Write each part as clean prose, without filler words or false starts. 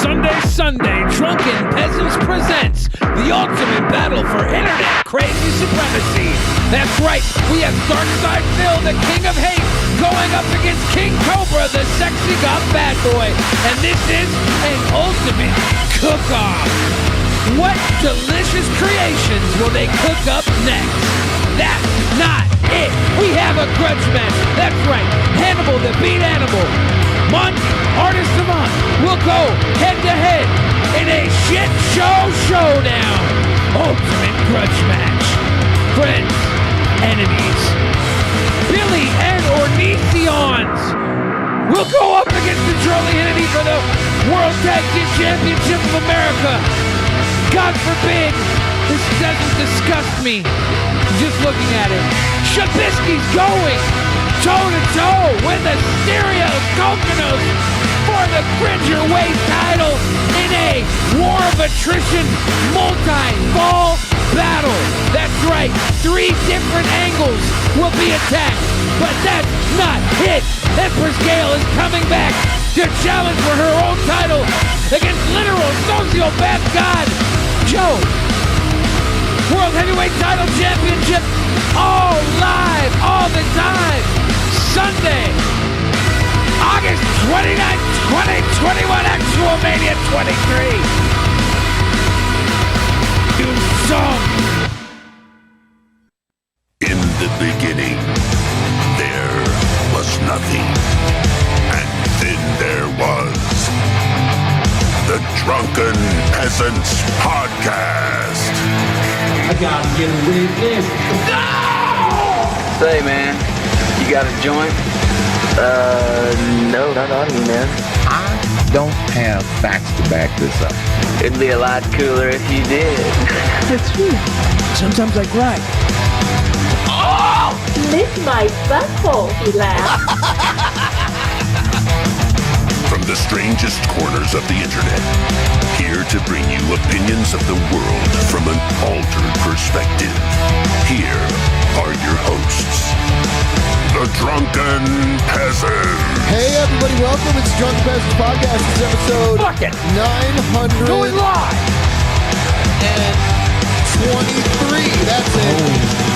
Sunday, Drunken Peasants presents the ultimate battle for internet crazy supremacy. That's right, we have Darkside Phil, the king of hate, going up against King Cobra, the sexy goth bad boy. And this is an ultimate cook-off. What delicious creations will they cook up next? That's not it. We have a grudge match. That's right, Hannibal the Beat Animal, Month, Artist of Month, will go head-to-head in a shit show showdown. Ultimate grudge match. Friends, enemies, Billy and Ornithions will go up against the Drunken Entity for the World Tag Team Championship of America. God forbid this doesn't disgust me just looking at it. Shabisky's going toe-to-toe with the Stereo Coconuts for the Cringerweight title in a war of attrition multi-fall battle. That's right, 3 different angles will be attacked, but that's not it. Empress Gale is coming back to challenge for her own title against literal sociopath god Joe. World Heavyweight Title Championship, all live, all the time. Sunday, August 29th, 2021, Actual Mania 23. New song. In the beginning, there was nothing. And then there was the Drunken Peasants Podcast. I gotta get a witness. No! Say, man, you got a joint? No, not on me, man. I don't have facts to back this up. It'd be a lot cooler if you did. That's true. Sometimes I cry. Oh! Lick my butthole, he laughed. From the strangest corners of the internet, here to bring you opinions of the world from an altered perspective. Here are your hosts, the Drunken Peasants. Hey everybody, welcome. It's the Drunken Peasants Podcast. It's episode 900 Going live. and 23. That's it.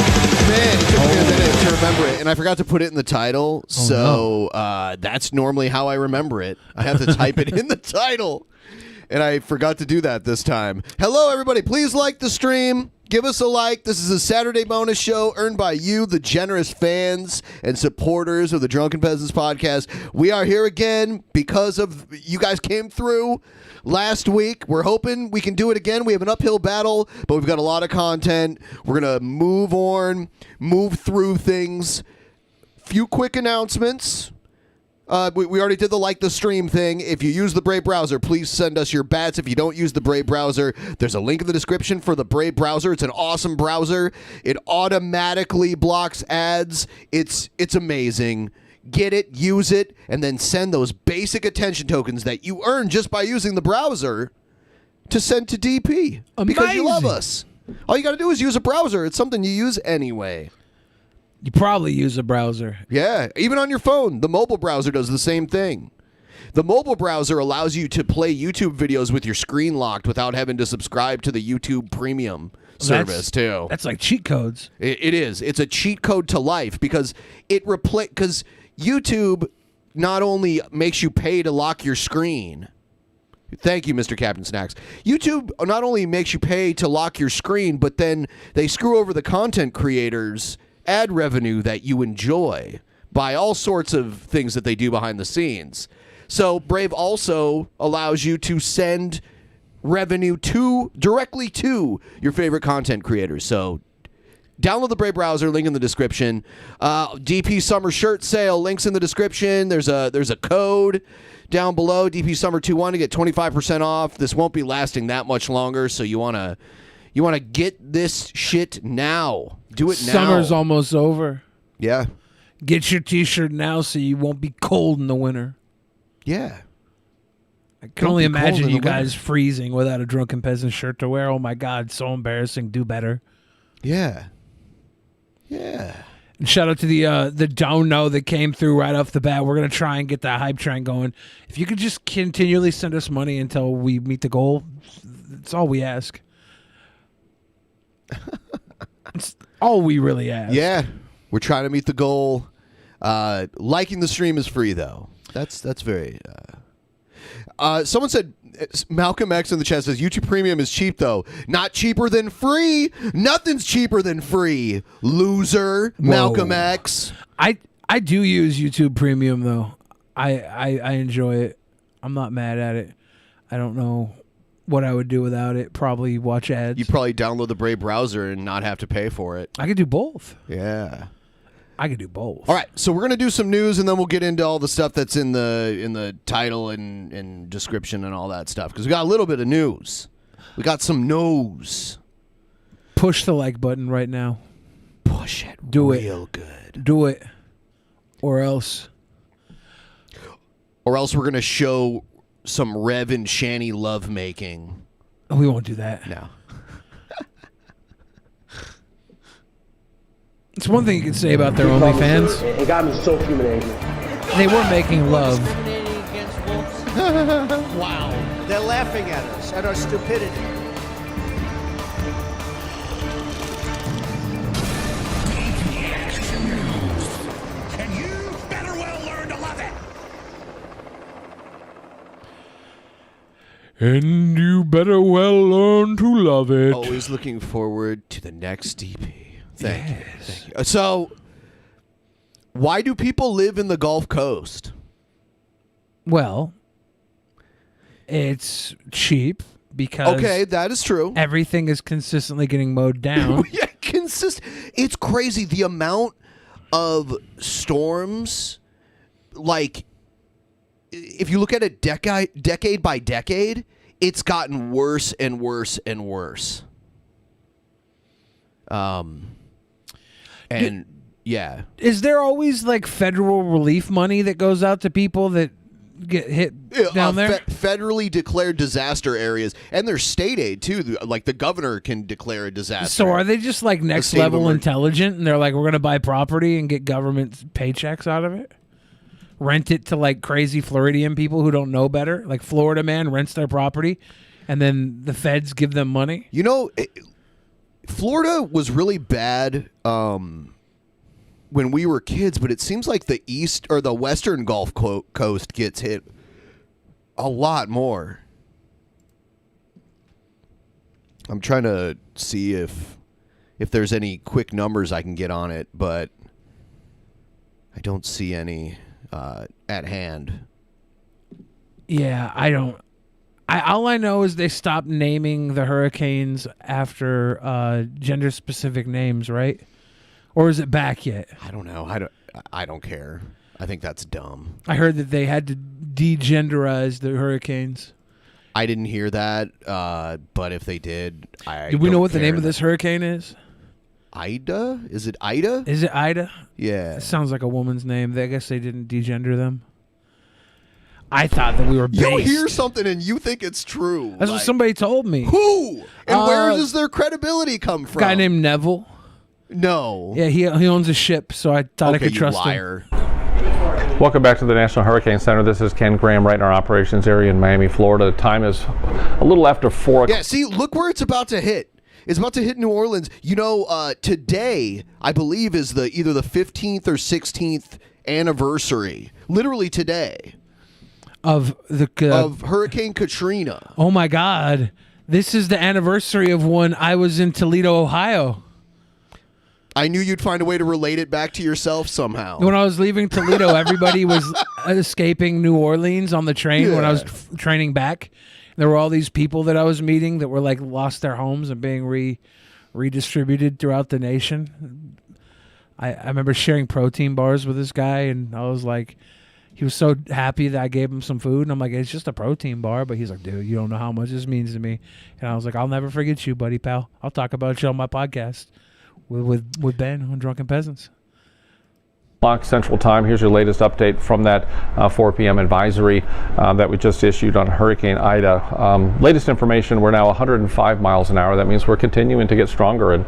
Man, it took me a minute to remember it, and I forgot to put it in the title, that's normally how I remember it. I have to type it in the title, and I forgot to do that this time. Hello, everybody. Please like the stream. Give us a like. This is a Saturday bonus show earned by you, the generous fans and supporters of the Drunken Peasants Podcast. We are here again because of you guys came through last week. We're hoping we can do it again. We have an uphill battle, but we've got a lot of content. We're going to move through things. Few quick announcements. We already did the like the stream thing. If you use the Brave browser, please send us your bats. If you don't use the Brave browser, there's a link in the description for the Brave browser. It's an awesome browser. It automatically blocks ads. It's amazing. Get it, use it, and then send those basic attention tokens that you earn just by using the browser to send to DP. Amazing. Because you love us. All you got to do is use a browser. It's something you use anyway. You probably use a browser. Yeah, even on your phone. The mobile browser does the same thing. The mobile browser allows you to play YouTube videos with your screen locked without having to subscribe to the YouTube Premium service, too. That's like cheat codes. It is. It's a cheat code to life because because YouTube not only makes you pay to lock your screen. Thank you, Mr. Captain Snacks. YouTube not only makes you pay to lock your screen, but then they screw over the content creators' ad revenue that you enjoy by all sorts of things that they do behind the scenes. So Brave also allows you to send revenue directly to your favorite content creators. So download the Brave browser, link in the description. DP Summer shirt sale, links in the description. There's a code down below, DP Summer 21 to get 25% off. This won't be lasting that much longer, so you want to get this shit now. Do it now. Summer's almost over. Yeah. Get your t-shirt now so you won't be cold in the winter. Yeah. I can only imagine you guys freezing without a Drunken Peasant shirt to wear. Oh my God, so embarrassing. Do better. Yeah. Yeah. Shout out to the don't know that came through right off the bat. We're gonna try and get that hype train going. If you could just continually send us money until we meet the goal, that's all we ask. It's all we really ask. Yeah, we're trying to meet the goal. Liking the stream is free, though. That's very. Someone said, Malcolm X in the chat says, YouTube Premium is cheap, though. Not cheaper than free. Nothing's cheaper than free. Loser. Whoa. Malcolm X. I do use YouTube Premium, though. I enjoy it. I'm not mad at it. I don't know what I would do without it. Probably watch ads. You'd probably download the Brave browser and not have to pay for it. I could do both. Yeah. I could do both. All right, so we're gonna do some news, and then we'll get into all the stuff that's in the title and description and all that stuff. Because we got a little bit of news. We got some news. Push the like button right now. Push it. Do real it. Good. Do it, or else. Or else we're gonna show some Rev and Shanny love making. We won't do that. No. It's one thing you can say about their OnlyFans. It got me so humiliated. They were making love. Wow. They're laughing at us, at our stupidity. And you better well learn to love it. And you better well learn to love it. Always looking forward to the next DP. Thank you. So, why do people live in the Gulf Coast? Well, it's cheap because that is true. Everything is consistently getting mowed down. Yeah, it's crazy the amount of storms. Like, if you look at it decade by decade, it's gotten worse and worse and worse. And yeah, is there always like federal relief money that goes out to people that get hit down there? Federally declared disaster areas, and there's state aid too. Like the governor can declare a disaster. So are they just like next level intelligent, and they're like, we're gonna buy property and get government paychecks out of it? Rent it to like crazy Floridian people who don't know better. Like Florida man rents their property, and then the feds give them money. You know. Florida was really bad when we were kids, but it seems like the east or the western Gulf Coast gets hit a lot more. I'm trying to see if there's any quick numbers I can get on it, but I don't see any at hand. Yeah, I don't. All I know is they stopped naming the hurricanes after gender-specific names, right? Or is it back yet? I don't know. I don't care. I think that's dumb. I heard that they had to degenderize the hurricanes. I didn't hear that, but if they did, Do we know what the name of this hurricane is? Ida? Is it Ida? Is it Ida? Yeah. It sounds like a woman's name. I guess they didn't degender them. I thought that we were based. You hear something and you think it's true. That's what somebody told me. Who? And where does their credibility come from? A guy named Neville. No. Yeah, he owns a ship, so I thought I could trust him. Welcome back to the National Hurricane Center. This is Ken Graham right in our operations area in Miami, Florida. The time is a little after 4 o'clock. Yeah, see, look where it's about to hit. It's about to hit New Orleans. You know, today, I believe, is either the 15th or 16th anniversary. Literally today. Of Hurricane Katrina. Oh my God. This is the anniversary of when I was in Toledo, Ohio. I knew you'd find a way to relate it back to yourself somehow. When I was leaving Toledo, everybody was escaping New Orleans on the train when I was training back. There were all these people that I was meeting that were like lost their homes and being redistributed throughout the nation. I remember sharing protein bars with this guy, and I was like, he was so happy that I gave him some food, and I'm like, it's just a protein bar. But he's like, dude, you don't know how much this means to me. And I was like, I'll never forget you, buddy, pal. I'll talk about you on my podcast with Ben on Drunken Peasants. Central Time. Here's your latest update from that 4 p.m. advisory that we just issued on Hurricane Ida. Latest information, we're now 105 miles an hour. That means we're continuing to get stronger, and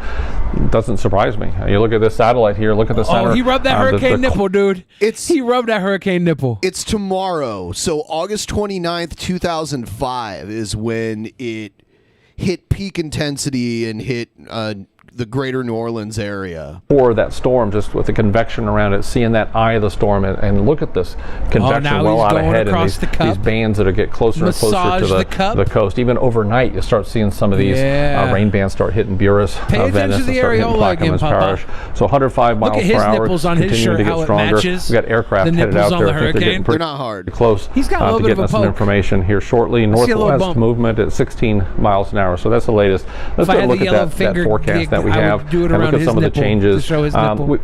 it doesn't surprise me. You look at this satellite here, look at the center. Oh, he rubbed that hurricane nipple, dude. He rubbed that hurricane nipple. It's tomorrow. So August 29th, 2005 is when it hit peak intensity and hit the greater New Orleans area. Or that storm, just with the convection around it, seeing that eye of the storm, and look at this convection well out ahead, and these bands that get closer and closer to the coast. Even overnight, you start seeing some of these rain bands start hitting Buras, Venice, and start hitting Plaquemines Parish. So 105 miles per hour, continuing to get stronger. We got aircraft headed out there. I think they're not hard. Close He's got a little to bit getting of a us some poke. information here shortly. Northwest movement at 16 miles an hour. So that's the latest. Let's go look at that forecast that we have and look at some of the changes.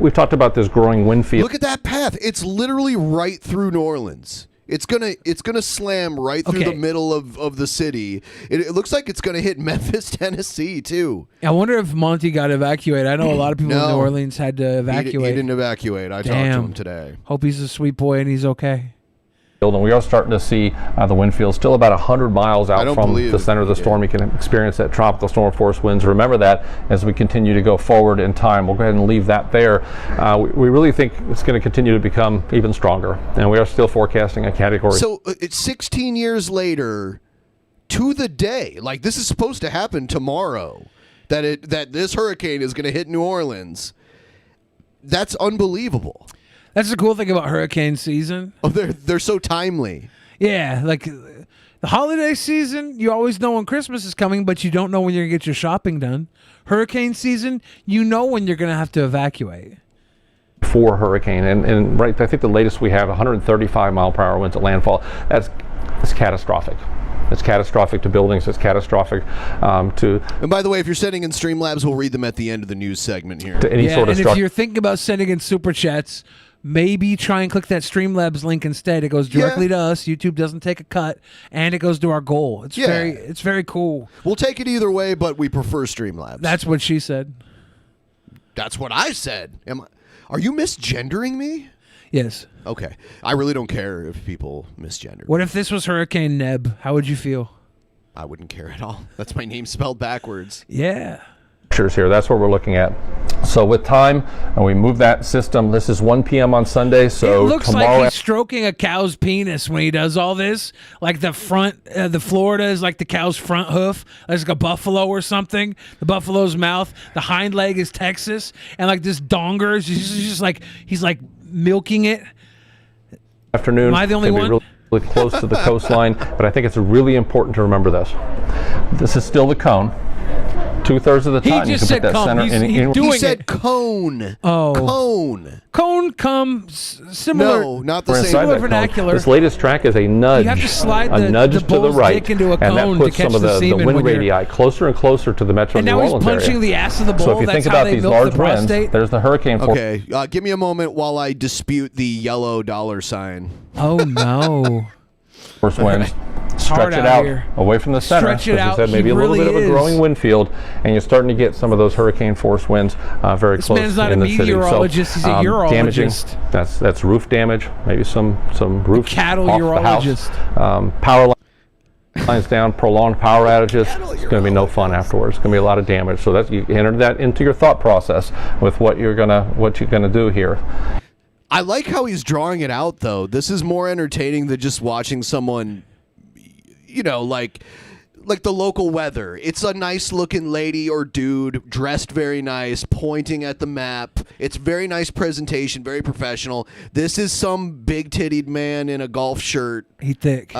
We've talked about this growing wind field. Look at that path. It's literally right through New Orleans. It's gonna slam right through the middle of the city. It looks like it's gonna hit Memphis, Tennessee too. I wonder if Monty got evacuated. I know a lot of people in New Orleans had to evacuate. He didn't evacuate. I talked to him today. Hope he's a sweet boy and he's okay. And we are starting to see the wind field still about 100 miles out from the center of the storm. You can experience that tropical storm force winds. Remember that as we continue to go forward in time. We'll go ahead and leave that there. We really think it's going to continue to become even stronger, and we are still forecasting a category. So it's 16 years later to the day. Like, this is supposed to happen tomorrow, that this hurricane is going to hit New Orleans. That's unbelievable. That's the cool thing about hurricane season. Oh, they're so timely. Yeah, like the holiday season, you always know when Christmas is coming, but you don't know when you're going to get your shopping done. Hurricane season, you know when you're going to have to evacuate. For hurricane, and right, I think the latest we have 135 mile per hour winds at landfall. That's catastrophic. It's catastrophic to buildings. It's catastrophic to. And by the way, if you're sending in Streamlabs, we'll read them at the end of the news segment here. To any sort of if you're thinking about sending in super chats, maybe try and click that Streamlabs link instead. It goes directly to us. YouTube doesn't take a cut, and it goes to our goal. It's very cool. We'll take it either way, but we prefer Streamlabs. That's what she said. That's what I said. Are you misgendering me? Yes. Okay. I really don't care if people misgender. What if this was Hurricane Neb? How would you feel? I wouldn't care at all. That's my name spelled backwards. Yeah. Here, that's what we're looking at. So with time, and we move that system. This is 1 p.m. on Sunday. So it looks tomorrow, like he's stroking a cow's penis when he does all this. Like the front, the Florida is like the cow's front hoof. There's like a buffalo or something. The buffalo's mouth. The hind leg is Texas, and like this donger is just like he's like milking it. Afternoon. Am I the only one? Really close to the coastline, but I think it's really important to remember this. This is still the cone. 2/3 of the time, he just you can put that center. He said cone. Oh, cone. Cone comes similar. No, not the We're same. inside that vernacular. Cone. This latest track is a nudge. You have to slide a nudge the to the right, dick into a and that cone puts to catch some of the semen wind when you're- radii closer and closer to the metro And New now he's Orleans punching area. the ass of the bull. So if you That's think how about they these milk large the winds, prostate. there's the hurricane force. Okay, give me a moment while I dispute the yellow dollar sign. Oh no. Force winds. hard Stretch it out out here. away from the center. Stretch it out. Said, maybe He a little really bit of a is. growing wind field, and you're starting to get some of those hurricane force winds very This close man's not in a the city. meteorologist, he's a damaging. urologist. That's roof damage. Maybe some roof cattle off urologist. The house. Power lines down, prolonged power outages. It's going to be no fun afterwards. It's going to be a lot of damage. So that you enter that into your thought process with what you're gonna do here. I like how he's drawing it out, though. This is more entertaining than just watching someone, like the local weather. It's a nice-looking lady or dude, dressed very nice, pointing at the map. It's very nice presentation, very professional. This is some big-tittied man in a golf shirt. He thick.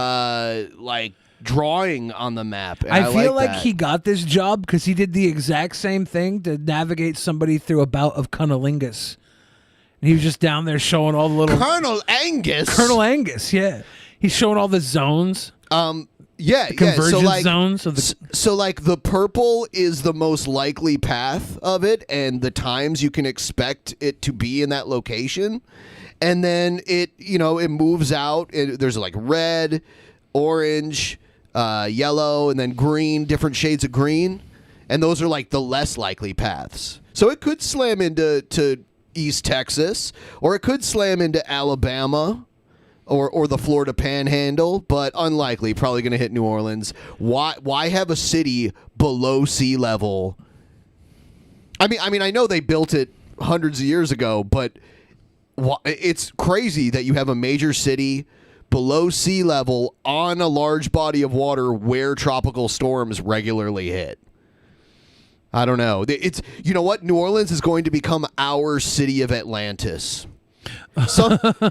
Drawing on the map. And I feel like that. he got this job because he did the exact same thing to navigate somebody through a bout of cunnilingus. And he was just down there showing all the little... Colonel Angus? Colonel Angus, yeah. He's showing all the zones. The convergence zones. So the purple is the most likely path of it and the times you can expect it to be in that location. And then it moves out. There's like red, orange, yellow, and then green, different shades of green. And those are like the less likely paths. So it could slam into East Texas, or it could slam into Alabama or the Florida Panhandle, but unlikely. Probably going to hit New Orleans. Why have a city below sea level? I mean, I know they built it hundreds of years ago, but it's crazy that you have a major city below sea level on a large body of water where tropical storms regularly hit. I don't know. It's, you know what? New Orleans is going to become our city of Atlantis.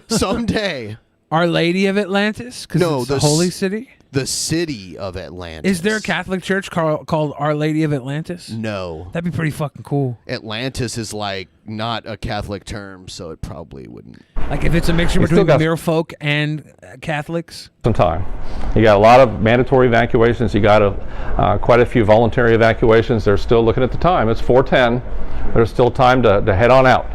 Someday. Our Lady of Atlantis? No, it's the holy city? The city of Atlantis. Is there a Catholic church called Our Lady of Atlantis? No. That'd be pretty fucking cool. Atlantis is like not a Catholic term, so it probably wouldn't. Like if it's a mixture between merfolk and Catholics? Some time. You got a lot of mandatory evacuations. You got quite a few voluntary evacuations. They're still looking at the time. It's 4:10. There's still time to head on out.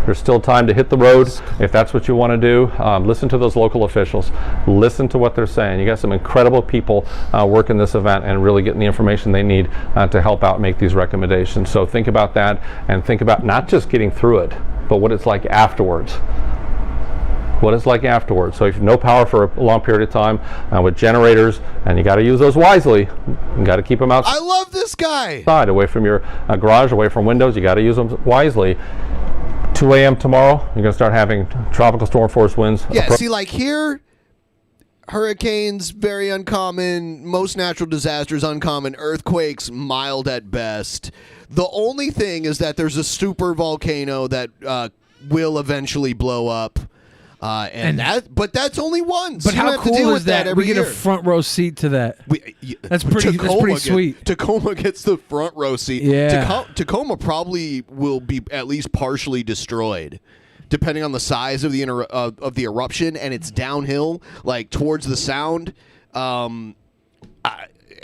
There's still time to hit the road if that's what you want to do. Listen to those local officials. Listen to what they're saying. You got some incredible people working this event and really getting the information they need to help out make these recommendations. So think about that, and think about not just getting through it, but what it's like afterwards. What it's like afterwards. So if you have no power for a long period of time with generators, and you got to use those wisely, you got to keep them outside. I love this guy. Away from your garage, away from windows. You got to use them wisely. 2 a.m. tomorrow, you're going to start having tropical storm force winds. Yeah, see, like here, hurricanes, very uncommon. Most natural disasters, uncommon. Earthquakes, mild at best. The only thing is that there's a super volcano that will eventually blow up. But that's only one. But how cool is that? We get a front row seat to that. That's pretty sweet. Tacoma gets the front row seat. Yeah. Tacoma probably will be at least partially destroyed, depending on the size of the eruption, and it's downhill, like towards the sound.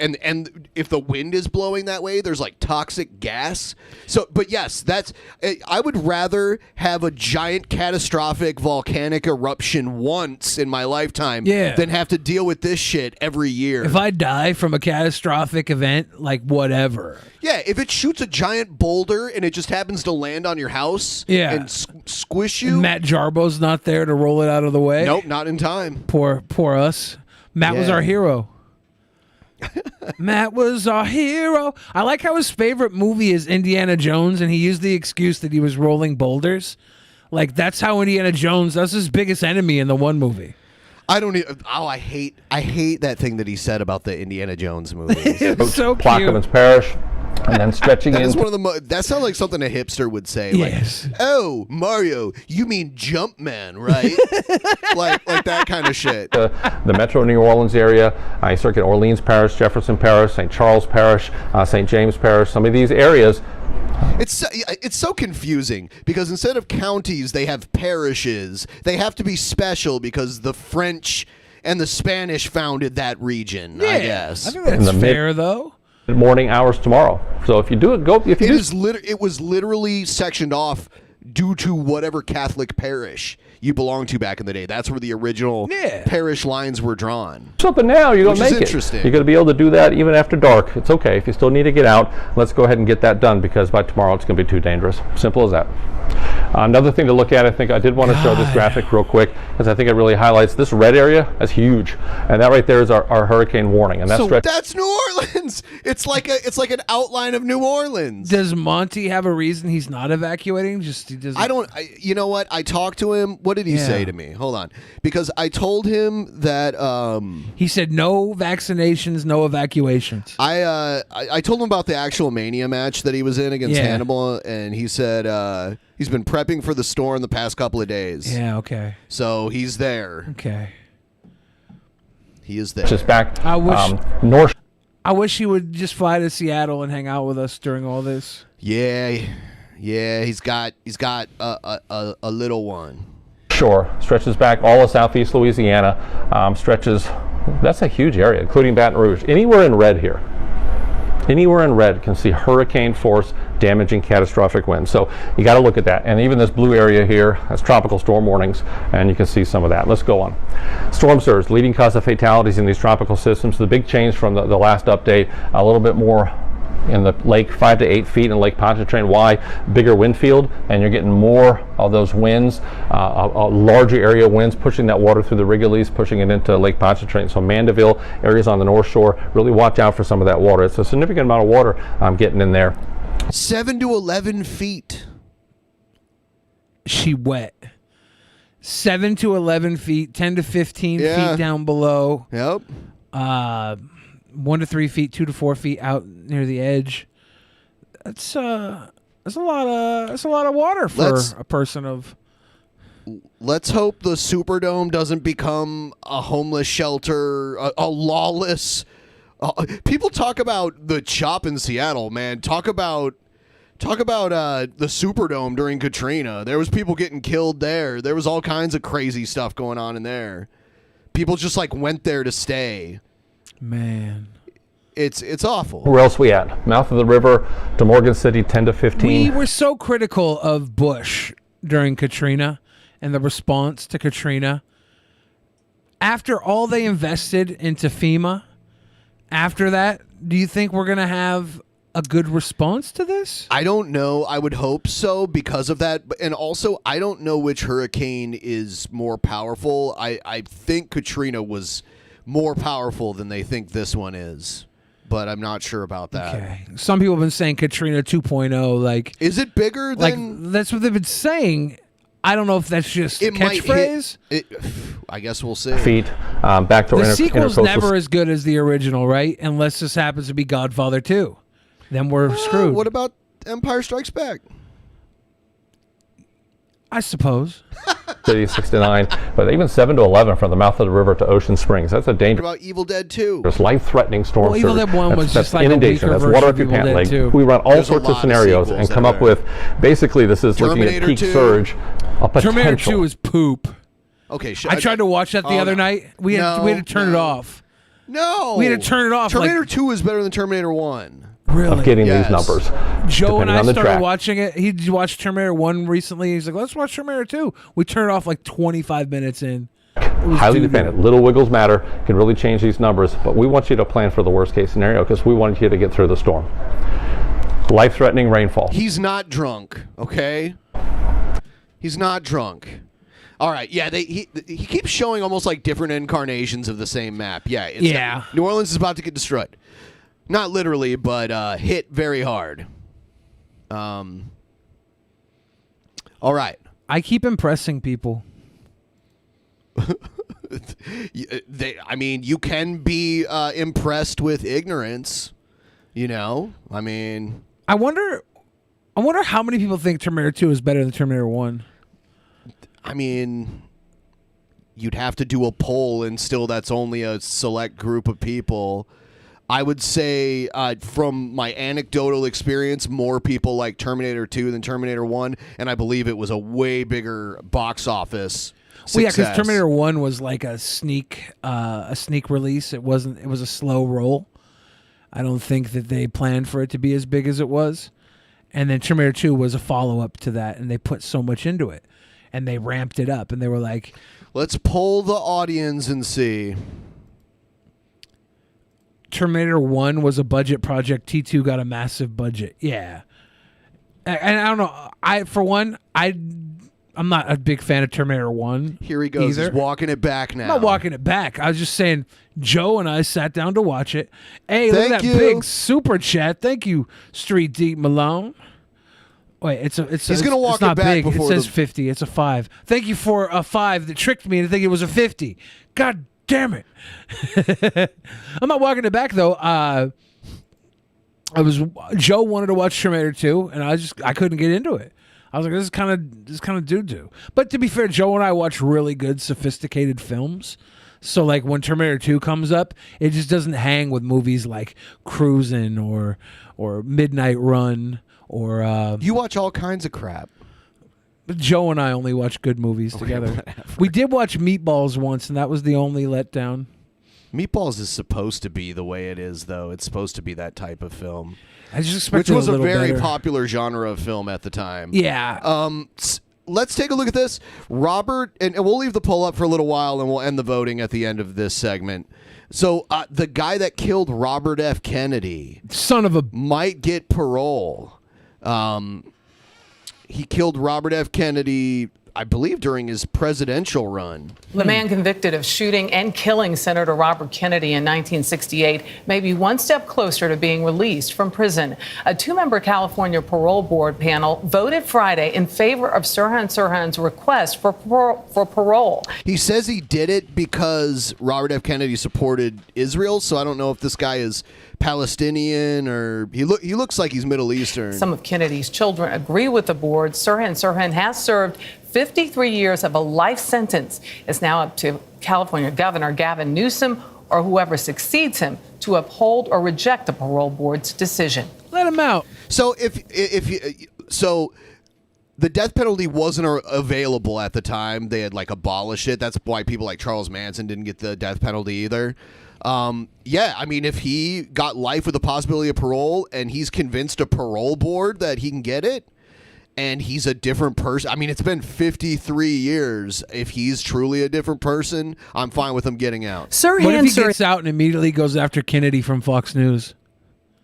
And if the wind is blowing that way, there's like toxic gas. So, but yes, I would rather have a giant catastrophic volcanic eruption once in my lifetime than have to deal with this shit every year. If I die from a catastrophic event, like whatever. Yeah, if it shoots a giant boulder and it just happens to land on your house and squish you. And Matt Jarbo's not there to roll it out of the way. Nope, not in time. Poor us. Matt was our hero. Matt was our hero. I like how his favorite movie is Indiana Jones, and he used the excuse that he was rolling boulders. Like, that's how Indiana Jones, that's his biggest enemy in the one movie. I hate that thing that he said about the Indiana Jones movies. It was so cute. Plaquemines Parish, and then stretching in. That sounds like something a hipster would say. Yes. Like, oh, Mario, you mean Jumpman, right? like that kind of shit. The Metro New Orleans area, I circuit Orleans Parish, Jefferson Parish, St. Charles Parish, St. James Parish. Some of these areas. It's so confusing because instead of counties, they have parishes. They have to be special because the French and the Spanish founded that region. I guess. I think that's fair, though. Morning hours tomorrow. So if you do it, it was literally sectioned off due to whatever Catholic parish you belong to back in the day. That's where the original parish lines were drawn. Something now you're gonna make it. Interesting. You're gonna be able to do that even after dark. It's okay if you still need to get out. Let's go ahead and get that done because by tomorrow it's gonna be too dangerous. Simple as that. Another thing to look at, I think I did want to show this graphic real quick because I think it really highlights this red area. That's huge, and that right there is our hurricane warning. And that's New Orleans. It's like an outline of New Orleans. Does Monty have a reason he's not evacuating? You know what? I talked to him. What did he say to me? Hold on, because I told him that he said no vaccinations, no evacuations. I told him about the actual Mania match that he was in against Hannibal, and he said he's been prepping for the storm the past couple of days. Yeah, okay. So he's there. Okay. He is there. Just back. I wish he would just fly to Seattle and hang out with us during all this. Yeah. He's got a little one. Sure, stretches back all of southeast Louisiana. That's a huge area, including Baton Rouge. Anywhere in red here. Anywhere in red can see hurricane force damaging catastrophic winds. So you got to look at that. And even this blue area here, that's tropical storm warnings, and you can see some of that. Let's go on. Storm surge, leading cause of fatalities in these tropical systems. The big change from the last update, a little bit more in the lake, 5 to 8 feet in Lake Pontchartrain. Why? Bigger wind field, and you're getting more of those winds, a larger area winds pushing that water through the Rigolets, pushing it into Lake Pontchartrain. So Mandeville, areas on the North Shore, really watch out for some of that water. It's a significant amount of water getting in there. 7 to 11 feet. She wet. 7 to 11 feet, 10 to 15 feet down below. Yep. 1 to 3 feet, 2 to 4 feet out near the edge. That's a lot of water for a person of. Let's hope the Superdome doesn't become a homeless shelter, a lawless. People talk about the CHOP in Seattle, man. Talk about the Superdome during Katrina. There was people getting killed there. There was all kinds of crazy stuff going on in there. People just like went there to stay. Man, it's awful. Where else we at? Mouth of the river to Morgan City, 10 to 15. We were so critical of Bush during Katrina and the response to Katrina. After all they invested into FEMA, after that, do you think we're going to have a good response to this? I don't know. I would hope so because of that. And also, I don't know which hurricane is more powerful. I think Katrina was more powerful than they think this one is, but I'm not sure about that. Okay. Some people have been saying Katrina 2.0. Like, is it bigger than? Like, that's what they've been saying. I don't know if that's just a catchphrase. I guess we'll see. Feet back to the sequel's never as good as the original, right? Unless this happens to be Godfather 2. Then we're screwed. What about Empire Strikes Back? I suppose. City 69, but even 7 to 11 from the mouth of the river to Ocean Springs. That's a dangerous. What about Evil Dead 2? There's life-threatening storm surge. Evil Dead 1 was just like inundation. That's water up your pant leg. We run all sorts of scenarios and come up with basically this is looking at peak surge. A potential. Terminator 2 is poop. Okay, I tried to watch that the other night. We had to turn it off. No, we had to turn it off. Terminator 2 is better than Terminator 1. Really? Of getting these numbers. Joe and I started watching it. He watched Terminator 1 recently. He's like, let's watch Terminator 2. We turned it off like 25 minutes in. Highly dependent. Little wiggles matter. Can really change these numbers. But we want you to plan for the worst case scenario because we want you to get through the storm. Life-threatening rainfall. He's not drunk, okay? He's not drunk. All right, yeah, he keeps showing almost like different incarnations of the same map. Yeah. New Orleans is about to get destroyed. Not literally, but hit very hard. All right. I keep impressing people. You can be impressed with ignorance. You know? I wonder how many people think Terminator 2 is better than Terminator 1. You'd have to do a poll, and still that's only a select group of people. I would say, from my anecdotal experience, more people like Terminator 2 than Terminator 1, and I believe it was a way bigger box office success. Well, yeah, because Terminator 1 was like a sneak release. It was a slow roll. I don't think that they planned for it to be as big as it was. And then Terminator 2 was a follow-up to that, and they put so much into it. And they ramped it up, and they were like... Let's poll the audience and see. Terminator 1 was a budget project. T2 got a massive budget. Yeah. And I don't know. I'm not a big fan of Terminator 1. Here he goes. Either. He's walking it back now. I'm not walking it back. I was just saying, Joe and I sat down to watch it. Hey, look at that big super chat. Thank you, Street Deep Malone. Wait, he's gonna walk it's not it back big. before it says 50. It's a 5. Thank you for a 5 that tricked me into thinking it was a 50. God damn it! I'm not walking it back though. Joe wanted to watch Terminator 2, and I couldn't get into it. I was like, this is kind of doo-doo. But to be fair, Joe and I watch really good, sophisticated films. So like when Terminator 2 comes up, it just doesn't hang with movies like Cruisin' or Midnight Run. Or you watch all kinds of crap. Joe and I only watch good movies together. Whatever. We did watch Meatballs once, and that was the only letdown. Meatballs is supposed to be the way it is, though. It's supposed to be that type of film. I just expected which was a very better. popular genre of film at the time. Yeah. let's take a look at this. Robert, and we'll leave the poll up for a little while, and we'll end the voting at the end of this segment. So the guy that killed Robert F. Kennedy, son of a, might get parole. He killed Robert F. Kennedy, I believe, during his presidential run. The man convicted of shooting and killing Senator Robert Kennedy in 1968 may be one step closer to being released from prison. A two-member California parole board panel voted Friday in favor of Sirhan Sirhan's request for parole. He says he did it because Robert F. Kennedy supported Israel, so I don't know if this guy is Palestinian or he looks like he's Middle Eastern. Some of Kennedy's children agree with the board. Sirhan Sirhan has served 53 years of a life sentence. It's now up to California Governor Gavin Newsom or whoever succeeds him to uphold or reject the parole board's decision. Let him out. So so the death penalty wasn't available at the time. They had abolished it. That's why people like Charles Manson didn't get the death penalty either. Yeah, I mean, if he got life with the possibility of parole and he's convinced a parole board that he can get it, and he's a different person. I mean, it's been 53 years. If he's truly a different person, I'm fine with him getting out. What if he gets out and immediately goes after Kennedy from Fox News?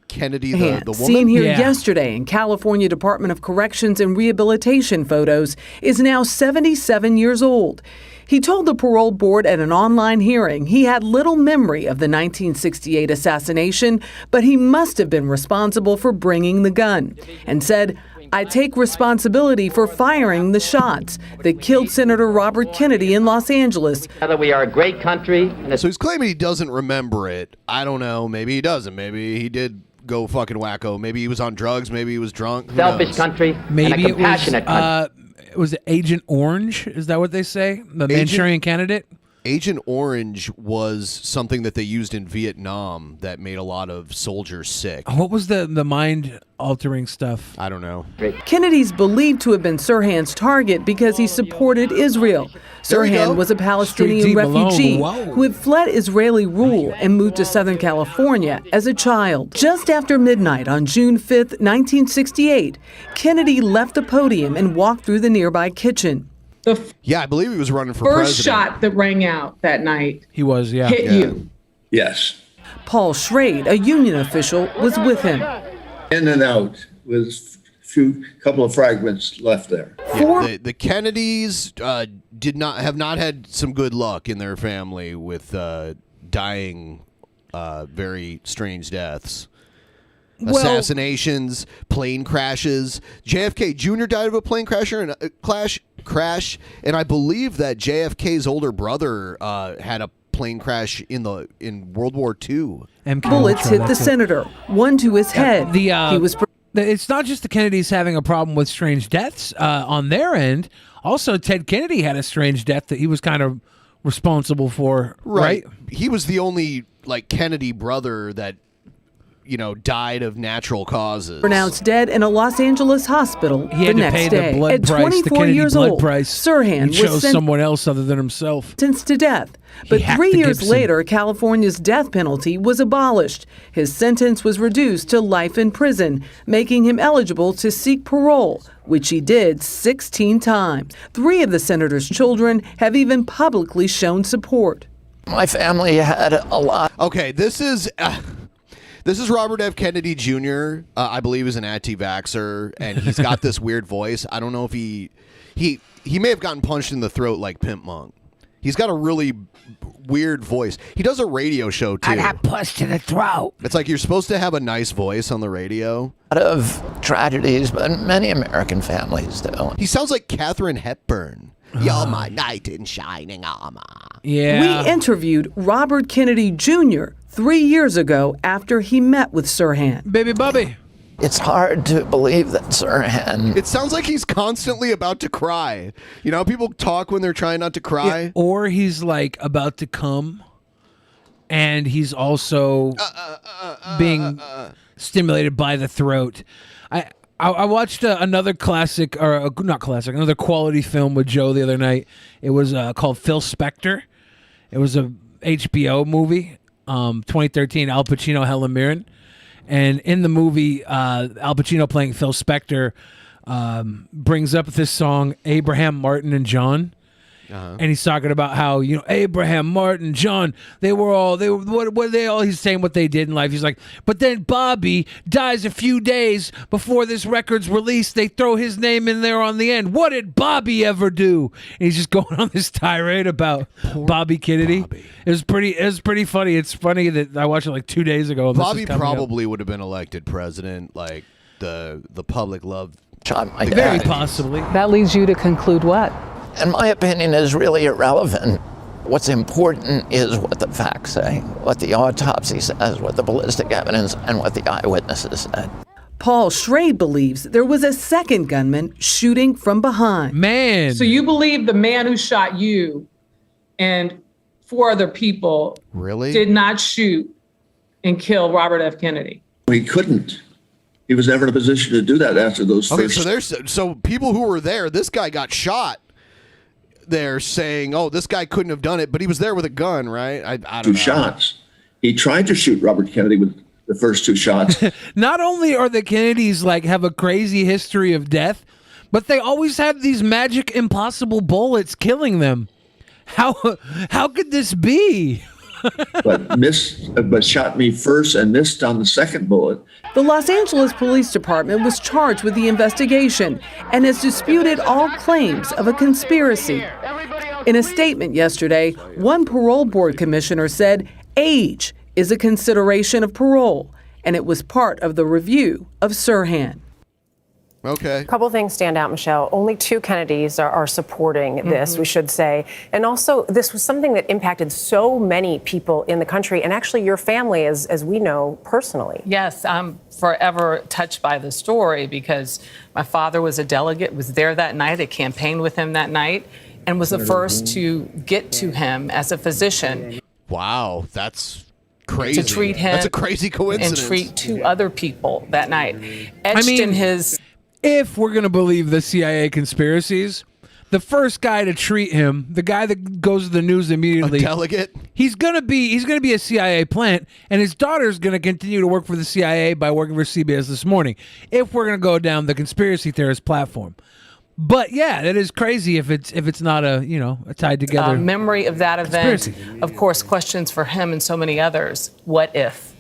Kennedy, the woman? Seen here yesterday in California Department of Corrections and Rehabilitation photos, is now 77 years old. He told the parole board at an online hearing he had little memory of the 1968 assassination, but he must have been responsible for bringing the gun, and said, "I take responsibility for firing the shots that killed Senator Robert Kennedy in Los Angeles." We are a great country. So he's claiming he doesn't remember it. I don't know. Maybe he doesn't. Maybe he did go fucking wacko. Maybe he was on drugs. Maybe he was drunk. Who Selfish knows? country. Maybe and a compassionate country. Was it Agent Orange? Is that what they say? The Manchurian Candidate? Agent Orange was something that they used in Vietnam that made a lot of soldiers sick. What was the mind-altering stuff? I don't know. Kennedy's believed to have been Sirhan's target because he supported Israel. Sirhan was a Palestinian refugee who had fled Israeli rule and moved to Southern California as a child. Just after midnight on June 5th, 1968, Kennedy left the podium and walked through the nearby kitchen. Yeah, I believe he was running for First president. shot that rang out that night He was, yeah. hit you. Yes. Paul Schrade, a union official, was with him. In and out with a couple of fragments left there. Yeah, the Kennedys have not had some good luck in their family with dying very strange deaths. Assassinations, plane crashes. JFK Jr. died of a plane crash, and I believe that JFK's older brother had a plane crash in World War II. Bullets hit the senator, one to his head. He was. It's not just the Kennedys having a problem with strange deaths on their end. Also, Ted Kennedy had a strange death that he was kind of responsible for. Right? He was the only Kennedy brother that died of natural causes. Pronounced dead in a Los Angeles hospital He had the to next pay day. the blood At price, 24 the Kennedy years blood old, price. Sirhan He chose was someone else other than himself. sentenced to death. But hacked 3 the years Gibson. later, California's death penalty was abolished. His sentence was reduced to life in prison, making him eligible to seek parole, which he did 16 times. 3 of the senator's children have even publicly shown support. My family had a lot. Okay, this is Robert F. Kennedy Jr. I believe is an anti-vaxxer, and he's got this weird voice. I don't know if he may have gotten punched in the throat like Pimp Monk. He's got a really weird voice. He does a radio show too. I got punched in the throat. It's like you're supposed to have a nice voice on the radio. A lot of tragedies, but many American families do. He sounds like Katharine Hepburn. You're my knight in shining armor. Yeah. We interviewed Robert Kennedy Jr. 3 years ago after he met with Sirhan. Baby Bubby. It's hard to believe that Sirhan... It sounds like he's constantly about to cry. You know how people talk when they're trying not to cry? Yeah, or he's about to come, and he's also being stimulated by the throat. I watched another classic, or not classic, another quality film with Joe the other night. It was called Phil Spector. It was a HBO movie, 2013, Al Pacino, Helen Mirren. And in the movie, Al Pacino playing Phil Spector brings up this song, Abraham, Martin, and John. And he's talking about how, Abraham, Martin, John, he's saying what they did in life. He's like, but then Bobby dies a few days before this record's released. They throw his name in there on the end. What did Bobby ever do? And he's just going on this tirade about Bobby Kennedy. Bobby. It was pretty funny. It's funny that I watched it like 2 days ago. Bobby probably would have been elected president. Like the public loved John. Very possibly. That leads you to conclude what? In my opinion, is really irrelevant. What's important is what the facts say, what the autopsy says, what the ballistic evidence, and what the eyewitnesses said. Paul Schrade believes there was a second gunman shooting from behind. Man. So you believe the man who shot you and 4 other people did not shoot and kill Robert F. Kennedy? He couldn't. He was never in a position to do that after those first. So people who were there, this guy got shot. They're saying, oh, this guy couldn't have done it, but he was there with a gun, right? I don't know. 2 shots. He tried to shoot Robert Kennedy with the first 2 shots. Not only are the Kennedys have a crazy history of death, but they always have these magic impossible bullets killing them. How could this be? but shot me first and missed on the second bullet. The Los Angeles Police Department was charged with the investigation and has disputed all claims of a conspiracy. In a statement yesterday, one parole board commissioner said age is a consideration of parole, and it was part of the review of Sirhan. Okay. A couple things stand out, Michelle. Only 2 Kennedys are supporting this, we should say. And also, this was something that impacted so many people in the country, and actually your family, as we know personally. Yes, I'm forever touched by the story because my father was a delegate, was there that night, I campaigned with him that night, and was the first to get to him as a physician. Wow, that's crazy. To treat him. That's a crazy coincidence. And treat 2 other people that night. Etched in his... If we're going to believe the CIA conspiracies, the first guy to treat him, the guy that goes to the news immediately, a delegate, he's going to be a CIA plant, and his daughter's going to continue to work for the CIA by working for CBS This Morning. If we're going to go down the conspiracy theorist platform. But yeah, that is crazy if it's not a tied together memory of that event. Conspiracy. Of course, questions for him and so many others. What if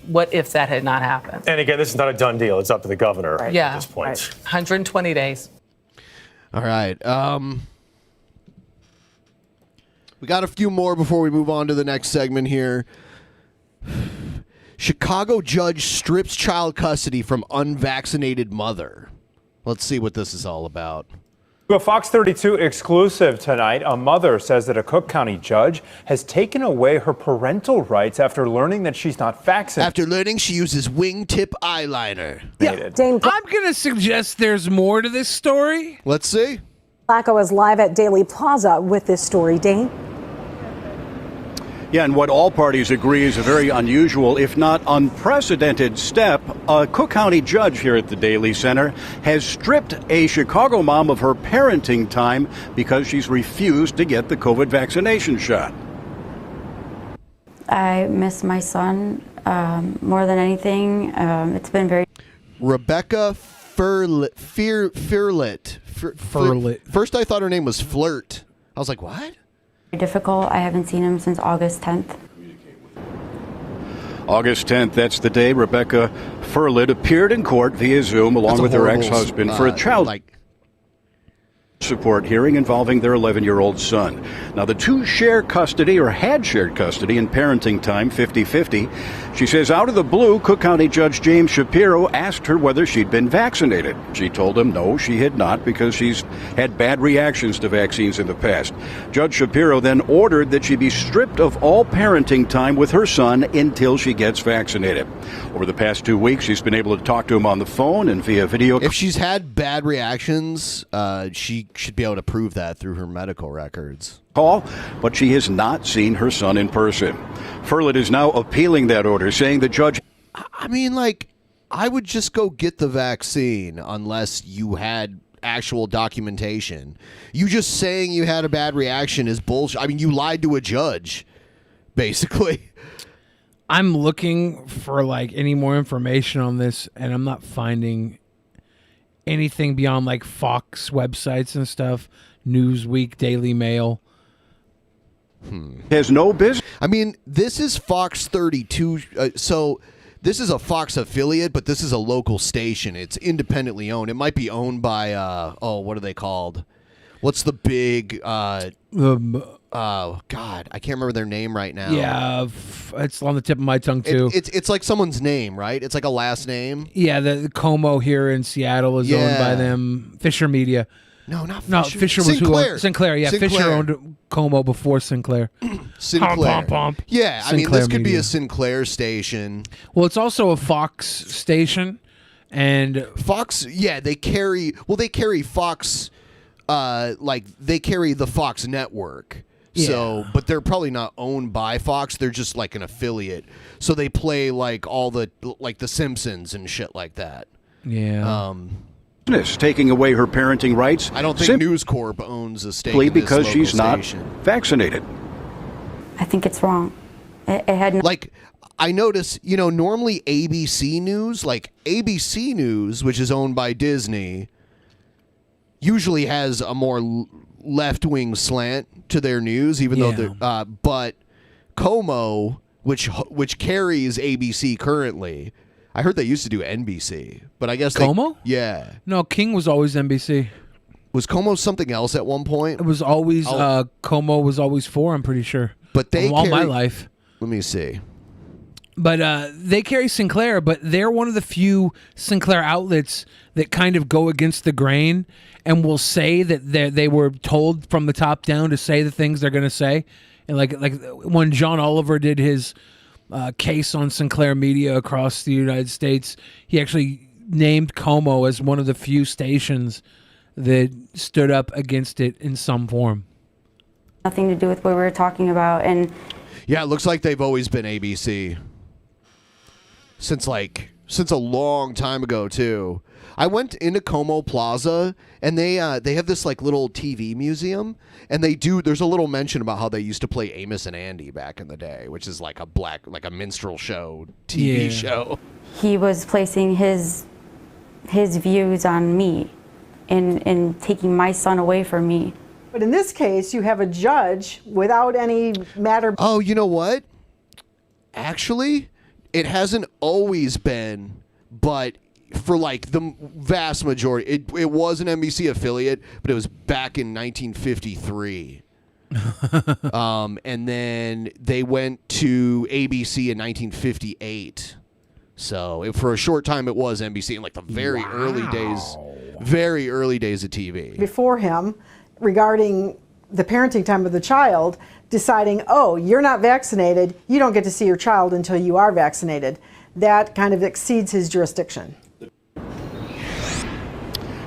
that had not happened? And again, this is not a done deal. It's up to the governor at this point. Right. 120 days. All right. We got a few more before we move on to the next segment here. Chicago judge strips child custody from unvaccinated mother. Let's see what this is all about. A Fox 32 exclusive tonight. A mother says that a Cook County judge has taken away her parental rights after learning that she's not vaccinated. After learning she uses wingtip eyeliner. Yeah, I'm going to suggest there's more to this story. Let's see. Flacco is live at Daily Plaza with this story. Dane? Yeah, and what all parties agree is a very unusual, if not unprecedented step. A Cook County judge here at the Daily Center has stripped a Chicago mom of her parenting time because she's refused to get the COVID vaccination shot. I miss my son more than anything. It's been very... Rebecca Furlet. First I thought her name was Flirt. I was like, what? difficult. I haven't seen him since August 10th. August 10th, that's the day Rebecca Furlet appeared in court via Zoom along with her ex-husband for a child support hearing involving their 11-year-old son. Now, the two share custody, or had shared custody in parenting time, 50-50. She says out of the blue, Cook County Judge James Shapiro asked her whether she'd been vaccinated. She told him no, she had not, because she's had bad reactions to vaccines in the past. Judge Shapiro then ordered that she be stripped of all parenting time with her son until she gets vaccinated. Over the past 2 weeks, she's been able to talk to him on the phone and via video. If she's had bad reactions, she should be able to prove that through her medical records. But she has not seen her son in person. Furlet is now appealing that order, saying the judge... I mean, like, I would just go get the vaccine unless you had actual documentation. You just saying you had a bad reaction is bullshit. I mean, you lied to a judge, basically. I'm looking for, like, any more information on this, and I'm not finding anything beyond like Fox websites and stuff, Newsweek, Daily Mail. Has no business. I mean, this is Fox 32. So this is a Fox affiliate, but this is a local station. It's independently owned. It might be owned by, what are they called? What's the big, God, I can't remember their name right now. Yeah, it's on the tip of my tongue, too. It's like someone's name, right? It's like a last name. Yeah, the Como here in Seattle is owned by them. Fisher Media. No, not Fisher. No, Fisher was Sinclair. who owned Sinclair. Yeah, Sinclair. Fisher owned Como before Sinclair. Sinclair. Yeah, I mean, Sinclair this could be Media. a Sinclair station. Well, it's also a Fox station, and Fox. Yeah, they carry Fox. They carry the Fox network. So, but they're probably not owned by Fox. They're just like an affiliate. So they play like all the The Simpsons and shit like that. Yeah. Taking away her parenting rights. I don't think News Corp owns a stake in this because local she's not station. vaccinated. I think it's wrong. It had no. Like, I notice, normally ABC News, which is owned by Disney, usually has a more left-wing slant to their news, even though they're, but Como, which carries ABC currently, I heard they used to do NBC, but I guess Como? Yeah. No, King was always NBC. Was Como something else at one point? It was always Como was always 4. I'm pretty sure. But they all my life. Let me see. But they carry Sinclair, but they're one of the few Sinclair outlets that kind of go against the grain and will say that they were told from the top down to say the things they're going to say. And like when John Oliver did his case on Sinclair Media across the United States, he actually named Como as one of the few stations that stood up against it in some form. Nothing to do with what we were talking about. And yeah, it looks like they've always been ABC since a long time ago too. I went into Como Plaza and they have this like little TV museum, and there's a little mention about how they used to play Amos and Andy back in the day, which is like a minstrel show TV show. he was placing his views on me and taking my son away from me. But in this case, you have a judge without any matter. Oh, you know what? Actually, it hasn't always been, but for like the vast majority, it was an NBC affiliate, but it was back in 1953. And then they went to ABC in 1958. So for a short time, it was NBC in like the very early days of TV. Before him, regarding the parenting time of the child, deciding, oh, you're not vaccinated, you don't get to see your child until you are vaccinated. That kind of exceeds his jurisdiction.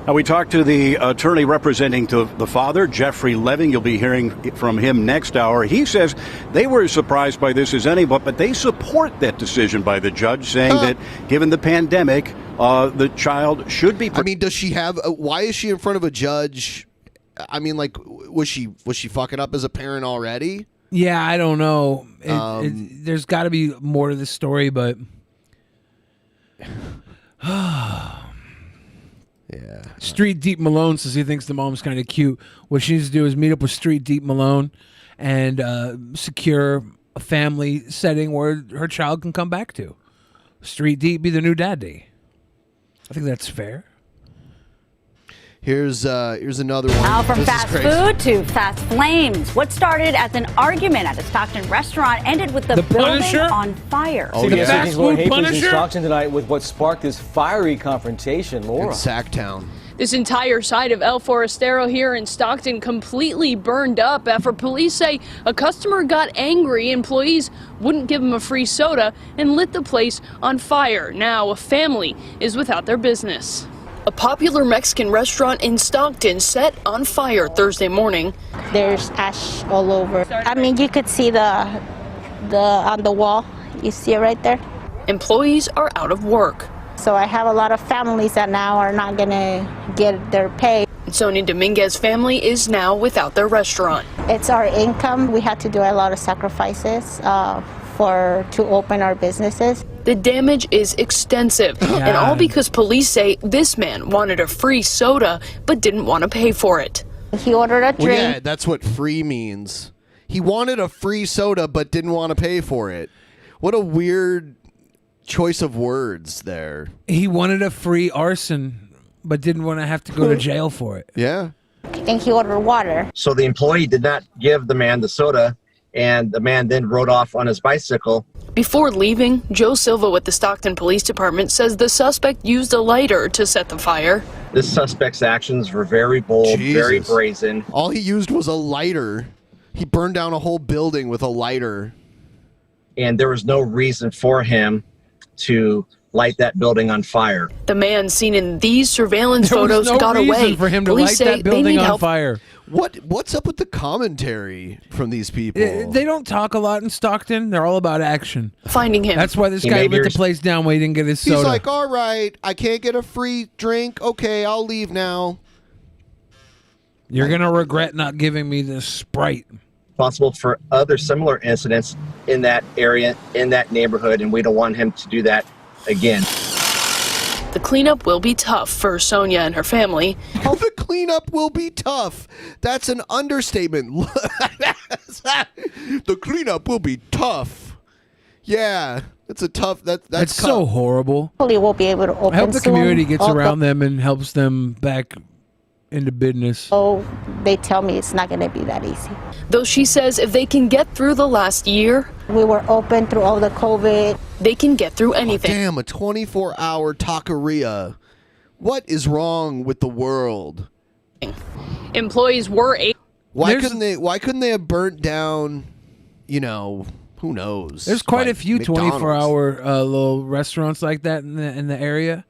Now, we talked to the attorney representing the father, Jeffrey Leving. You'll be hearing from him next hour. He says they were as surprised by this as anyone, but they support that decision by the judge, saying that given the pandemic, the child should be... I mean, does she have... why is she in front of a judge? I mean, like, was she fucking up as a parent already? Yeah, I don't know. There's got to be more to this story, but... Yeah. Street Deep Malone says he thinks the mom's kind of cute. What she needs to do is meet up with Street Deep Malone and secure a family setting where her child can come back to. Street Deep be the new daddy. I think that's fair. Here's another one. Now from fast food to fast flames. What started as an argument at a Stockton restaurant ended with the building Punisher? on fire. Oh, the fast food in Punisher? Stockton tonight with what sparked this fiery confrontation. Laura. In Sacktown. This entire side of El Forastero here in Stockton completely burned up after police say a customer got angry, employees wouldn't give him a free soda, and lit the place on fire. Now a family is without their business. A popular Mexican restaurant in Stockton set on fire Thursday morning. There's ash all over. I mean, you could see the on the wall. You see it right there. Employees are out of work. So I have a lot of families that now are not going to get their pay. Sonia Dominguez's family is now without their restaurant. It's our income. We had to do a lot of sacrifices to open our businesses. The damage is extensive, and all because police say this man wanted a free soda but didn't want to pay for it. He ordered a drink. Well, yeah, that's what free means. He wanted a free soda but didn't want to pay for it. What a weird choice of words there. He wanted a free arson but didn't want to have to go to jail for it. Yeah. And he ordered water. So the employee did not give the man the soda, and the man then rode off on his bicycle. Before leaving, Joe Silva with the Stockton Police Department says the suspect used a lighter to set the fire. This suspect's actions were very bold, very brazen. All he used was a lighter. He burned down a whole building with a lighter. And there was no reason for him to light that building on fire. The man seen in these surveillance There was photos no got reason away. for him to Police light say that building they need on help. fire. What's up with the commentary from these people? They don't talk a lot in Stockton. They're all about action. Finding him. That's why this He guy may be lit the place down when he didn't get his He's soda. like, all right, I can't get a free drink. Okay, I'll leave now. You're going to regret not giving me this Sprite. Responsible for other similar incidents in that area, in that neighborhood, and we don't want him to do that again. The cleanup will be tough for Sonia and her family. The cleanup will be tough. That's an understatement. The cleanup will be tough. Yeah, it's a tough. That's so horrible. Hopefully we'll be able to open I hope the soon. community gets All around them and helps them back into business. Oh, they tell me it's not going to be that easy. Though she says if they can get through the last year, We were open through all the COVID. they can get through anything. Damn, a 24-hour taqueria. What is wrong with the world? Employees were able. Why couldn't they have burnt down? You know, who knows? There's quite a Like few McDonald's. 24-hour little restaurants like that in the area.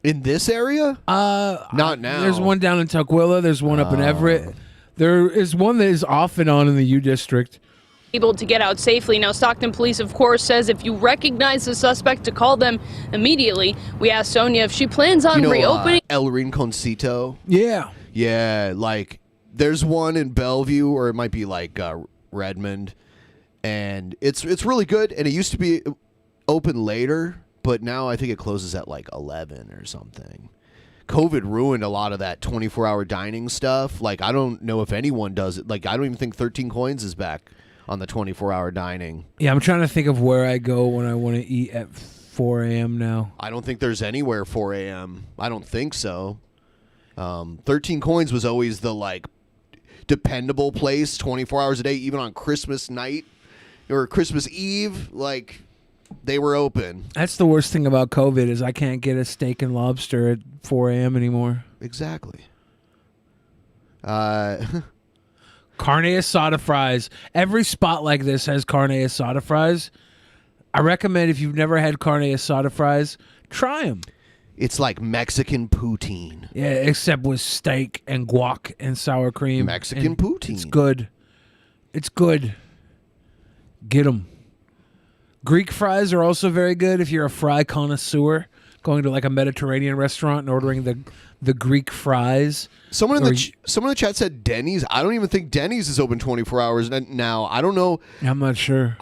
In this area? Not now. There's one down in Tukwila. There's one up in Everett. There is one that is off and on in the U District. Able to get out safely. Now, Stockton Police, of course, says if you recognize the suspect, to call them immediately. We asked Sonia if she plans on reopening. El Rinconcito. Yeah. Yeah, like there's one in Bellevue, or it might be like Redmond, and it's really good. And it used to be open later, but now I think it closes at like 11 or something. COVID ruined a lot of that 24-hour dining stuff. Like, I don't know if anyone does it. Like, I don't even think 13 Coins is back on the 24-hour dining. Yeah, I'm trying to think of where I go when I want to eat at 4 a.m. now. I don't think there's anywhere 4 a.m. I don't think so. 13 Coins was always the, like, dependable place 24 hours a day, even on Christmas night or Christmas Eve. Like, they were open. That's the worst thing about COVID is I can't get a steak and lobster at 4 a.m. anymore. Exactly. Carne asada fries. Every spot like this has carne asada fries. I recommend if you've never had carne asada fries, try them. It's like Mexican poutine. Yeah, except with steak and guac and sour cream. Mexican poutine. It's good. It's good. Get them. Greek fries are also very good if you're a fry connoisseur, going to like a Mediterranean restaurant and ordering the Greek fries. Someone in the chat said Denny's. I don't even think Denny's is open 24 hours now. I don't know. I'm not sure.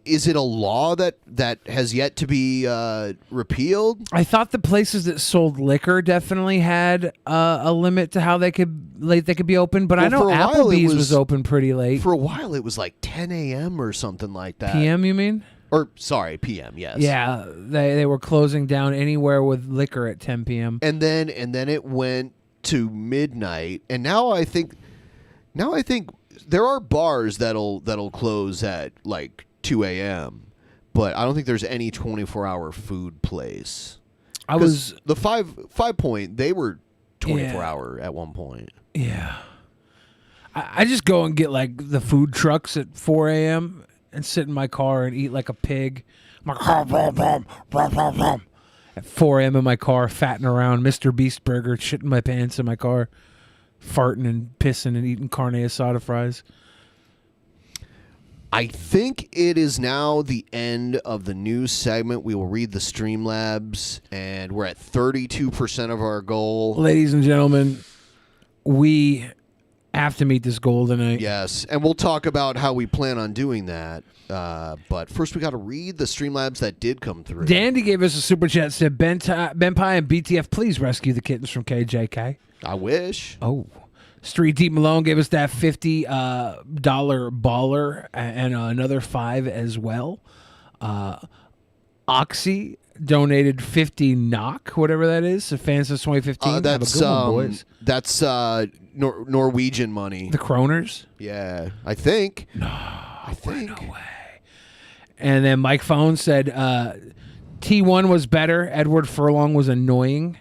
Is it a law that has yet to be repealed? I thought the places that sold liquor definitely had a limit to how they could be open, but I know Applebee's was open pretty late. For a while, it was like 10 a.m. or something like that. PM, you mean? Or sorry, PM. Yes. Yeah, they were closing down anywhere with liquor at 10 p.m. And then it went to midnight, and now I think there are bars that'll close at like 2 a.m. But I don't think there's any 24-hour food place. The 5 Point, they were 24-hour at one point. Yeah. I just go and get like the food trucks at 4 a.m. and sit in my car and eat like a pig. I'm like, at 4 a.m. in my car, fatting around, Mr. Beast burger, shitting my pants in my car, farting and pissing and eating carne asada fries. I think it is now the end of the news segment. We will read the Streamlabs, and we're at 32% of our goal. Ladies and gentlemen, we have to meet this goal tonight. Yes, and we'll talk about how we plan on doing that. But first, we got to read the Streamlabs that did come through. Dandy gave us a super chat. Said BENPAI and BTF, please rescue the kittens from KJK. I wish. Oh. Street Deep Malone gave us that $50 baller and another 5 as well. Oxy donated 50 knock, whatever that is. Fans since 2015. That's Have a good one, boys. That's Norwegian money. The kroners? Yeah, I think. I think. No way. And then Mike Phone said T1 was better. Edward Furlong was annoying.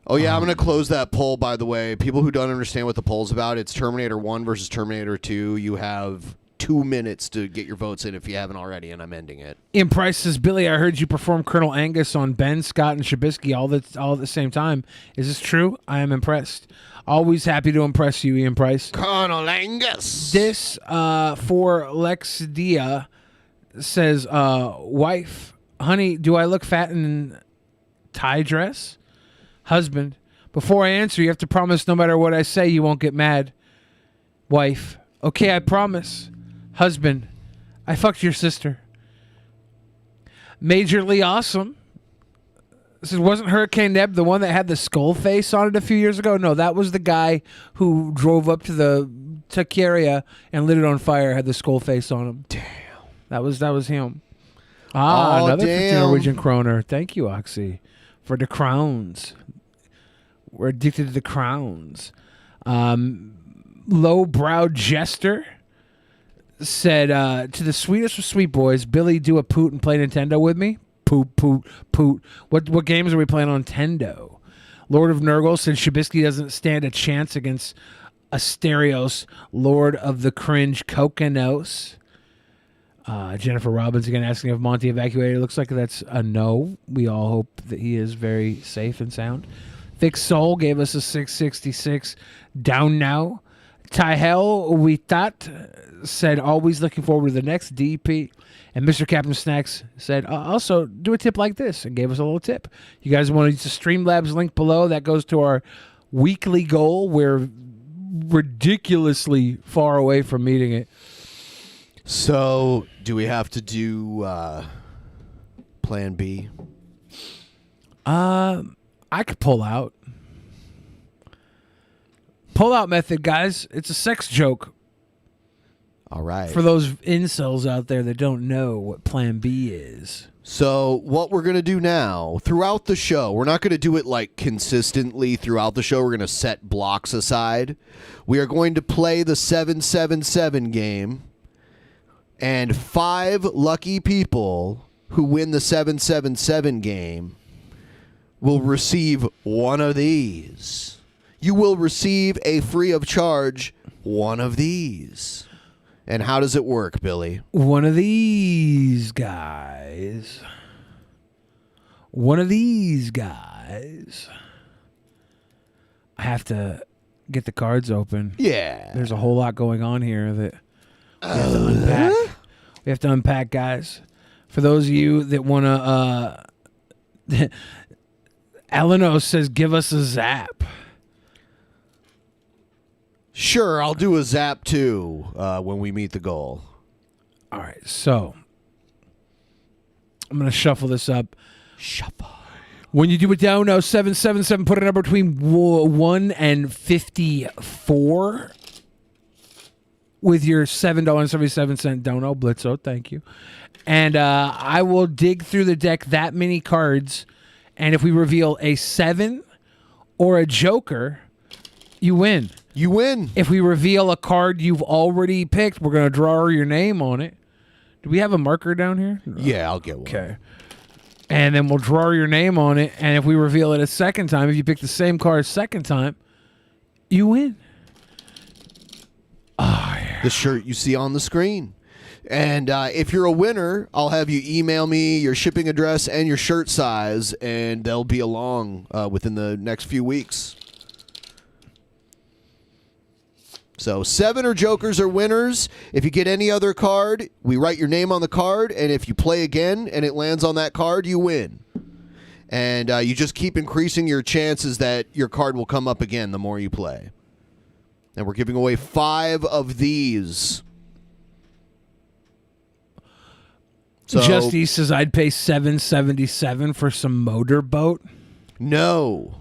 Oh, yeah, I'm going to close that poll, by the way. People who don't understand what the poll's about, it's Terminator 1 versus Terminator 2. You have 2 minutes to get your votes in if you haven't already, and I'm ending it. In Price says, Billy, I heard you perform Colonel Angus on Ben, Scott, and Shabisky all at the same time. Is this true? I am impressed. Always happy to impress you, Ian Price. Colonel Angus. This for Lex Dia says, wife, honey, do I look fat in tie dress? Husband, before I answer, you have to promise no matter what I say, you won't get mad. Wife, okay, I promise. Husband, I fucked your sister. Majorly Awesome. This wasn't Hurricane Neb the one that had the skull face on it a few years ago? No, that was the guy who drove up to the Taqueria and lit it on fire, had the skull face on him. Damn. That was him. Another 50 Norwegian kroner. Thank you, Oxy, for the crowns. We're addicted to the crowns. Low-browed jester said, to the sweetest of sweet boys, Billy, do a poot and play Nintendo with me? Poot, poot, poot. What games are we playing on Nintendo? Lord of Nurgle said Shabisky doesn't stand a chance against Asterios, Lord of the Cringe Kokonos. Jennifer Robbins again asking if Monty evacuated. Looks like that's a no. We all hope that he is very safe and sound. Thick Soul gave us a 666 down now. Tahel Witat said always looking forward to the next DP. And Mr. Captain Snacks said also do a tip like this and gave us a little tip. You guys want to use the Streamlabs link below? That goes to our weekly goal. We're ridiculously far away from meeting it. So, do we have to do Plan B? I could pull out. Pull out method, guys. It's a sex joke. All right. For those incels out there that don't know what Plan B is. So what we're going to do now, throughout the show, we're not going to do it like consistently throughout the show. We're going to set blocks aside. We are going to play the 777 game. And 5 lucky people who win the 777 game will receive one of these. You will receive a free of charge one of these. And how does it work, Billy? One of these guys. One of these guys. I have to get the cards open. Yeah. There's a whole lot going on here that we have to unpack. We have to unpack, guys. For those of you that want to... Elenos says, give us a zap. Sure, I'll do a zap too when we meet the goal. All right, so I'm going to shuffle this up. Shuffle. When you do it down now, 777, put a number between 1 and 54 with your $7.77 dono, Blitzo. Thank you. And I will dig through the deck that many cards, and if we reveal a 7 or a joker, you win. You win. If we reveal a card you've already picked, we're going to draw your name on it. Do we have a marker down here? Yeah, I'll get one. Okay. And then we'll draw your name on it. And if we reveal it a second time, if you pick the same card a second time, you win. Oh, yeah. The shirt you see on the screen. And if you're a winner, I'll have you email me your shipping address and your shirt size, and they'll be along within the next few weeks. So 7 are jokers or winners. If you get any other card, we write your name on the card, and if you play again and it lands on that card, you win. And you just keep increasing your chances that your card will come up again the more you play. And we're giving away 5 of these. So, Justy says I'd pay $7.77 for some motorboat. No.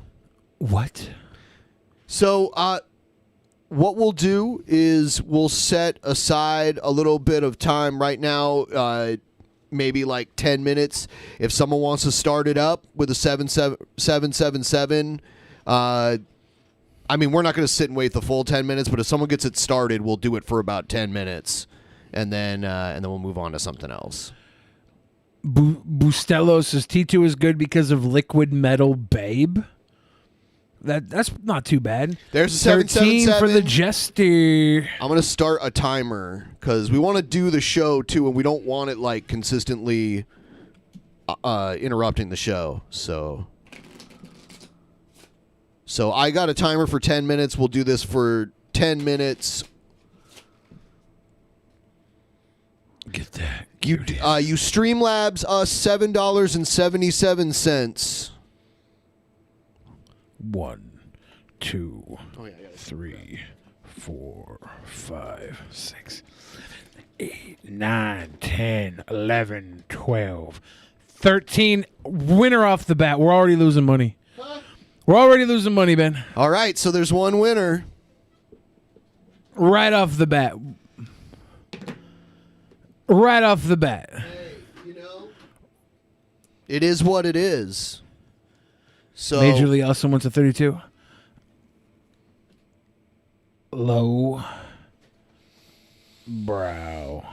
What? So, what we'll do is we'll set aside a little bit of time right now, maybe like 10 minutes. If someone wants to start it up with a 777, I mean, we're not going to sit and wait the full 10 minutes, but if someone gets it started, we'll do it for about 10 minutes, and then we'll move on to something else. Bustelo says T2 is good because of Liquid Metal Babe. That's not too bad. There's a 13 777 for the Jester. I'm going to start a timer because we want to do the show too, and we don't want it like consistently interrupting the show. So I got a timer for 10 minutes. We'll do this for 10 minutes. Get that. You Streamlabs us $7.77. 1, 2, 3, 4, 5, 6, 8, 9, 10, 11, 12, 13. Winner off the bat. We're already losing money. We're already losing money, Ben. All right, so there's one winner. Right off the bat. Right off the bat. Hey, it is what it is. So Major League Awesome wants a 32. Low brow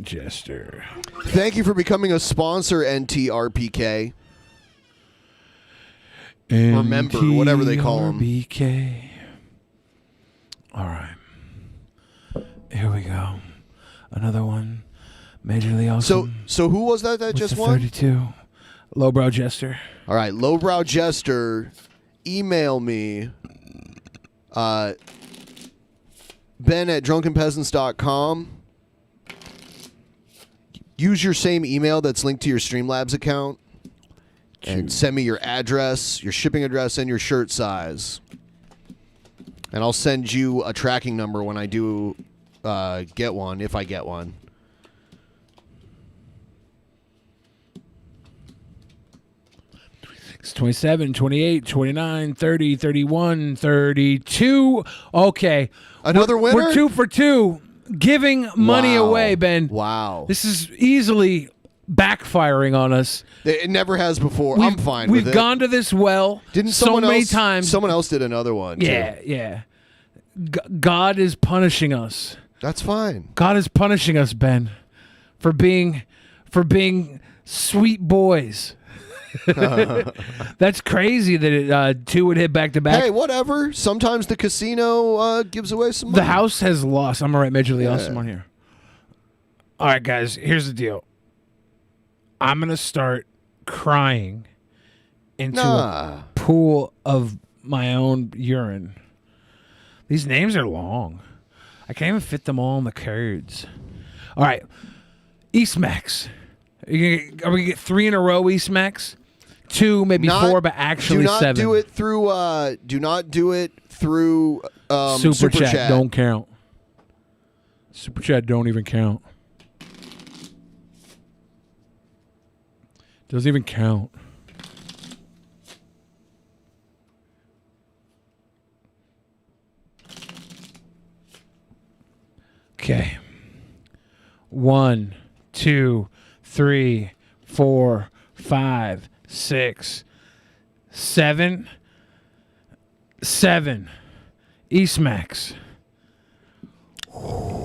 Jester. Thank you for becoming a sponsor, NTRPK. Or member, whatever they call them. BK. All right. Here we go. Another one. Major League Awesome. So who was that just won? 32. Lowbrow Jester. All right, Lowbrow Jester, email me, ben@drunkenpeasants.com. Use your same email that's linked to your Streamlabs account. And send me your address, your shipping address, and your shirt size. And I'll send you a tracking number when I do get one, if I get one. It's 27, 28, 29, 30, 31, 32. Okay. Another winner? We're 2 for 2. Giving money away, Ben. Wow. This is easily backfiring on us. It never has before. I'm fine with it. We've gone to this well so many times. Someone else did another one, Yeah, too. yeah. God is punishing us. That's fine. God is punishing us, Ben, for being sweet boys. That's crazy that 2 would hit back to back. Hey, whatever. Sometimes the casino gives away some money. The house has lost. I'm going to write Major League Awesome on here. All right, guys, here's the deal. I'm going to start crying into a pool of my own urine. These names are long. I can't even fit them all in the cards. All right. Eastmax. Are we going to get 3 in a row, Eastmax? 2, maybe 4, but actually 7. Do not do it through Super Chat. Don't count. Super Chat don't even count. Doesn't even count. Okay. 1, 2, 3, 4, 5, 6, 7. 7. Eastmax.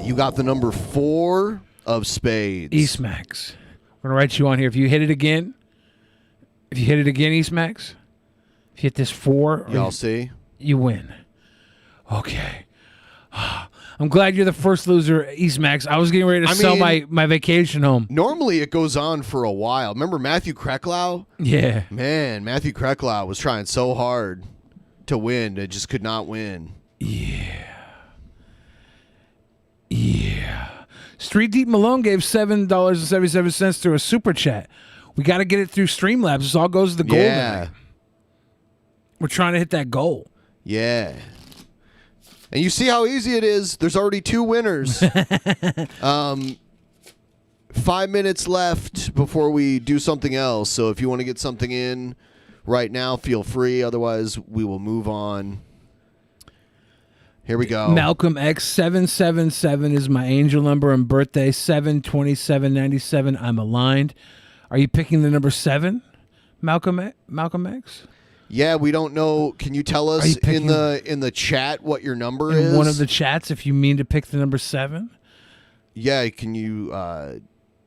You got the number 4 of spades. Eastmax. I'm going to write you on here. If you hit it again, Eastmax, if you hit this 4, y'all see, you win. Okay. I'm glad you're the first loser, Eastmax. I was getting ready to sell my vacation home. Normally it goes on for a while. Remember Matthew Krecklau? Yeah. Man, Matthew Krecklau was trying so hard to win. It just could not win. Yeah. Street Deep Malone gave $7.77 through a super chat. We got to get it through Streamlabs. This all goes to the goal tonight. We're trying to hit that goal. Yeah. And you see how easy it is. There's already 2 winners. 5 minutes left before we do something else. So if you want to get something in right now, feel free. Otherwise, we will move on. Here we go. Malcolm X 777 is my angel number and birthday 7/27/97. I'm aligned. Are you picking the number 7, Malcolm X? Yeah, we don't know. Can you tell us in the chat what your number is? In one of the chats, if you mean to pick the number 7. Yeah, can you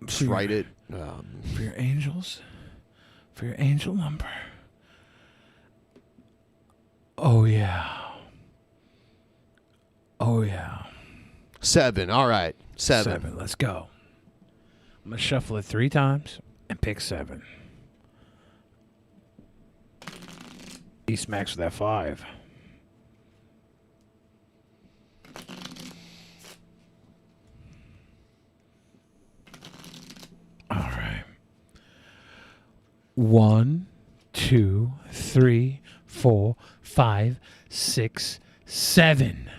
just write it for your angels? For your angel number. Oh yeah. Oh yeah. 7. All right. 7. Let's go. I'm gonna shuffle it 3 times and pick 7. He smacks with that 5. All right. 1, 2, 3, 4, 5, 6, 7.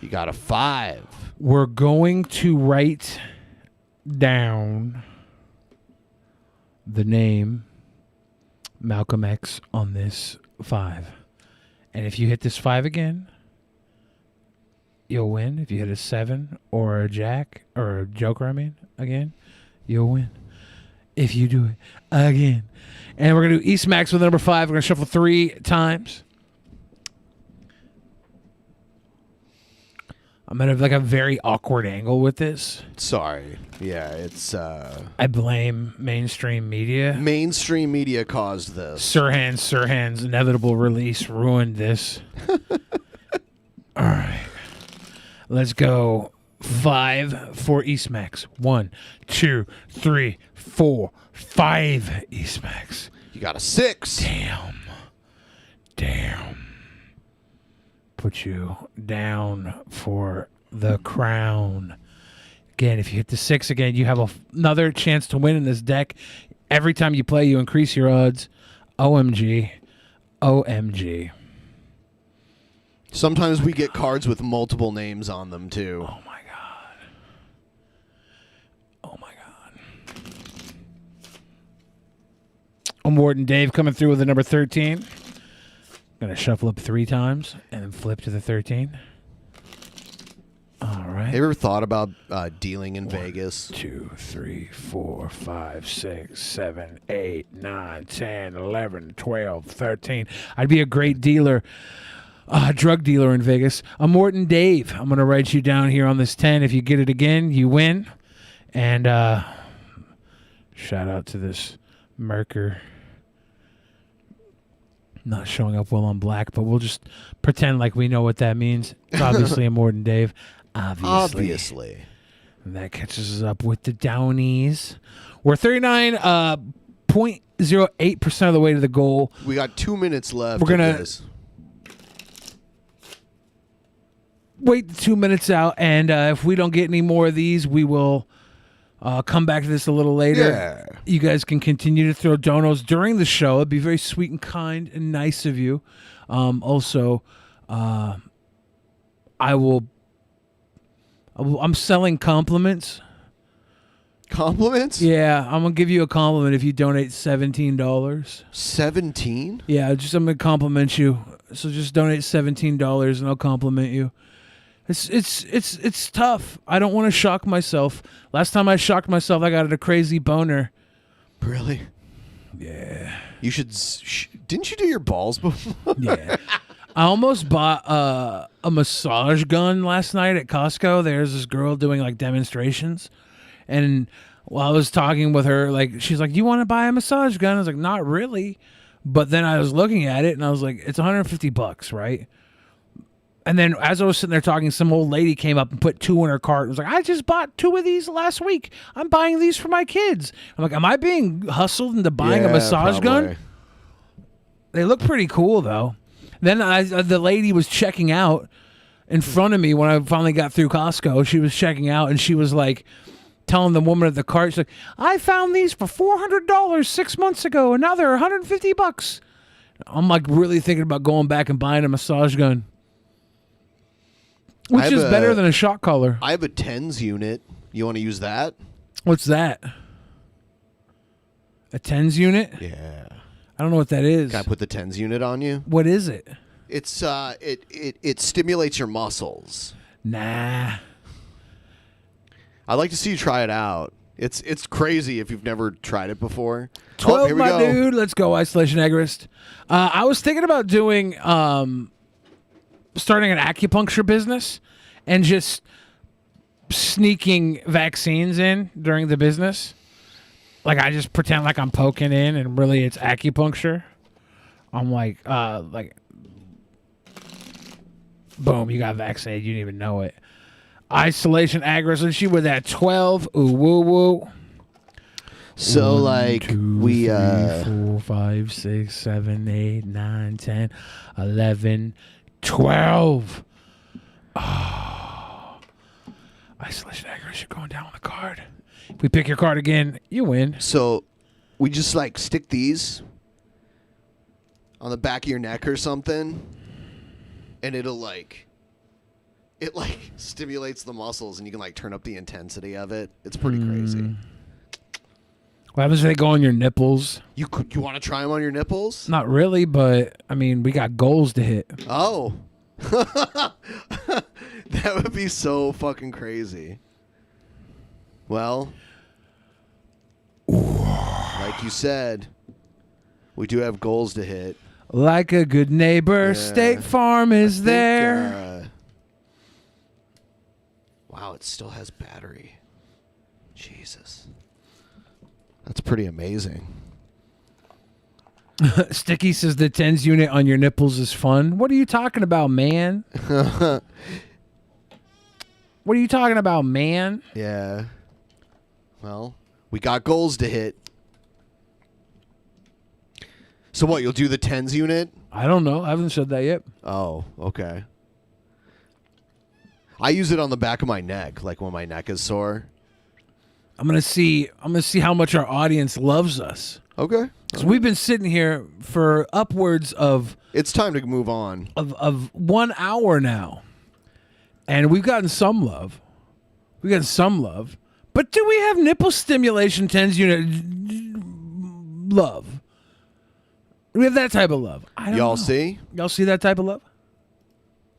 You got a 5. We're going to write down the name Malcolm X on this 5. And if you hit this 5 again, you'll win. If you hit a 7 or a jack or a joker, again, you'll win. If you do it again. And we're going to do East Max with number 5. We're going to shuffle 3 times. I'm at a very awkward angle with this. Sorry. Yeah, it's... I blame mainstream media. Mainstream media caused this. Sirhan's inevitable release ruined this. All right. Let's go 5 for East Max. 1, 2, 3, 4, 5 East Max. You got a 6. Damn. Put you down for the crown. Again, if you hit the 6 again, you have another chance to win in this deck. Every time you play, you increase your odds. OMG. Sometimes we get cards with multiple names on them, too. Oh, my God. I'm Warden Dave coming through with the number 13. Going to shuffle up 3 times and then flip to the 13. All right. Have you ever thought about dealing in Vegas? 2, 3, 4, 5, 6, 7, 8, 9, 10, 11, 12, 13. I'd be a great dealer, drug dealer in Vegas. I'm Morton Dave. I'm going to write you down here on this 10. If you get it again, you win. And shout out to this Merker. Not showing up well on black, but we'll just pretend like we know what that means. It's obviously a Morton Dave. Obviously. And that catches us up with the Downies. We're 39.08% of the way to the goal. We got 2 minutes left. We're going to wait 2 minutes out, and if we don't get any more of these, we will come back to this a little later. Yeah. You guys can continue to throw donos during the show. It'd be very sweet and kind and nice of you. Also, I'm selling compliments. Compliments? Yeah, I'm going to give you a compliment if you donate $17. 17? Yeah, I'm going to compliment you. So just donate $17 and I'll compliment you. It's tough. I don't want to shock myself. Last time I shocked myself, I got a crazy boner. Really? Yeah. You should... didn't you do your balls before? Yeah. I almost bought a massage gun last night at Costco. There's this girl doing like demonstrations. And while I was talking with her, she's like, "You want to buy a massage gun?" I was like, "Not really." But then I was looking at it and I was like, it's $150, right? And then as I was sitting there talking, some old lady came up and put 2 in her cart and was like, "I just bought 2 of these last week. I'm buying these for my kids." I'm like, am I being hustled into buying a massage gun? They look pretty cool, though. Then the lady was checking out in front of me when I finally got through Costco. She was checking out, and she was like telling the woman at the cart, she's like, "I found these for $400 6 months ago, and now they're $150. I'm like really thinking about going back and buying a massage gun. Which is better than a shot collar? I have a TENS unit. You want to use that? What's that? A TENS unit? Yeah. I don't know what that is. Can I put the TENS unit on you? What is it? It's it stimulates your muscles. Nah. I'd like to see you try it out. It's crazy if you've never tried it before. 12, here we my go. dude. Let's go, isolation agorist. I was thinking about doing starting an acupuncture business and just sneaking vaccines in during the business. Like I just pretend like I'm poking in and really it's acupuncture. I'm like boom, you got vaccinated. You didn't even know it. Isolation agorist. And she with that 12. Ooh, woo, woo. So 1, like 2, we 3, 4, 5, 6, 7, 8, 9, 10, 11, 12. Oh. Isolation agorist, you're going down on the card. If we pick your card again, you win. So we just like stick these on the back of your neck or something, and it stimulates the muscles, and you can like turn up the intensity of it. It's pretty crazy. What happens if they go on your nipples? You want to try them on your nipples? Not really, but I mean, we got goals to hit. Oh. That would be so fucking crazy. Well, like you said, we do have goals to hit. Like a good neighbor, State Farm is there. Wow, it still has battery. Jesus. That's pretty amazing. Sticky says the TENS unit on your nipples is fun. What are you talking about, man? What are you talking about, man? Yeah. Well, we got goals to hit. So what, you'll do the TENS unit? I don't know. I haven't said that yet. Oh, okay. I use it on the back of my neck, like when my neck is sore. I'm gonna see how much our audience loves us. Okay. So we've been sitting here for upwards of. It's time to move on. Of 1 hour now, and we've gotten some love. But do we have nipple stimulation TENS unit love? Do we have that type of love? I don't know. Y'all see? Y'all see that type of love?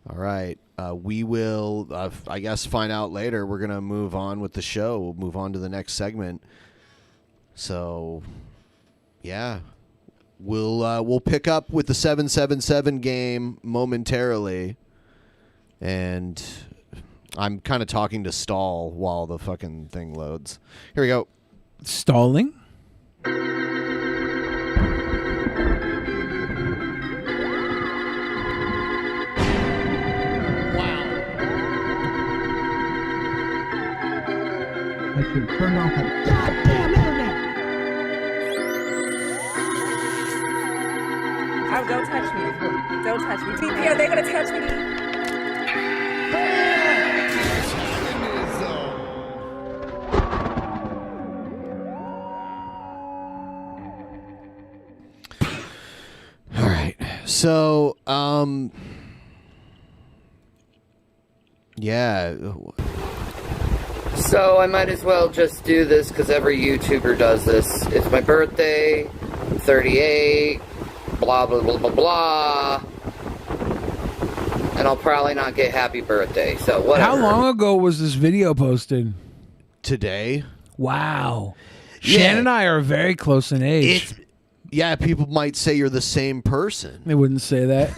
All right. We will, I guess, find out later. We're going to move on with the show. We'll move on to the next segment. So, yeah. We'll pick up with the 777 game momentarily. And I'm kind of talking to stall while the fucking thing loads. Here we go. Stalling? I should turn off the goddamn internet. Oh, don't touch me. Don't touch me. TP, are they going to touch me? All right. So, yeah. So I might as well just do this because every YouTuber does this. It's my birthday, I'm 38, blah, blah, blah, blah, blah. And I'll probably not get happy birthday, so whatever. How long ago was this video posted? Today. Wow. Yeah. Shan and I are very close in age. Yeah, people might say you're the same person. They wouldn't say that.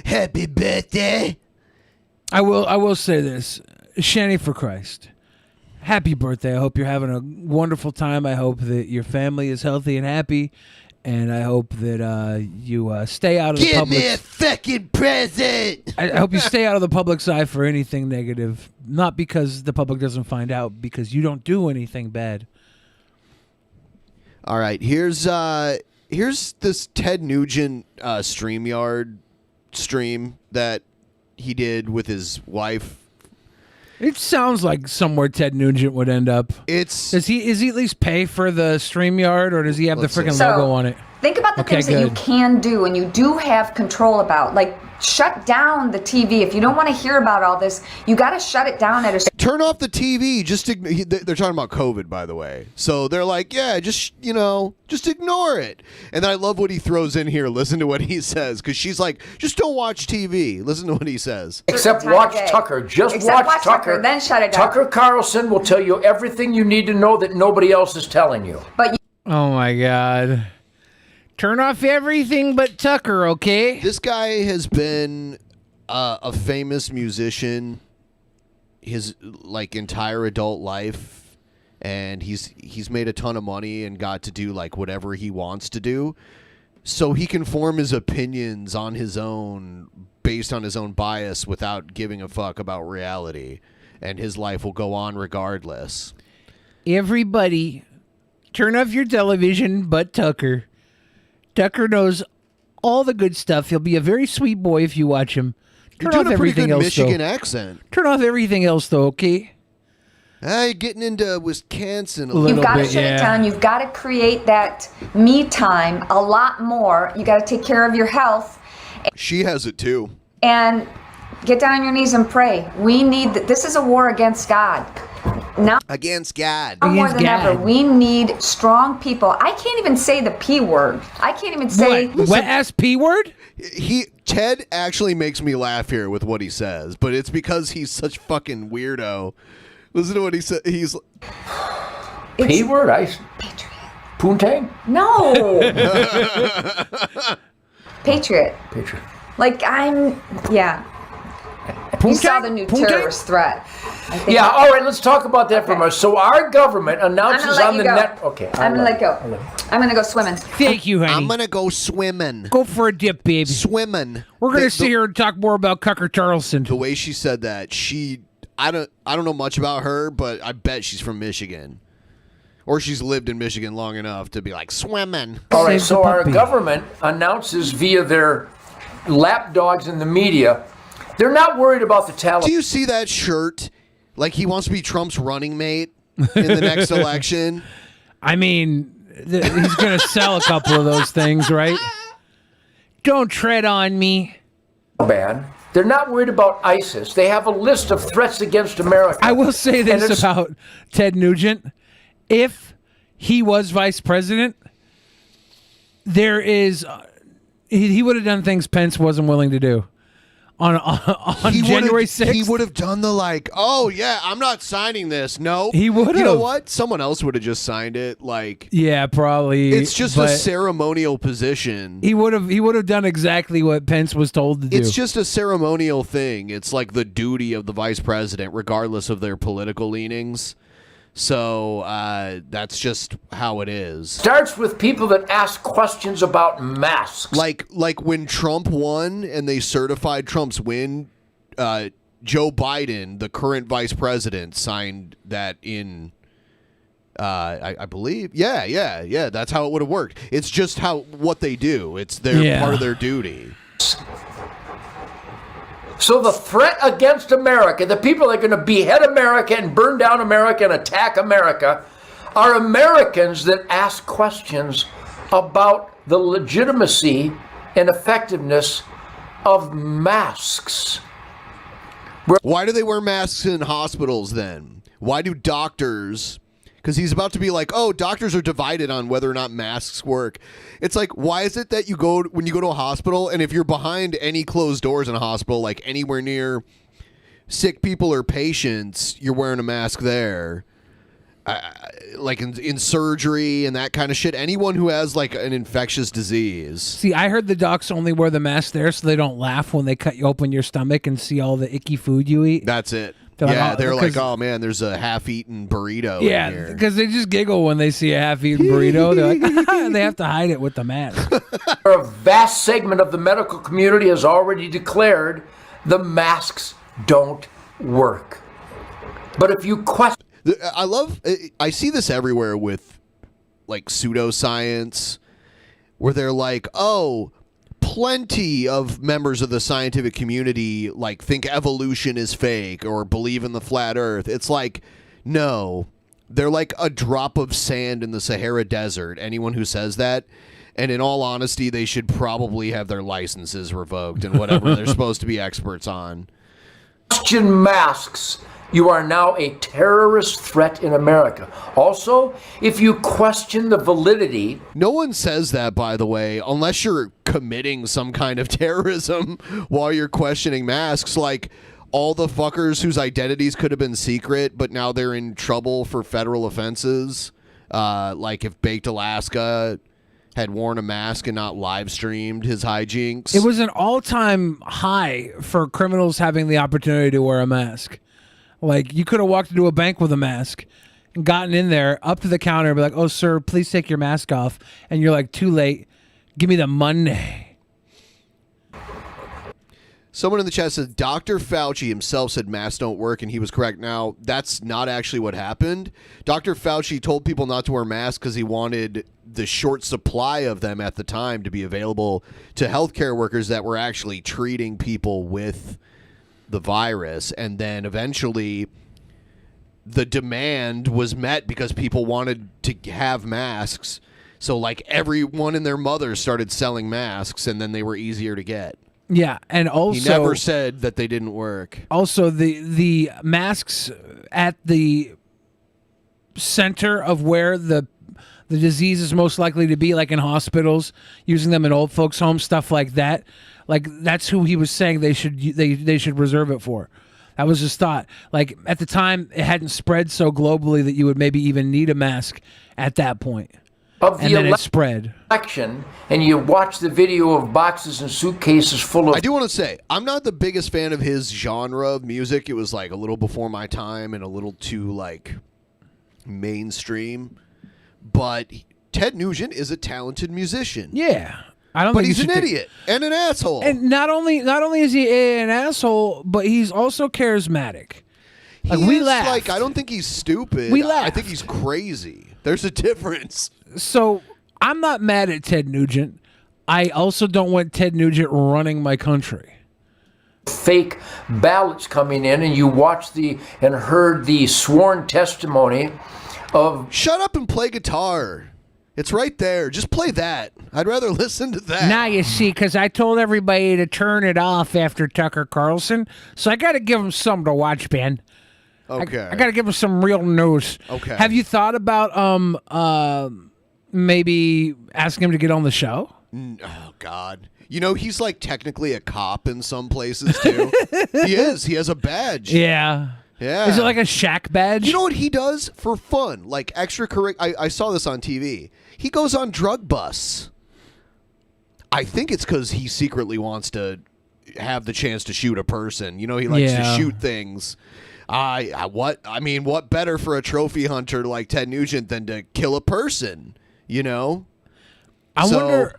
Happy birthday. I will say this. Shanny, for Christ, happy birthday. I hope you're having a wonderful time. I hope that your family is healthy and happy. And I hope that you stay out of the public. Give me a fucking present. I hope you stay out of the public's eye for anything negative. Not because the public doesn't find out, because you don't do anything bad. All right, here's this Ted Nugent StreamYard stream that he did with his wife. It sounds like somewhere Ted Nugent would end up. Is he at least pay for the StreamYard, or does he have the freaking logo on it? Think about the things that you can do and you do have control about. Like, shut down the TV. If you don't want to hear about all this, you got to shut it down at a... Turn off the TV. They're talking about COVID, by the way. So they're like, yeah, just ignore it. And then I love what he throws in here. Listen to what he says. Because she's like, just don't watch TV. Listen to what he says. Except watch Tucker. Just watch Tucker. Then shut it down. Tucker Carlson will tell you everything you need to know that nobody else is telling you. Oh, my God. Turn off everything but Tucker, okay? This guy has been a famous musician his entire adult life, and he's made a ton of money and got to do whatever he wants to do, so he can form his opinions on his own based on his own bias without giving a fuck about reality, and his life will go on regardless. Everybody, turn off your television but Tucker. Tucker knows all the good stuff. He'll be a very sweet boy if you watch him. Turn You're off doing a pretty everything good else, Michigan though. accent. Turn off everything else, though, okay? You're getting into Wisconsin a You've little got to bit. shut it down. You've got to create that me time a lot more. You got to take care of your health. She has it too. And get down on your knees and pray. We need this is a war against God. Now against God. More than ever, we need strong people. I can't even say the P word. I can't even say what ass P word? Ted actually makes me laugh here with what he says, but it's because he's such fucking weirdo. Listen to what he said. He's P word? Poontang? No. Patriot. Patriot. You saw the new terrorist threat. Yeah, all right, let's talk about that for a moment. So our government announces on the net... Okay. I'm going to let go. I'm going to go swimming. Thank you, honey. I'm going to go swimming. Go for a dip, baby. Swimming. We're going to sit here and talk more about Tucker Carlson. The way she said that, I don't know much about her, but I bet she's from Michigan. Or she's lived in Michigan long enough to be like, swimming. All right, so our government announces via their lapdogs in the media, they're not worried about the Taliban. Do you see that shirt? Like he wants to be Trump's running mate in the next election. I mean, he's going to sell a couple of those things, right? Don't tread on me. Bad. They're not worried about ISIS. They have a list of threats against America. I will say this about Ted Nugent. If he was vice president, he would have done things Pence wasn't willing to do. On January 6th. He would have done oh, yeah, I'm not signing this. No. He would have. You know what? Someone else would have just signed it. Yeah, probably. It's just a ceremonial position. He would have done exactly what Pence was told to do. It's just a ceremonial thing. It's like the duty of the vice president, regardless of their political leanings. So that's just how it is. Starts with people that ask questions about masks. Like when Trump won and they certified Trump's win, Joe Biden, the current vice president, signed that in, I believe. Yeah. That's how it would have worked. It's just what they do. It's part of their duty. So the threat against America, the people that are going to behead America and burn down America and attack America, are Americans that ask questions about the legitimacy and effectiveness of masks. Why do they wear masks in hospitals then? Why do doctors... Because he's about to be like, oh, doctors are divided on whether or not masks work. It's like, why is it that when you go to a hospital, and if you're behind any closed doors in a hospital, like anywhere near sick people or patients, you're wearing a mask there? Like in surgery and that kind of shit. Anyone who has like an infectious disease. See, I heard the docs only wear the mask there so they don't laugh when they cut you open your stomach and see all the icky food you eat. That's it. They're like, oh man, there's a half-eaten burrito in here. Because they just giggle when they see a half-eaten burrito. They're like, they have to hide it with the mask. A vast segment of the medical community has already declared the masks don't work. But if you question... I see this everywhere with like pseudoscience, where they're like, oh... Plenty of members of the scientific community like think evolution is fake or believe in the flat earth. It's like, no, they're like a drop of sand in the Sahara Desert. Anyone who says that, And in all honesty, they should probably have their licenses revoked and whatever they're supposed to be experts on. Question masks. You are now a terrorist threat in America. Also, if you question the validity... No one says that, by the way, unless you're committing some kind of terrorism while you're questioning masks. Like all the fuckers whose identities could have been secret, but now they're in trouble for federal offenses. Like if Baked Alaska had worn a mask and not live streamed his hijinks. It was an all-time high for criminals having the opportunity to wear a mask. Like, you could have walked into a bank with a mask and gotten in there, up to the counter, and be like, oh, sir, please take your mask off. And you're like, too late. Give me the money. Someone in the chat says, Dr. Fauci himself said masks don't work, and he was correct. Now, that's not actually what happened. Dr. Fauci told people not to wear masks because he wanted the short supply of them at the time to be available to healthcare workers that were actually treating people with the virus. And then eventually the demand was met because people wanted to have masks. So like everyone and their mother started selling masks, and then they were easier to get. Yeah, and also... He never said that they didn't work. Also, the masks at the center of where the disease is most likely to be, like in hospitals, using them in old folks' homes, stuff like that. Like, that's who he was saying they should reserve it for. That was his thought. Like, at the time, it hadn't spread so globally that you would maybe even need a mask at that point. Of and the then it spread. election, and you watch the video of boxes and suitcases full of... I do want to say, I'm not the biggest fan of his genre of music. It was like a little before my time and a little too like mainstream. But Ted Nugent is a talented musician. Yeah. I don't but think he's an idiot and an asshole. And not only is he an asshole, but he's also charismatic. Like, we laughed. Like, I don't think he's stupid. We laughed. I think he's crazy. There's a difference. So I'm not mad at Ted Nugent. I also don't want Ted Nugent running my country. Fake ballots coming in, and you watched and heard the sworn testimony of... Shut up and play guitar. It's right there. Just play that. I'd rather listen to that. Now you see, because I told everybody to turn it off after Tucker Carlson, so I got to give them something to watch, Ben. Okay. I got to give them some real news. Okay. Have you thought about maybe asking him to get on the show? Oh, God. You know, he's like technically a cop in some places, too. He is. He has a badge. Yeah. Yeah. Is it like a shack badge? You know what he does for fun? Like extracurricular. I saw this on TV. He goes on drug busts. I think it's because he secretly wants to have the chance to shoot a person. You know, he likes to shoot things. What better for a trophy hunter like Ted Nugent than to kill a person? You know. I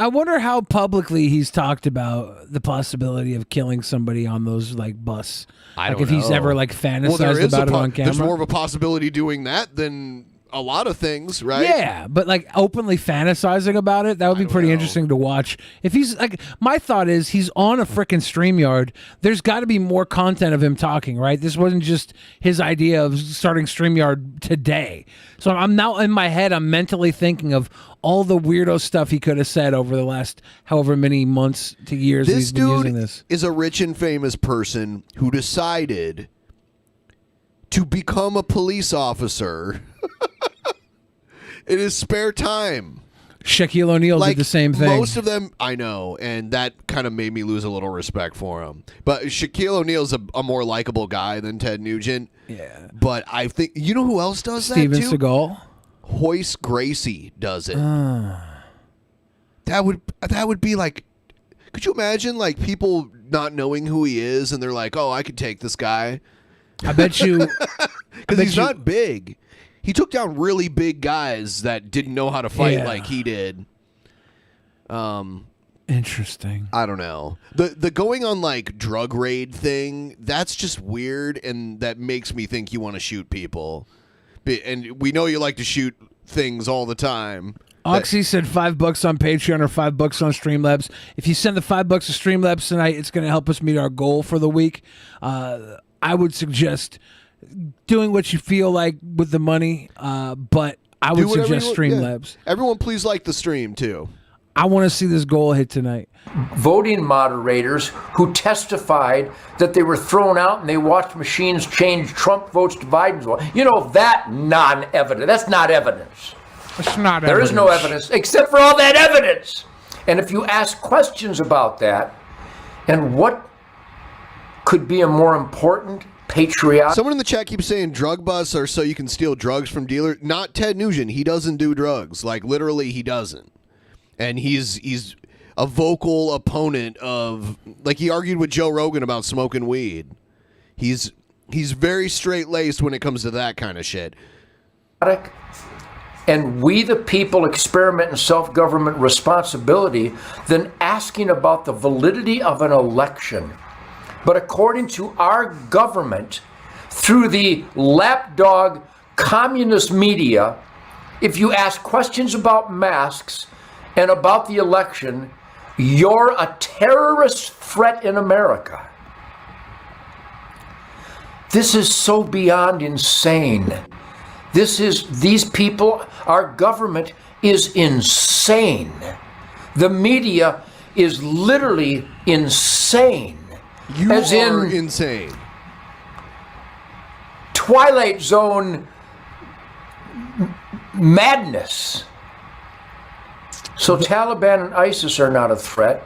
wonder how publicly he's talked about the possibility of killing somebody on those like bus. If he's ever like fantasized about it on camera. There's more of a possibility doing that than a lot of things, right? Yeah, but like openly fantasizing about it, that would be pretty interesting to watch. If he's like, my thought is he's on a frickin' StreamYard. There's got to be more content of him talking, right? This wasn't just his idea of starting StreamYard today. So I'm now in my head, I'm mentally thinking of all the weirdo stuff he could have said over the last however many months to years he's been using this. This dude is a rich and famous person who decided to become a police officer in his spare time. Shaquille O'Neal did the same thing. Most of them, I know, and that kind of made me lose a little respect for him. But Shaquille O'Neal's a more likable guy than Ted Nugent. Yeah. But I think, you know who else does Steven that too? Seagal? Hoist Gracie does it. That would be like, could you imagine like people not knowing who he is and they're like, oh, I could take this guy. I bet you. Because he's not big. He took down really big guys that didn't know how to fight like he did. Interesting. I don't know. The going on like drug raid thing, that's just weird, and that makes me think you want to shoot people. And we know you like to shoot things all the time. Oxy said $5 on Patreon or $5 on Streamlabs. If you send the $5 to Streamlabs tonight, it's going to help us meet our goal for the week. I would suggest doing what you feel like with the money, but I would suggest Streamlabs. Everyone, please like the stream too. I want to see this goal hit tonight. Voting moderators who testified that they were thrown out and they watched machines change Trump votes to Biden's vote. You know, that non-evidence. That's not evidence. It's not There is no evidence except for all that evidence. And if you ask questions about that, and what could be a more important patriotic... Someone in the chat keeps saying drug busts are so you can steal drugs from dealers. Not Ted Nugent. He doesn't do drugs. Like, literally, he doesn't. And he's a vocal opponent of... Like, he argued with Joe Rogan about smoking weed. He's very straight-laced when it comes to that kind of shit. And we the people experiment in self-government responsibility than asking about the validity of an election. But according to our government, through the lapdog communist media, if you ask questions about masks and about the election, you're a terrorist threat in America. This is so beyond insane. These people, our government is insane. The media is literally insane. You are insane. Twilight Zone madness. So Taliban and ISIS are not a threat.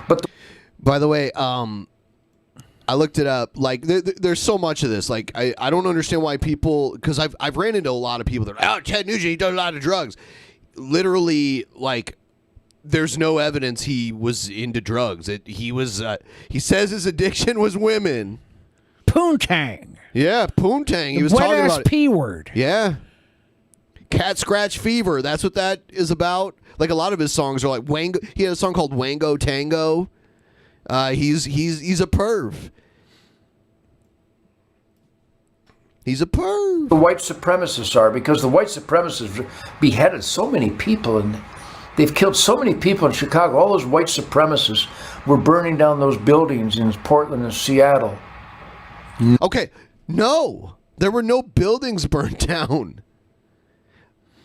But by the way, I looked it up. Like, there's so much of this. Like, I don't understand why people... Because I've ran into a lot of people that are, oh, Ted Nugent, he does a lot of drugs. Literally, like, there's no evidence he was into drugs. He says his addiction was women. Poontang. Yeah, poontang. He was talking about it. P word. Yeah. Cat scratch fever. That's what that is about. Like, a lot of his songs are like Wango. He had a song called Wango Tango. He's a perv. He's a perv. The white supremacists are, because the white supremacists beheaded so many people and they've killed so many people in Chicago. All those white supremacists were burning down those buildings in Portland and Seattle. Okay, no, there were no buildings burned down.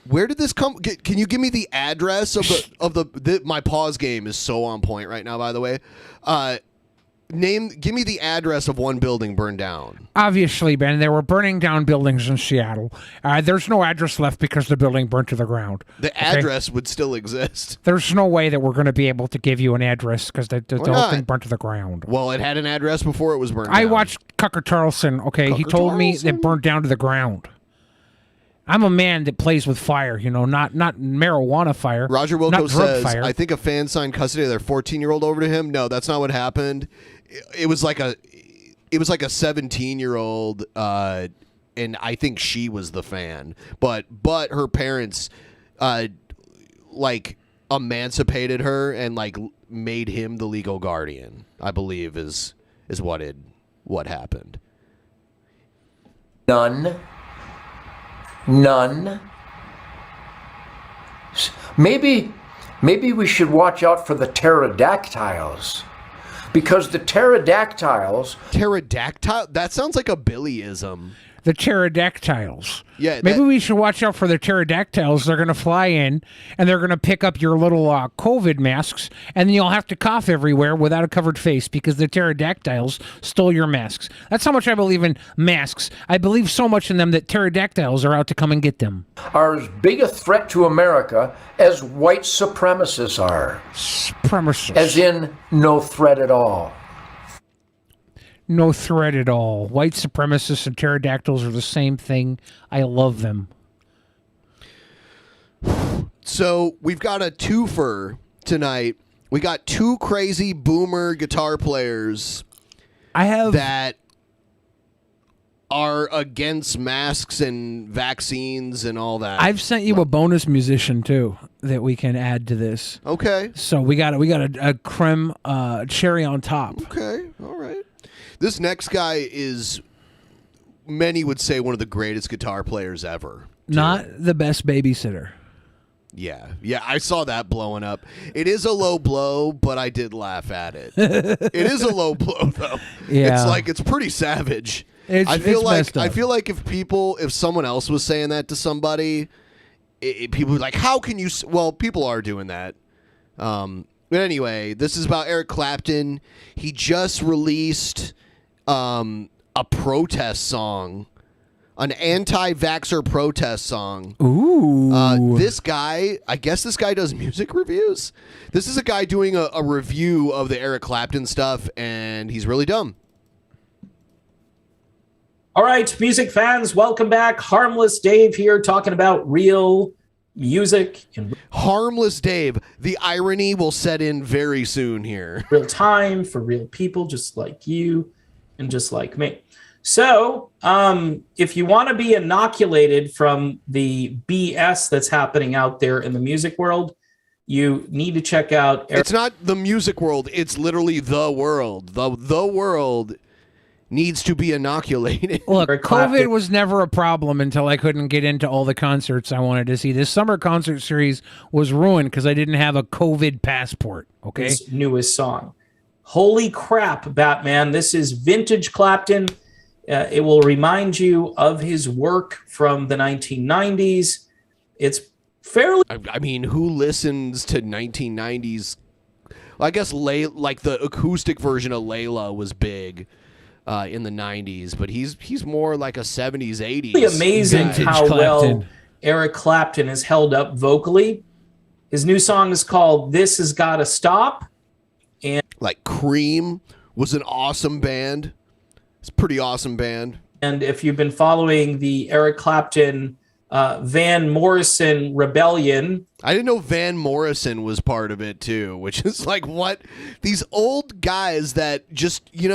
Where did this come? Can you give me the address of the my pause game is so on point right now, by the way. Give me the address of one building burned down. Obviously, Ben, they were burning down buildings in Seattle. There's no address left because the building burnt to the ground. The address would still exist. There's no way that we're going to be able to give you an address because the whole thing burnt to the ground. Well, it had an address before it was burned down. I watched Tucker Carlson. Okay, he told me it burned down to the ground. I'm a man that plays with fire, not marijuana fire. Roger Wilco not drug says, fire. I think a fan signed custody of their 14-year-old over to him. No, that's not what happened. It was like a 17-year-old, and I think she was the fan. But her parents, emancipated her and made him the legal guardian. I believe is what happened. None. Maybe we should watch out for the pterodactyls. Because the pterodactyls... Pterodactyl? That sounds like a Billyism. The pterodactyls. Yeah. Maybe we should watch out for the pterodactyls. They're going to fly in, and they're going to pick up your little COVID masks, and then you'll have to cough everywhere without a covered face because the pterodactyls stole your masks. That's how much I believe in masks. I believe so much in them that pterodactyls are out to come and get them. Are as big a threat to America as white supremacists are. Supremacists. As in, no threat at all. No threat at all. White supremacists and pterodactyls are the same thing. I love them. So we've got a twofer tonight. We got two crazy boomer guitar players that are against masks and vaccines and all that. I've sent you a bonus musician too that we can add to this. Okay. So we got a creme cherry on top. Okay. All right. This next guy is, many would say, one of the greatest guitar players ever. Not the best babysitter. Yeah, I saw that blowing up. It is a low blow, but I did laugh at it. It is a low blow, though. Yeah. It's pretty savage. I feel like if someone else was saying that to somebody, people are like, how can you? Well, people are doing that. But anyway, this is about Eric Clapton. He just released a protest song, an anti-vaxxer protest song. Ooh. This guy, I guess this guy does music reviews. This is a guy doing a review of the Eric Clapton stuff, and he's really dumb. All right, music fans, welcome back. Harmless Dave here talking about real music. Harmless Dave. The irony will set in very soon here. Real time for real people just like you and just like me. So, if you want to be inoculated from the BS that's happening out there in the music world, you need to check out... It's not the music world. It's literally the world. The world needs to be inoculated. Look, COVID was never a problem until I couldn't get into all the concerts I wanted to see. This summer concert series was ruined because I didn't have a COVID passport. Okay. His newest song. Holy crap, Batman. This is vintage Clapton. It will remind you of his work from the 1990s. It's fairly... I mean, who listens to 1990s? Well, I guess like the acoustic version of Layla was big in the 90s, but he's more like a 70s, 80s. It's amazing vintage how Clapton. well Eric Clapton is held up vocally. His new song is called This Has Gotta Stop. And like Cream was an awesome band. It's a pretty awesome band. And if you've been following the Eric Clapton Van Morrison rebellion, I didn't know Van Morrison was part of it too, which is like, what? These old guys that just, you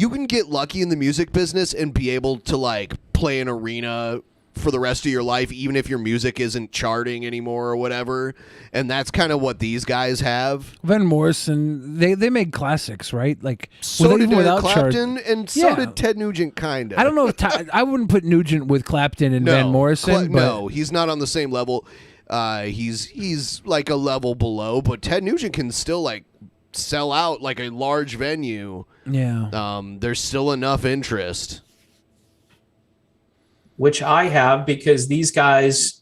can get lucky in the music business and be able to like play an arena for the rest of your life, even if your music isn't charting anymore or whatever. And that's kind of what these guys have. Van Morrison, they made classics, right? Like So did Eric chart. Clapton, and so did Ted Nugent, kind of. I don't know if I wouldn't put Nugent with Clapton and Van Morrison. But No, he's not on the same level. He's like a level below, but Ted Nugent can still like sell out like a large venue. Yeah. There's still enough interest. which I have because these guys,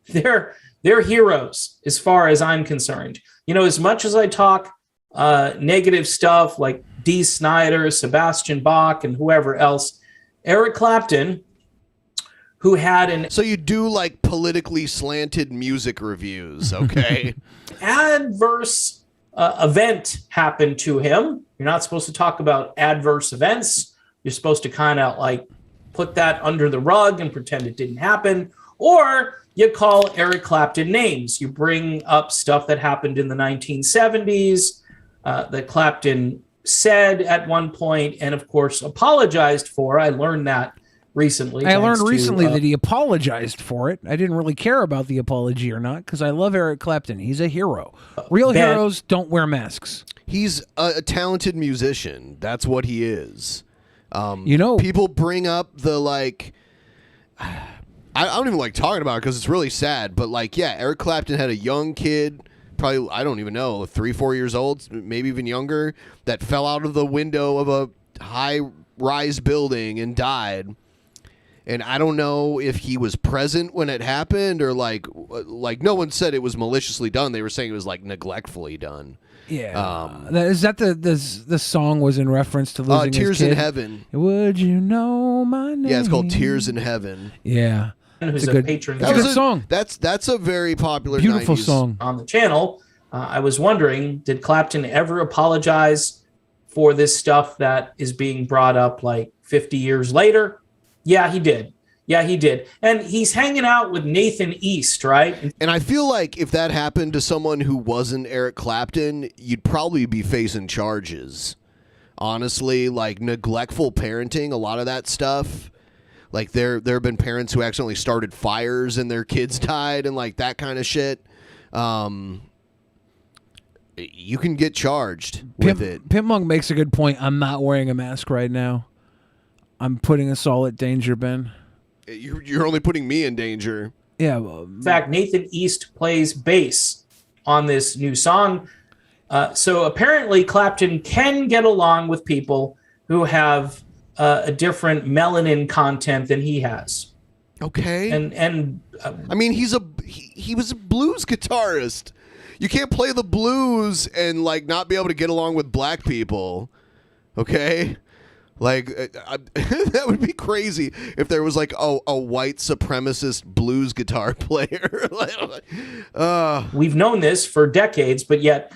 they're heroes as far as I'm concerned. You know, as much as I talk negative stuff like Dee Snider, Sebastian Bach, and whoever else, Eric Clapton, who had an... So you do like politically slanted music reviews, okay? adverse event happened to him. You're not supposed to talk about adverse events. You're supposed to kind of like put that under the rug and pretend it didn't happen. Or you call Eric Clapton names. You bring up stuff that happened in the 1970s that Clapton said at one point and, of course, apologized for. I learned that recently. I learned recently that he apologized for it. I didn't really care about the apology or not because I love Eric Clapton. He's a hero. Real heroes don't wear masks. He's a talented musician. That's what he is. You know, people bring up the like... I don't even like talking about it because it's really sad. But like, yeah, Eric Clapton had a young kid, probably, I don't even know, 3-4 years old, maybe even younger, that fell out of the window of a high-rise building and died. And I don't know if he was present when it happened or like no one said it was maliciously done. They were saying it was like neglectfully done. Yeah. Is that the song was in reference to losing Tears his kid? in Heaven. Would you know my name? Yeah, it's called Tears in Heaven. Yeah. Who's it's a good, patron. That's a good song. That's a very popular Beautiful 90s song on the channel. I was wondering, did Clapton ever apologize for this stuff that is being brought up like 50 years later? Yeah, he did. Yeah, he did. And he's hanging out with Nathan East, right? And I feel like if that happened to someone who wasn't Eric Clapton, you'd probably be facing charges. Honestly, like neglectful parenting, a lot of that stuff. Like there have been parents who accidentally started fires and their kids died and like that kind of shit. You can get charged with it. Pimp Monk makes a good point. I'm not wearing a mask right now. I'm putting us all at danger, Ben. You're only putting me in danger. Yeah. In fact, Nathan East plays bass on this new song. So apparently Clapton can get along with people who have a different melanin content than he has. Okay. And I mean, he was a blues guitarist. You can't play the blues and like not be able to get along with black people. Okay? Like that would be crazy if there was like a white supremacist blues guitar player. We've known this for decades, but yet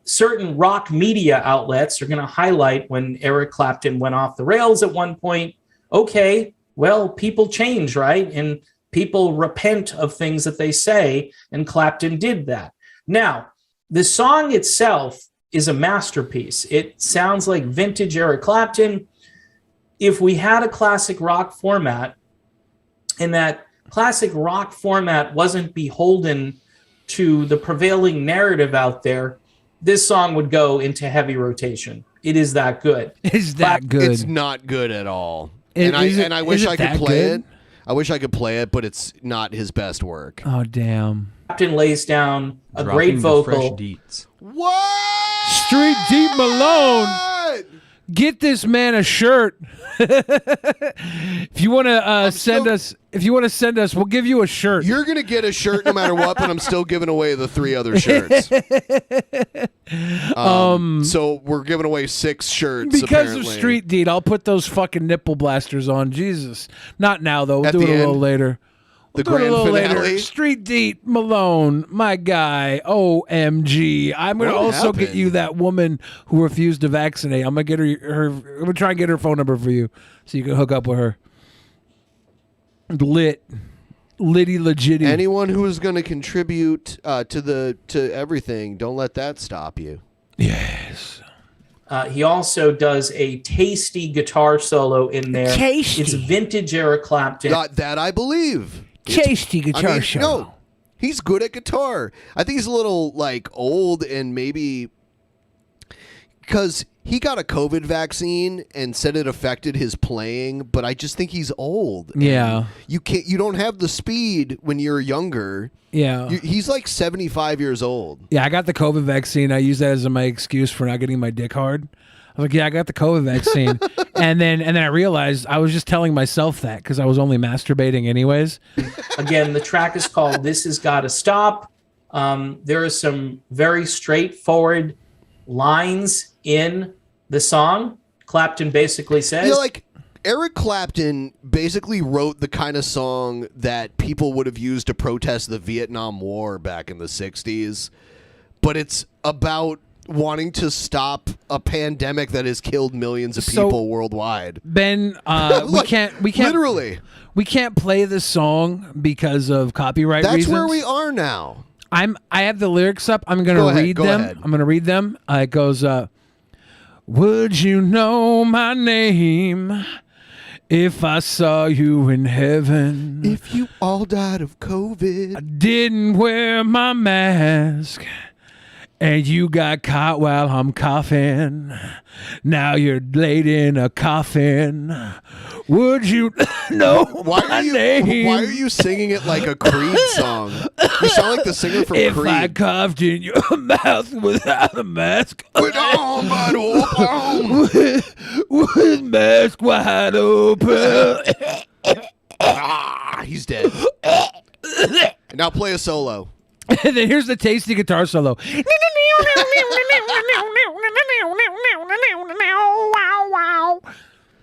certain rock media outlets are going to highlight when Eric Clapton went off the rails at one point. Okay, well, people change, right? And people repent of things that they say, and Clapton did that. Now, the song itself is a masterpiece. It sounds like vintage Eric Clapton. If we had a classic rock format, and that classic rock format wasn't beholden to the prevailing narrative out there, this song would go into heavy rotation. It is that good. Is that good? It's not good at all. Is I wish it I could that play good? it. I wish I could play it, but it's not his best work. Oh, damn. Clapton lays down a Dropping great the vocal. fresh deets. Street Deep Malone. Get this man a shirt. If you want to send us, we'll give you a shirt. You're gonna get a shirt no matter what, but I'm still giving away the 3 other shirts. So we're giving away 6 shirts Because apparently. of Street Deed, I'll put those fucking nipple blasters on. Jesus, not now though. We'll At do the it a little end? later. The We'll do it a grand little finale? later. Street Deed Malone, my guy. OMG. I'm gonna What also get happened? you that woman who refused to vaccinate. I'm gonna get her. I'm gonna try and get her phone number for you so you can hook up with her. Liddy legitty. Anyone who is going to contribute to everything, don't let that stop you. Yes. He also does a tasty guitar solo in there. Tasty. It's vintage Eric Clapton. That I believe. Tasty guitar solo. No, he's good at guitar. I think he's a little like old and maybe because he got a COVID vaccine and said it affected his playing, but I just think he's old. Yeah. And you don't have the speed when you're younger. Yeah. He's like 75 years old. Yeah, I got the COVID vaccine. I use that as my excuse for not getting my dick hard. I was like, yeah, I got the COVID vaccine. and then I realized I was just telling myself that because I was only masturbating anyways. Again, the track is called This Has Gotta Stop. There are some very straightforward lines in the song. Clapton basically says... Yeah, like Eric Clapton basically wrote the kind of song that people would have used to protest the Vietnam War back in the 60s. But it's about wanting to stop a pandemic that has killed millions of people worldwide. Ben, we can't literally. We can't play this song because of copyright That's reasons. where we are now. I have the lyrics up. I'm going Go to ahead, read go them. ahead. I'm going to read them. It goes, would you know my name if I saw you in heaven? If you all died of COVID. I didn't wear my mask. And you got caught while I'm coughing. Now you're laid in a coffin. Would you know my name? Why are you singing it like a Creed song? You sound like the singer from if Creed. I coughed in your mouth without a mask. With mask wide open. He's dead. Now play a solo. And then here's the tasty guitar solo.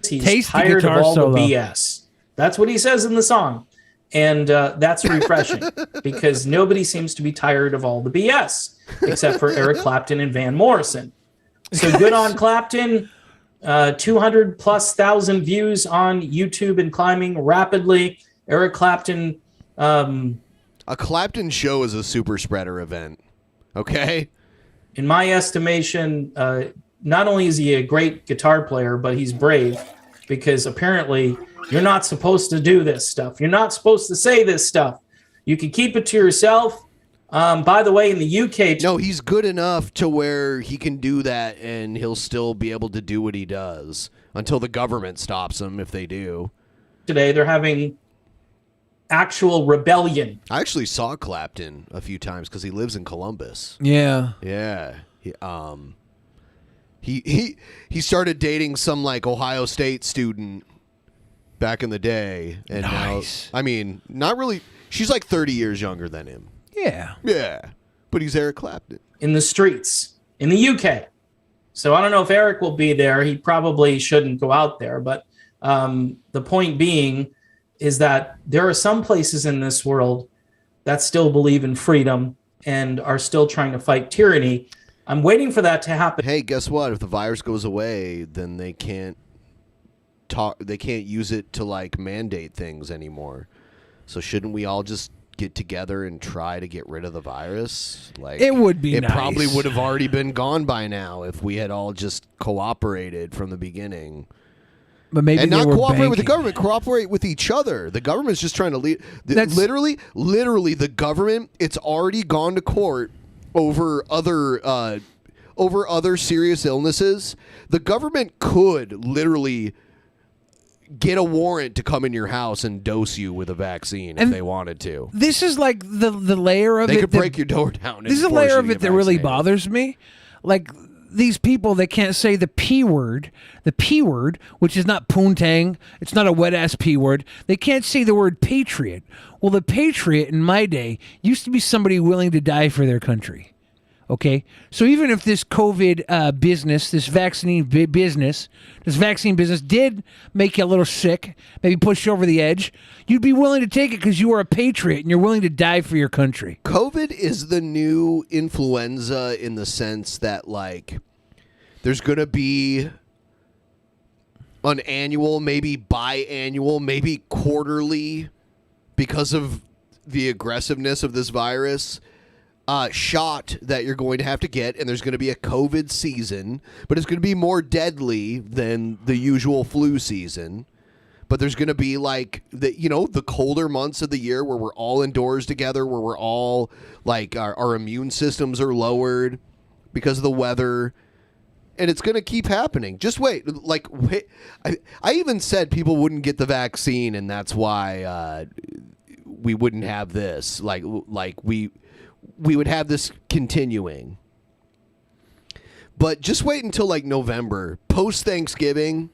He's Tasty tired guitar of all solo. the BS. That's what he says in the song. And that's refreshing because nobody seems to be tired of all the BS except for Eric Clapton and Van Morrison. So good on Clapton. 200,000+ views on YouTube and climbing rapidly. Eric Clapton. A Clapton show is a super spreader event. Okay? In my estimation, not only is he a great guitar player, but he's brave because apparently you're not supposed to do this stuff. You're not supposed to say this stuff. You can keep it to yourself. By the way, in the UK... No, he's good enough to where he can do that and he'll still be able to do what he does until the government stops him if they do. Today, they're having actual rebellion. I actually saw Clapton a few times because he lives in Columbus. Yeah. Yeah. He started dating some like Ohio State student back in the day, and now, I mean, not really. She's like 30 years younger than him. Yeah. Yeah. But he's Eric Clapton. In the streets in the UK. So I don't know if Eric will be there. He probably shouldn't go out there. But the point being is that there are some places in this world that still believe in freedom and are still trying to fight tyranny. I'm waiting for that to happen. Hey, guess what? If the virus goes away, then they can't use it to like mandate things anymore. So shouldn't we all just get together and try to get rid of the virus? Like, it would be It nice. probably would have already been gone by now if we had all just cooperated from the beginning. But maybe and they not were cooperate with the banking. government, cooperate with each other. The government's just trying to lead. Literally, the government. It's already gone to court over other serious illnesses. The government could literally get a warrant to come in your house and dose you with a vaccine if they wanted to. This is like the layer of They it. could that- break your door down. This is a layer of it that really bothers me. Like these people, they can't say the P word, which is not poontang. It's not a wet ass P word. They can't say the word patriot. Well, the patriot in my day used to be somebody willing to die for their country. Okay, so even if this COVID business, this vaccine business did make you a little sick, maybe push you over the edge, you'd be willing to take it because you are a patriot and you're willing to die for your country. COVID is the new influenza in the sense that, like, there's going to be an annual, maybe biannual, maybe quarterly, because of the aggressiveness of this virus, shot that you're going to have to get, and there's going to be a COVID season, but it's going to be more deadly than the usual flu season. But there's going to be like the colder months of the year where we're all indoors together, where we're all like our immune systems are lowered because of the weather, and it's going to keep happening. Just wait. I even said people wouldn't get the vaccine, and that's why we wouldn't have this. We would have this continuing. But just wait until like November, post Thanksgiving.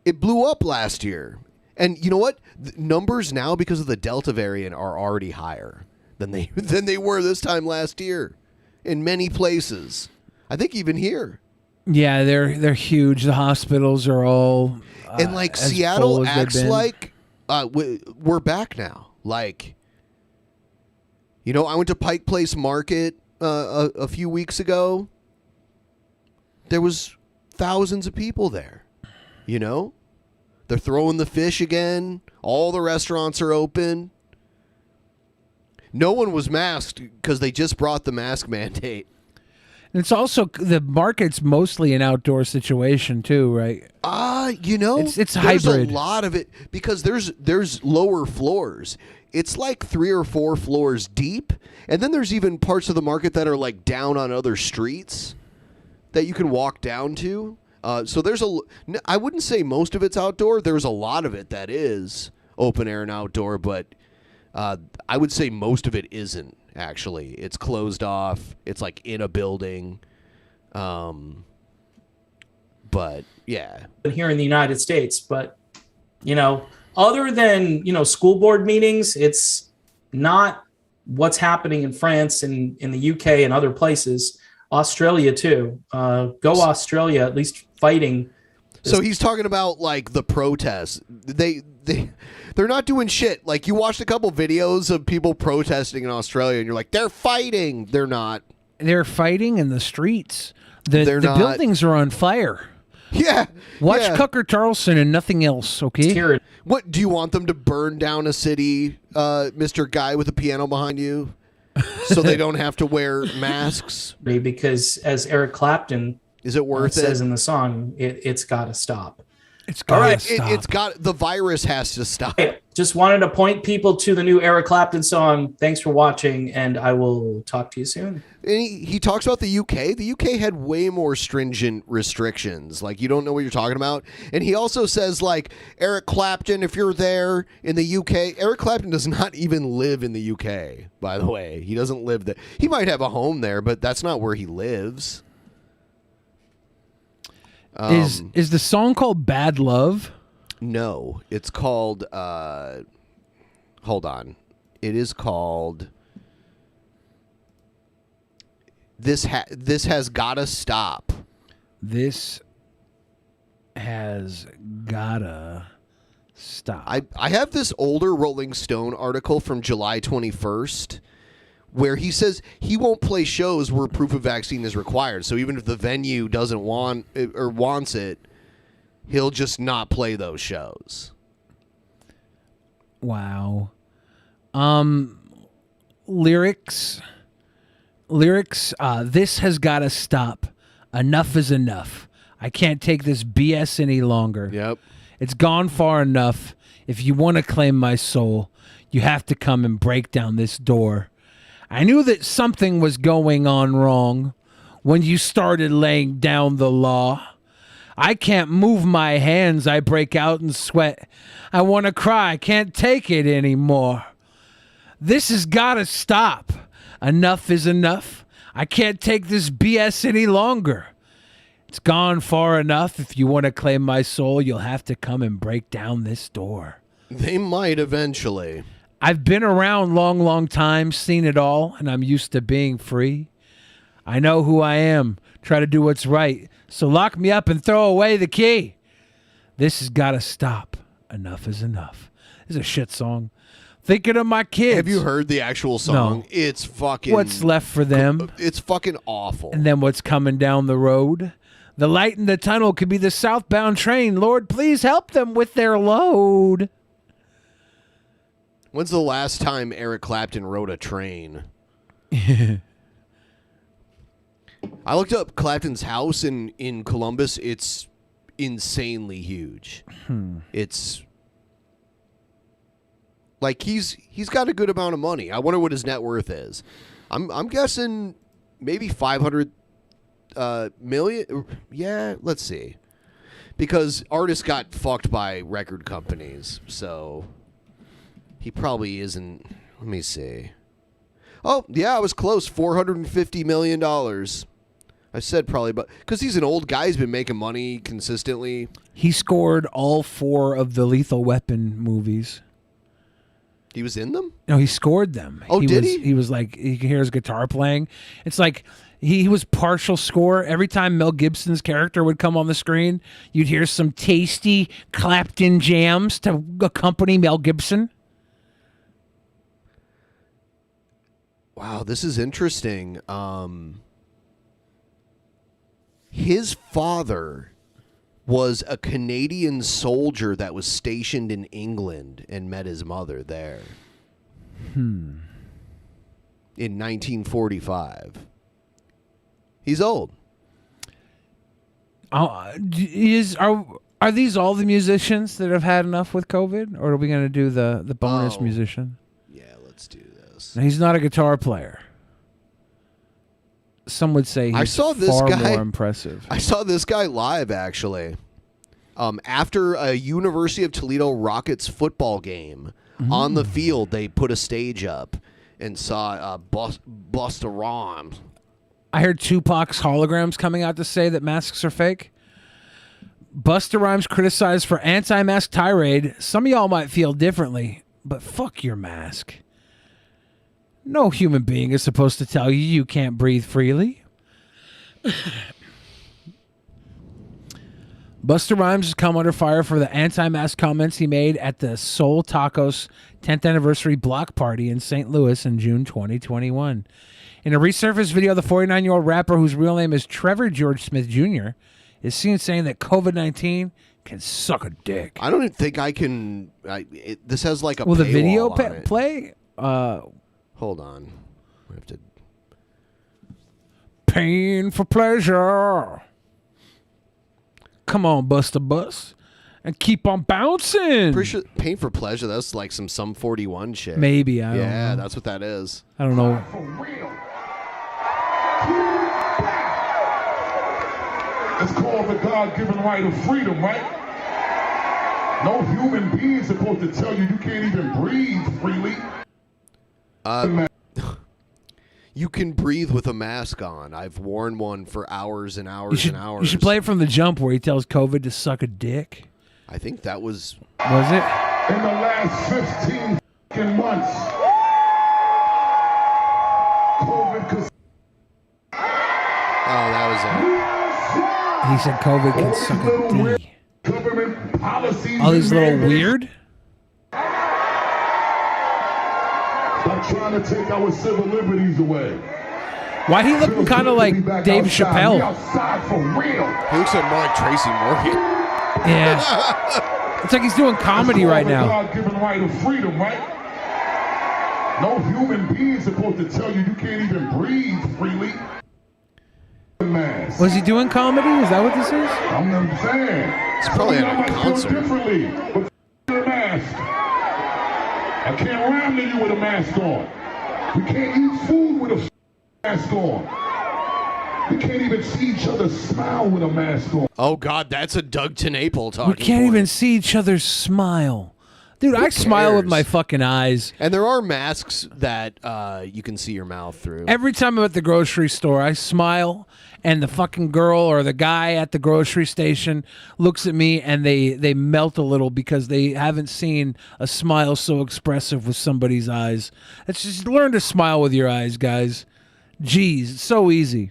It blew up last year. And you know what? The numbers now, because of the Delta variant, are already higher than they were this time last year in many places. I think even here. Yeah, they're huge. The hospitals are all and like as Seattle full as they've acts been. like we're back now. Like, I went to Pike Place Market a few weeks ago. There was thousands of people there. They're throwing the fish again. All the restaurants are open. No one was masked because they just brought the mask mandate. And it's also, the market's mostly an outdoor situation too, right? It's There's There's hybrid. a lot of it because there's lower floors. It's like 3 or 4 floors deep, and then there's even parts of the market that are like down on other streets that you can walk down to. So I wouldn't say most of it's outdoor. There's a lot of it that is open air and outdoor, but I would say most of it isn't, actually. It's closed off. It's like in a building. But yeah. Here in the United States, but other than school board meetings, it's not what's happening in France and in the UK and other places. Australia too. Go Australia, at least fighting. So he's talking about like the protests. They're not doing shit. Like, you watched a couple videos of people protesting in Australia and you're like, they're fighting. They're not. They're fighting in the streets. The not. buildings are on fire. Yeah. Watch yeah. Tucker Carlson and nothing else, okay? What, do you want them to burn down a city, Mr. Guy with a piano behind you, so they don't have to wear masks? Because as Eric Clapton is it worth says it? in the song, it's got to stop. It's All right, the virus has to stop. Just wanted to point people to the new Eric Clapton song. Thanks for watching, and I will talk to you soon. And he talks about the UK. The UK had way more stringent restrictions. Like, you don't know what you're talking about. And he also says, like, Eric Clapton, if you're there in the UK. Eric Clapton does not even live in the UK, by the way. He doesn't live there. He might have a home there, but that's not where he lives. Is the song called Bad Love? No, it's called. Hold on, it is called. This has gotta stop. This has gotta stop. I have this older Rolling Stone article from July 21st where he says he won't play shows where proof of vaccine is required. So even if the venue doesn't want it or wants it, he'll just not play those shows. Wow. Lyrics. This has got to stop. Enough is enough. I can't take this BS any longer. Yep. It's gone far enough. If you want to claim my soul, you have to come and break down this door. I knew that something was going on wrong when you started laying down the law. I can't move my hands. I break out in sweat. I want to cry. I can't take it anymore. This has got to stop. Enough is enough. I can't take this BS any longer. It's gone far enough. If you want to claim my soul, you'll have to come and break down this door. They might eventually. I've been around long time, seen it all, and I'm used to being free. I know who I am. Try to do what's right. So lock me up and throw away the key. This has got to stop. Enough is enough. This is a shit song. Thinking of my kids. Have you heard the actual song? No. It's fucking... What's left for them? It's fucking awful. And then what's coming down the road? The light in the tunnel could be the southbound train. Lord, please help them with their load. When's the last time Eric Clapton rode a train? I looked up Clapton's house in Columbus. It's insanely huge. It's like he's got a good amount of money. I wonder what his net worth is. I'm guessing maybe 500 million. Yeah, let's see. Because artists got fucked by record companies, so he probably isn't. Let me see. Oh, yeah, I was close. $450 million. I said probably, but because he's an old guy, he's been making money consistently. He scored all 4 of the Lethal Weapon movies. He was in them? No, he scored them. Oh, did he? He was like, you can hear his guitar playing. It's like he was partial score. Every time Mel Gibson's character would come on the screen, you'd hear some tasty Clapton jams to accompany Mel Gibson. Wow, this is interesting. His father was a Canadian soldier that was stationed in England and met his mother there. In 1945. He's old. Are these all the musicians that have had enough with COVID, or are we going to do the bonus musician? Yeah, let's do this. Now, he's not a guitar player. Some would say he's far more impressive. I saw this guy live, actually. After a University of Toledo Rockets football game, on the field, they put a stage up and saw Busta Rhymes. I heard Tupac's holograms coming out to say that masks are fake. Busta Rhymes criticized for anti-mask tirade. Some of y'all might feel differently, but fuck your mask. No human being is supposed to tell you you can't breathe freely. Busta Rhymes has come under fire for the anti-mask comments he made at the Soul Tacos 10th anniversary block party in St. Louis in June 2021. In a resurfaced video, the 49-year-old rapper, whose real name is Trevor George Smith Jr., is seen saying that COVID-19 can suck a dick. I don't think I can... this has like a Will the video paywall on it. play? Hold on. We have to... Pain for pleasure. Come on, Busta Bus. And keep on bouncing. Pretty sure Pain for Pleasure, that's like some Sum 41 shit. Maybe, I don't know. Yeah, that's what that is. I don't know. It's called the God-given right of freedom, right? No human being is supposed to tell you can't even breathe freely. You can breathe with a mask on. I've worn one for hours and hours and hours. You should play it from The Jump where he tells COVID to suck a dick. I think that was... Was it? In the last 15 fucking months. COVID. Oh, that was it. He said COVID can suck a D. Government policies. All these little weird. Stop trying to take our civil liberties away. Why'd he look kind of like Dave Chappelle? Outside for real. He looks like more like Tracy Morgan. Yeah. It's like he's doing comedy right now. God-given right of freedom, right? No human being is supposed to tell you can't even breathe freely. Was he doing comedy? Is that what this is? I'm not saying. It's probably at a concert. Differently, but the mask. I can't rhyme to you with a mask on. We can't eat food with a mask on. We can't even see each other smile with a mask on. Oh, God, that's a Doug TenNapel talking We can't even see each other smile. Dude, I smile with my fucking eyes. And there are masks that you can see your mouth through. Every time I'm at the grocery store, I smile, and the fucking girl or the guy at the grocery station looks at me, and they melt a little because they haven't seen a smile so expressive with somebody's eyes. It's just learn to smile with your eyes, guys. Jeez, it's so easy.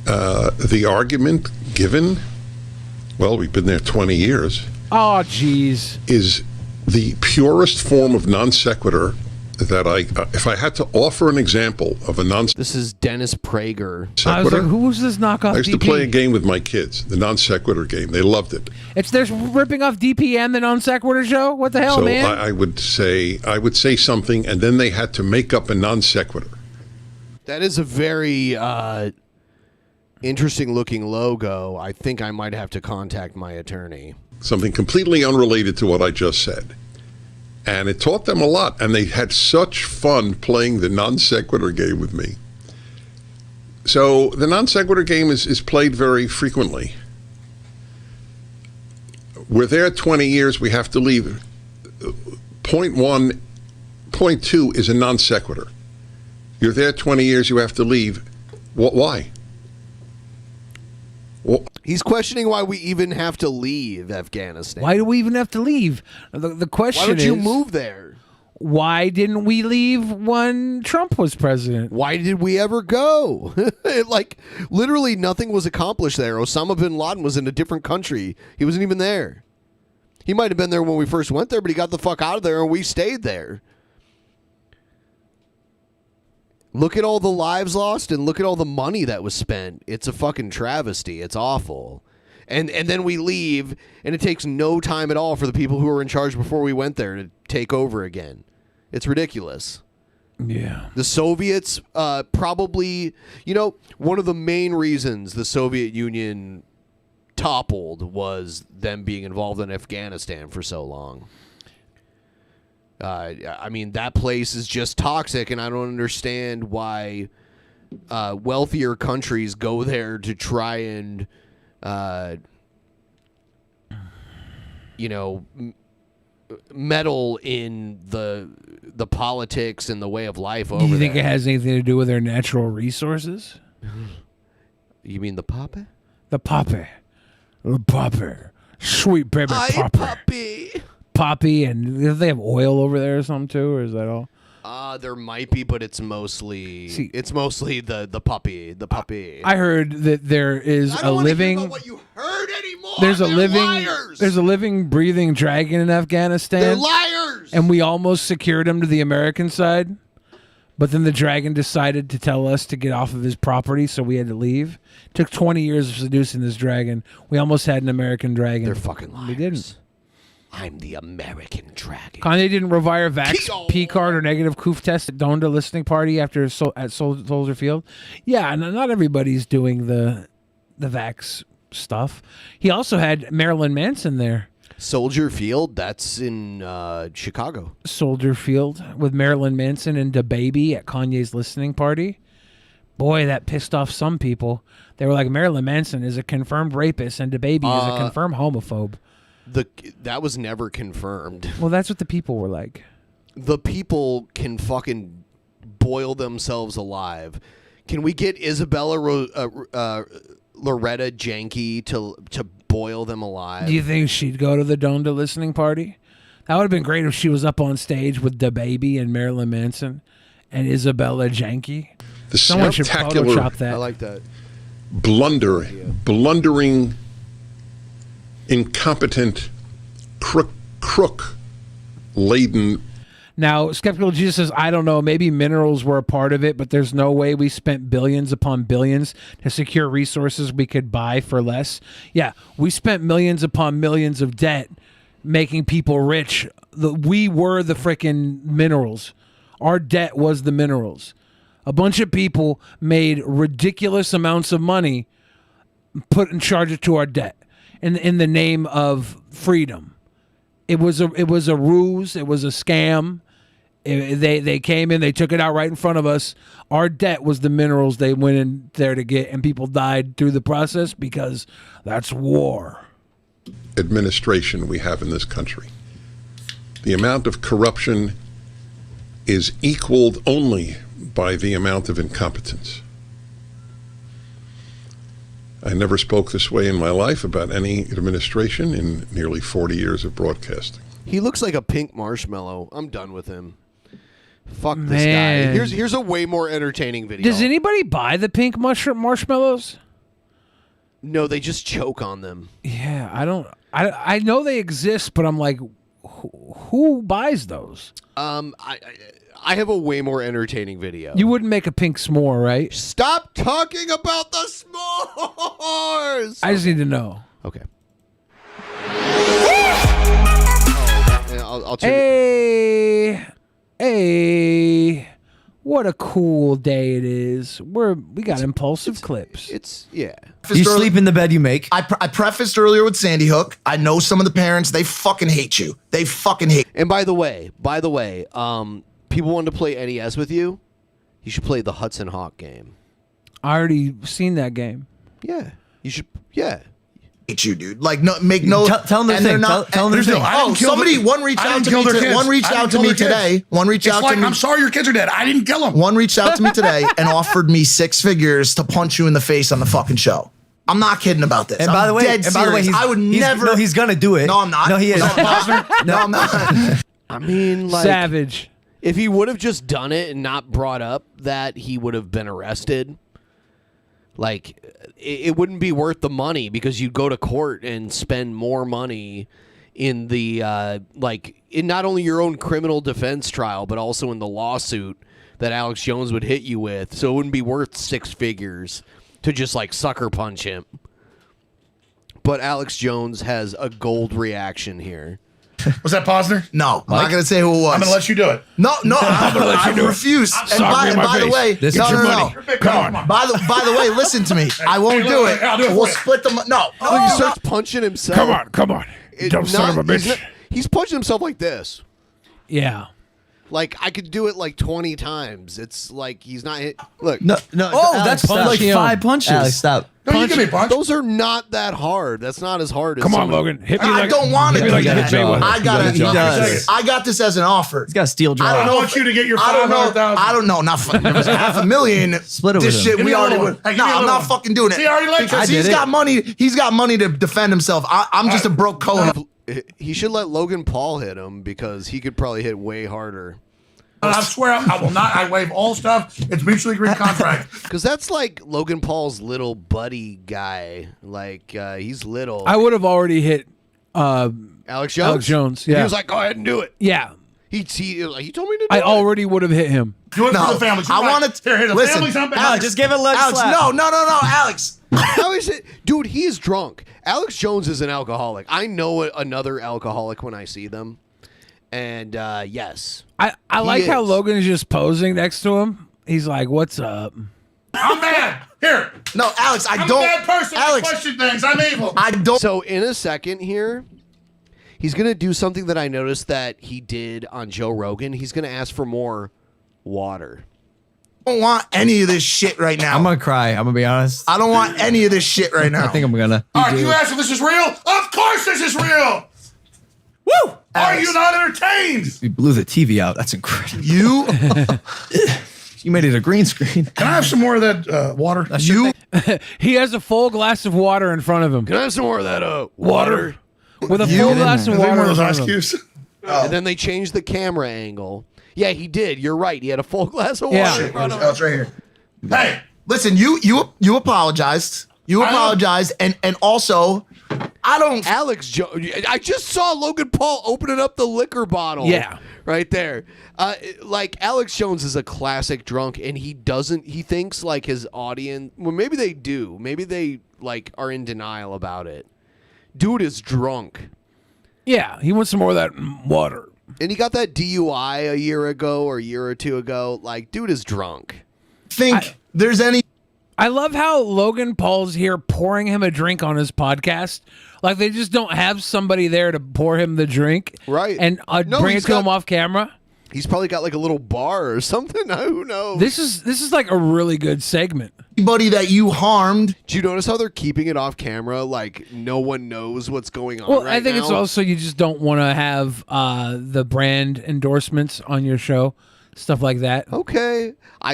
The argument given, well, we've been there 20 years. Oh, jeez. Is the purest form of non sequitur that if I had to offer an example of a non This is Dennis Prager. I was like, who was this knockoff I used to play a game with my kids, the non sequitur game. They loved it. There's ripping off DPN, the non sequitur show? What the hell, so man? I would say something, and then they had to make up a non sequitur. That is a very interesting looking logo. I think I might have to contact my attorney. Something completely unrelated to what I just said. And it taught them a lot, and they had such fun playing the non sequitur game with me. So the non sequitur game is played very frequently. We're there 20 years, we have to leave. Point 1, point 2 is a non sequitur. You're there 20 years, you have to leave. Why? He's questioning why we even have to leave Afghanistan. Why do we even have to leave? The question is... Why would you move there? Why didn't we leave when Trump was president? Why did we ever go? Like, literally nothing was accomplished there. Osama bin Laden was in a different country. He wasn't even there. He might have been there when we first went there, but he got the fuck out of there and we stayed there. Look at all the lives lost and look at all the money that was spent. It's a fucking travesty. It's awful. And then we leave, and it takes no time at all for the people who were in charge before we went there to take over again. It's ridiculous. Yeah. The Soviets probably, one of the main reasons the Soviet Union toppled was them being involved in Afghanistan for so long. I mean, that place is just toxic, and I don't understand why wealthier countries go there to try and, meddle in the politics and the way of life over there. Do you think it has anything to do with their natural resources? You mean the poppy? The poppy. The poppy. Sweet baby poppy. Poppy, and do they have oil over there or something too, or is that all? There might be, but it's mostly the puppy. The puppy. I heard that there is a living. There's a living, breathing dragon in Afghanistan. They're liars. And we almost secured him to the American side, but then the dragon decided to tell us to get off of his property, so we had to leave. It took 20 years of seducing this dragon. We almost had an American dragon. They're fucking liars. We didn't. I'm the American dragon. Kanye didn't require vax P card or negative coof test at Donda listening party at Soldier Field. Yeah, and not everybody's doing the vax stuff. He also had Marilyn Manson there. Soldier Field, that's in Chicago. Soldier Field with Marilyn Manson and DaBaby at Kanye's listening party. Boy, that pissed off some people. They were like, Marilyn Manson is a confirmed rapist and DaBaby is a confirmed homophobe. That was never confirmed. Well, that's what the people were like. The people can fucking boil themselves alive. Can we get Isabella Loretta Janke to boil them alive. Do you think she'd go to the Donda listening party? That would have been great if she was up on stage with DaBaby and Marilyn Manson and Isabella Janke. The Someone should spectacular, Photoshop that. I like that. Blundering, incompetent, crook-laden. Now, Skeptical Jesus says, I don't know, maybe minerals were a part of it, but there's no way we spent billions upon billions to secure resources we could buy for less. Yeah, we spent millions upon millions of debt making people rich. We were the freaking minerals. Our debt was the minerals. A bunch of people made ridiculous amounts of money, put in charge it to our debt in the name of freedom. It was a ruse. It was a scam. They came in, they took it out right in front of us. Our debt was the minerals they went in there to get, and people died through the process because that's war. Administration we have in this country. The amount of corruption is equaled only by the amount of incompetence. I never spoke this way in my life about any administration in nearly 40 years of broadcasting. He looks like a pink marshmallow. I'm done with him. Fuck this Man. guy. Here's a way more entertaining video. Does anybody buy the pink marshmallows? No, they just choke on them. Yeah, I know they exist, but I'm like, who buys those? I have a way more entertaining video. You wouldn't make a pink s'more, right? Stop talking about the s'mores! I just need to know. Okay. I'll turn Hey, what a cool day it is. We got impulsive clips. Yeah. You sleep in the bed you make. I prefaced earlier with Sandy Hook. I know some of the parents, they fucking hate you. They fucking hate you. And by the way, people want to play NES with you. You should play the Hudson Hawk game. I already seen that game. Yeah. You should, yeah. Hate you, dude. Like, no, make no. Tell them the and thing. they're not- Tell them the thing. Oh, somebody, one reached out to me. One reached out to me today. One reached out to me. I'm sorry your kids are dead. I didn't kill them. One reached out to me today and offered me 6 figures to punch you in the face on the fucking show. I'm not kidding about this. And by the way, dead serious. I would never. No, he's gonna do it. No, I'm not. No, he is. No, I'm not. I mean, like, savage. If he would have just done it and not brought up that he would have been arrested, like, it wouldn't be worth the money because you'd go to court and spend more money in the in not only your own criminal defense trial but also in the lawsuit that Alex Jones would hit you with. So it wouldn't be worth 6 figures to just like sucker punch him. But Alex Jones has a gold reaction here. Was that Posner? No, I'm not going to say who it was. I'm going to let you do it. No, I'm going to let you do refuse. it. And by the way, no. Come on. By the way, listen to me. I won't do it. I'll do it We'll for you. split them. No. He starts punching himself. Come on. Dumb son of a bitch. He's punching himself like this. Yeah. Like, I could do it like 20 times. It's like he's not hit. Look. No. Oh, Alex, that's like 5 punches. Alex, stop. No, you give me a punch. Those are not that hard. That's not as hard as Come on, someone- Logan. Hit me I like don't want to do that. I He got this as an offer. He's got a steel jaw. I don't know. I want you to get your I don't know. 500,000. I don't know. Not $500,000. Split it This with him. shit Give we me a already little would. one. Hey, No, give me a I'm little not one. fucking doing it. See, I already like because you. he's got money. He's got money to defend himself. I'm just a broke co-owner. He should let Logan Paul hit him because he could probably hit way harder. I swear I will not. I waive all stuff. It's mutually agreed contract. Because that's like Logan Paul's little buddy guy. Like, he's little. I would have already hit Alex Jones? Alex Jones. Yeah. He was like, go ahead and do it. Yeah. He told me to do I it. already would have hit him. Do it for the family. I want to Here, the listen. family's not bad. Alex, Just give it a leg Alex, slap. no, Alex. How is it? Dude, he is drunk. Alex Jones is an alcoholic. I know another alcoholic when I see them. And, yes. I like how is. Logan is just posing next to him. He's like, what's up? I'm bad. Here. No, Alex, I'm don't. a bad person. Alex, I question things. I'm evil. I don't. So, in a second here, he's going to do something that I noticed that he did on Joe Rogan. He's going to ask for more water. I don't want any of this shit right now. I'm gonna cry. I'm gonna be honest. I don't want any of this shit right now. I think I'm gonna. All right, you asked if this is real. Of course, this is real. Woo! Are you not entertained? We blew the TV out. That's incredible. You made it a green screen. Can I have some more of that water? You He has a full glass of water in front of him. Can I have some more of that water? With a full glass of water in front of him. And then they changed the camera angle. Yeah, he did. You're right. He had a full glass of water. Yeah. In front of Oh, it's right here. Hey, listen, you apologized. You apologized, and also, I don't. Alex Jones. I just saw Logan Paul opening up the liquor bottle. Yeah. Right there. Like, Alex Jones is a classic drunk, and he thinks, like, his audience, well, maybe they do. Maybe they, like, are in denial about it. Dude is drunk. Yeah, he wants some more of that water. And he got that DUI a year ago or a year or two ago. Like, dude is drunk. There's any. I love how Logan Paul's here pouring him a drink on his podcast. Like, they just don't have somebody there to pour him the drink. Right. And bring it to him off camera. He's probably got like a little bar or something. Who knows? This is like a really good segment. Anybody that you harmed. Do you notice how they're keeping it off camera? Like, no one knows what's going on. Well, right I think now? it's also you just don't want to have the brand endorsements on your show, stuff like that. Okay.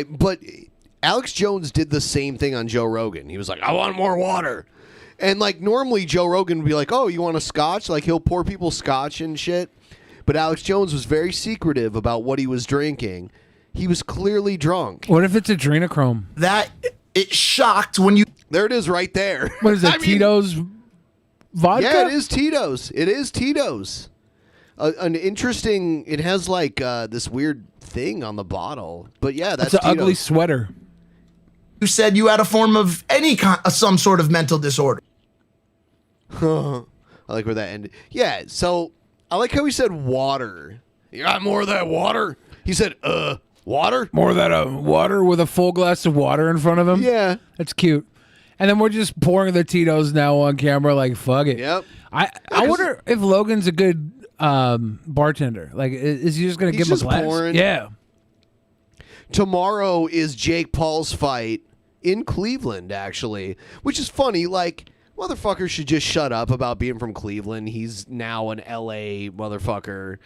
But Alex Jones did the same thing on Joe Rogan. He was like, I want more water. And like normally Joe Rogan would be like, oh, you want a scotch? Like he'll pour people scotch and shit. But Alex Jones was very secretive about what he was drinking. He was clearly drunk. What if it's adrenochrome? That it shocked when you. There it is right there. What is it, Tito's vodka? Yeah, it is Tito's. It is Tito's. An interesting, it has like this weird thing on the bottle. But yeah, that's It's an Tito's. ugly sweater. You said you had a form of some sort of mental disorder. I like where that ended. Yeah, so I like how he said water. You got more of that water? He said, water? More of that water with a full glass of water in front of him? Yeah. That's cute. And then we're just pouring the Tito's now on camera like, fuck it. Yep. I wonder if Logan's a good bartender. Like, is he just going to give him a glass? Pouring. Yeah. Tomorrow is Jake Paul's fight in Cleveland, actually, which is funny. Like, motherfucker should just shut up about being from Cleveland. He's now an LA motherfucker.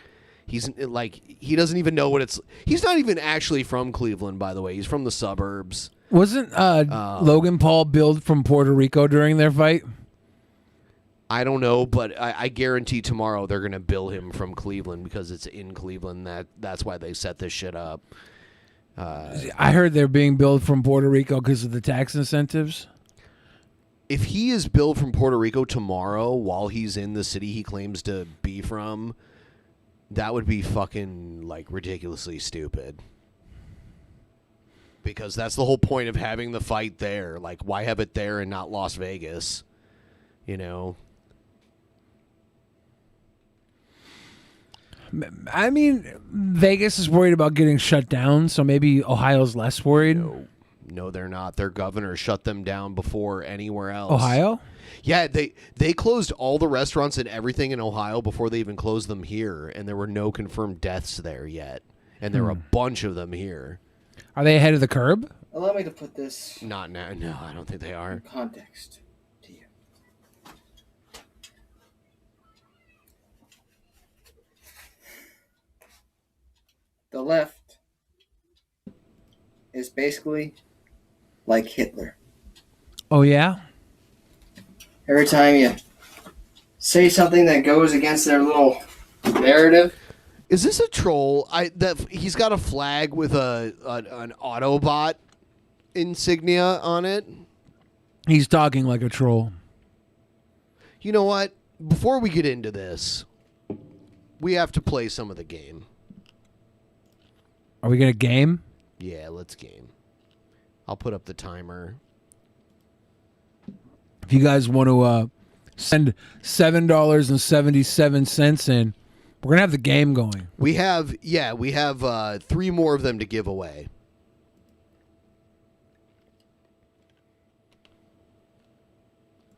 He's like, he doesn't even know what it's. He's not even actually from Cleveland, by the way. He's from the suburbs. Wasn't Logan Paul billed from Puerto Rico during their fight? I don't know, but I guarantee tomorrow they're going to bill him from Cleveland because it's in Cleveland. That's why they set this shit up. I heard they're being billed from Puerto Rico because of the tax incentives. If he is billed from Puerto Rico tomorrow while he's in the city he claims to be from, that would be fucking, like, ridiculously stupid. Because that's the whole point of having the fight there. Like, why have it there and not Las Vegas? You know? I mean, Vegas is worried about getting shut down, so maybe Ohio's less worried. No, they're not. Their governor shut them down before anywhere else. Ohio? Yeah, they closed all the restaurants and everything in Ohio before they even closed them here, and there were no confirmed deaths there yet. And there were a bunch of them here. Are they ahead of the curb? Allow me to put this Not now. No, I don't think they are. in context to you. The left is basically like Hitler. Oh, yeah? Every time you say something that goes against their little narrative. Is this a troll? He's got a flag with an Autobot insignia on it. He's talking like a troll. You know what? Before we get into this, we have to play some of the game. Are we going to game? Yeah, let's game. I'll put up the timer. If you guys want to send $7.77 in, we're going to have the game going. We have 3 more of them to give away.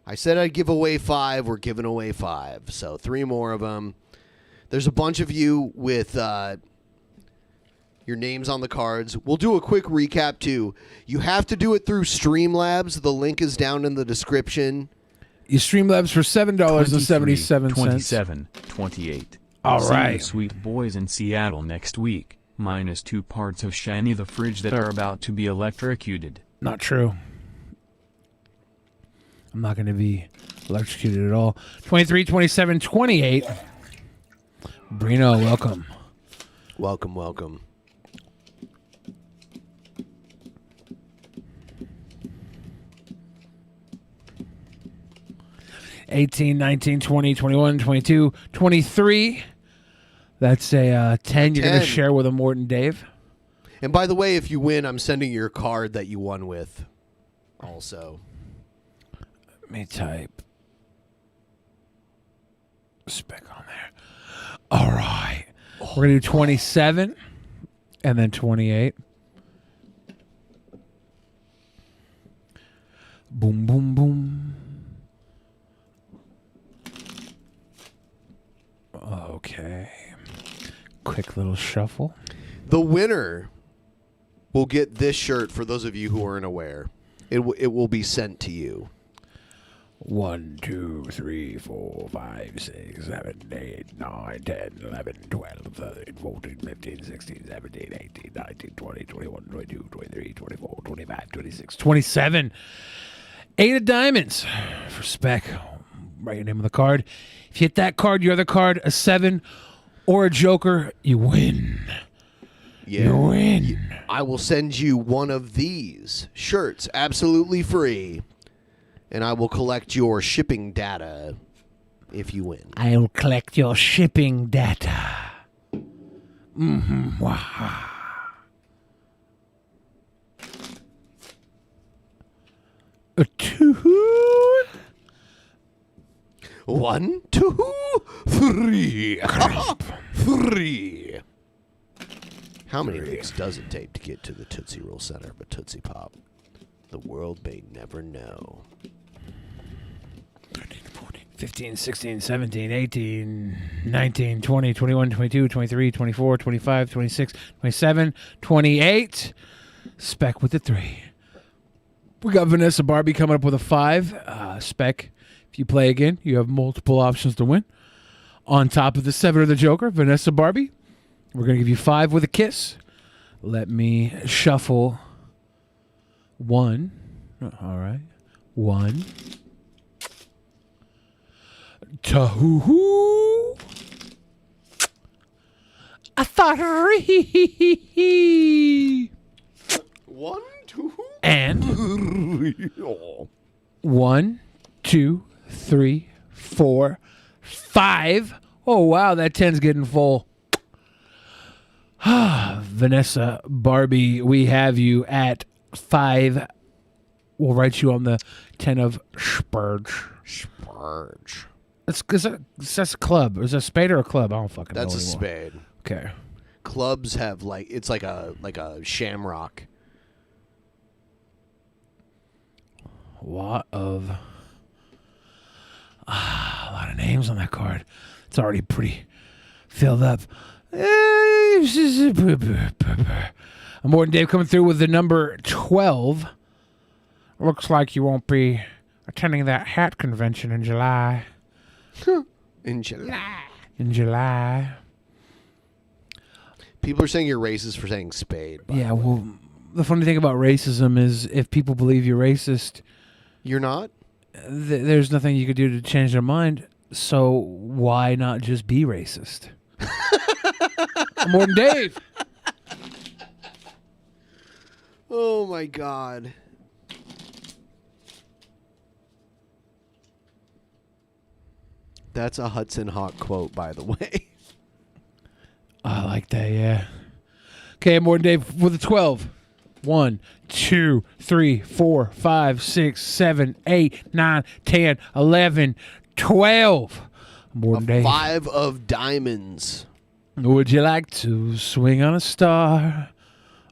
I said I'd give away 5. We're giving away 5. So 3 more of them. There's a bunch of you with your names on the cards. We'll do a quick recap, too. You have to do it through Streamlabs. The link is down in the description. You Streamlabs for $7.77. 27, 28. All See right. you sweet boys in Seattle next week. Minus 2 parts of Shani the fridge that are about to be electrocuted. Not true. I'm not going to be electrocuted at all. 23, 27, 28. Brino, welcome. Welcome, welcome. 18, 19, 20, 21, 22, 23. That's a 10 you're going to 10. share with a Morton Dave. And by the way, if you win, I'm sending your card that you won with also. Let me type spec on there. All right. We're going to do 27 and then 28. Boom, boom, boom. Okay. Quick little shuffle. The winner will get this shirt for those of you who aren't aware. It will be sent to you. 1, 2, 3, 4, 5, 6, 7, 8, 9, 10, 11, 12, 13, 14, 15, 16, 17, 18, 19, 20, 21, 22, 23, 24, 25, 26, 27. 8 of diamonds for spec. Write your name on the card. If you hit that card, your other card, a 7 or a joker, you win. Yeah. You win. I will send you one of these shirts absolutely free, and I will collect your shipping data if you win. I'll collect your shipping data. Mm-hmm. Wow. A 2. 1, 2, 3. 3. How many licks does it take to get to the Tootsie Roll center of a Tootsie Pop? The world may never know. 13, 14, 15, 16, 17, 18, 19, 20, 21, 22, 23, 24, 25, 26, 27, 28. Spec with the 3. We got Vanessa Barbie coming up with a 5. Spec, if you play again, you have multiple options to win. On top of the 7 of the Joker, Vanessa Barbie, we're going to give you 5 with a kiss. Let me shuffle 1. All right. 1. Tahoo. I thought 3. 1, 2. And 1, 2, 3, 4, 5. Oh, wow, that 10's getting full. Vanessa Barbie, we have you at 5. We'll write you on the 10 of Spurge. Spurge. That's a club. Is that a spade or a club? I don't fucking know That's a anymore. spade. Okay. Clubs have it's like a shamrock. A lot of names on that card. It's already pretty filled up. I'm Morton Dave coming through with the number 12. Looks like you won't be attending that hat convention in July. In July. In July. People are saying you're racist for saying spade. Yeah, well, the funny thing about racism is if people believe you're racist, you're not. There's nothing you could do to change their mind. So why not just be racist? Morton Dave. Oh my God. That's a Hudson Hawk quote, by the way. I like that, yeah. Okay, Morton Dave with a 12. 1, 2, 3, 4, 5, 6, 7, 8, 9, 10, 11, 12. Morton Dave. 5 of diamonds. Would you like to swing on a star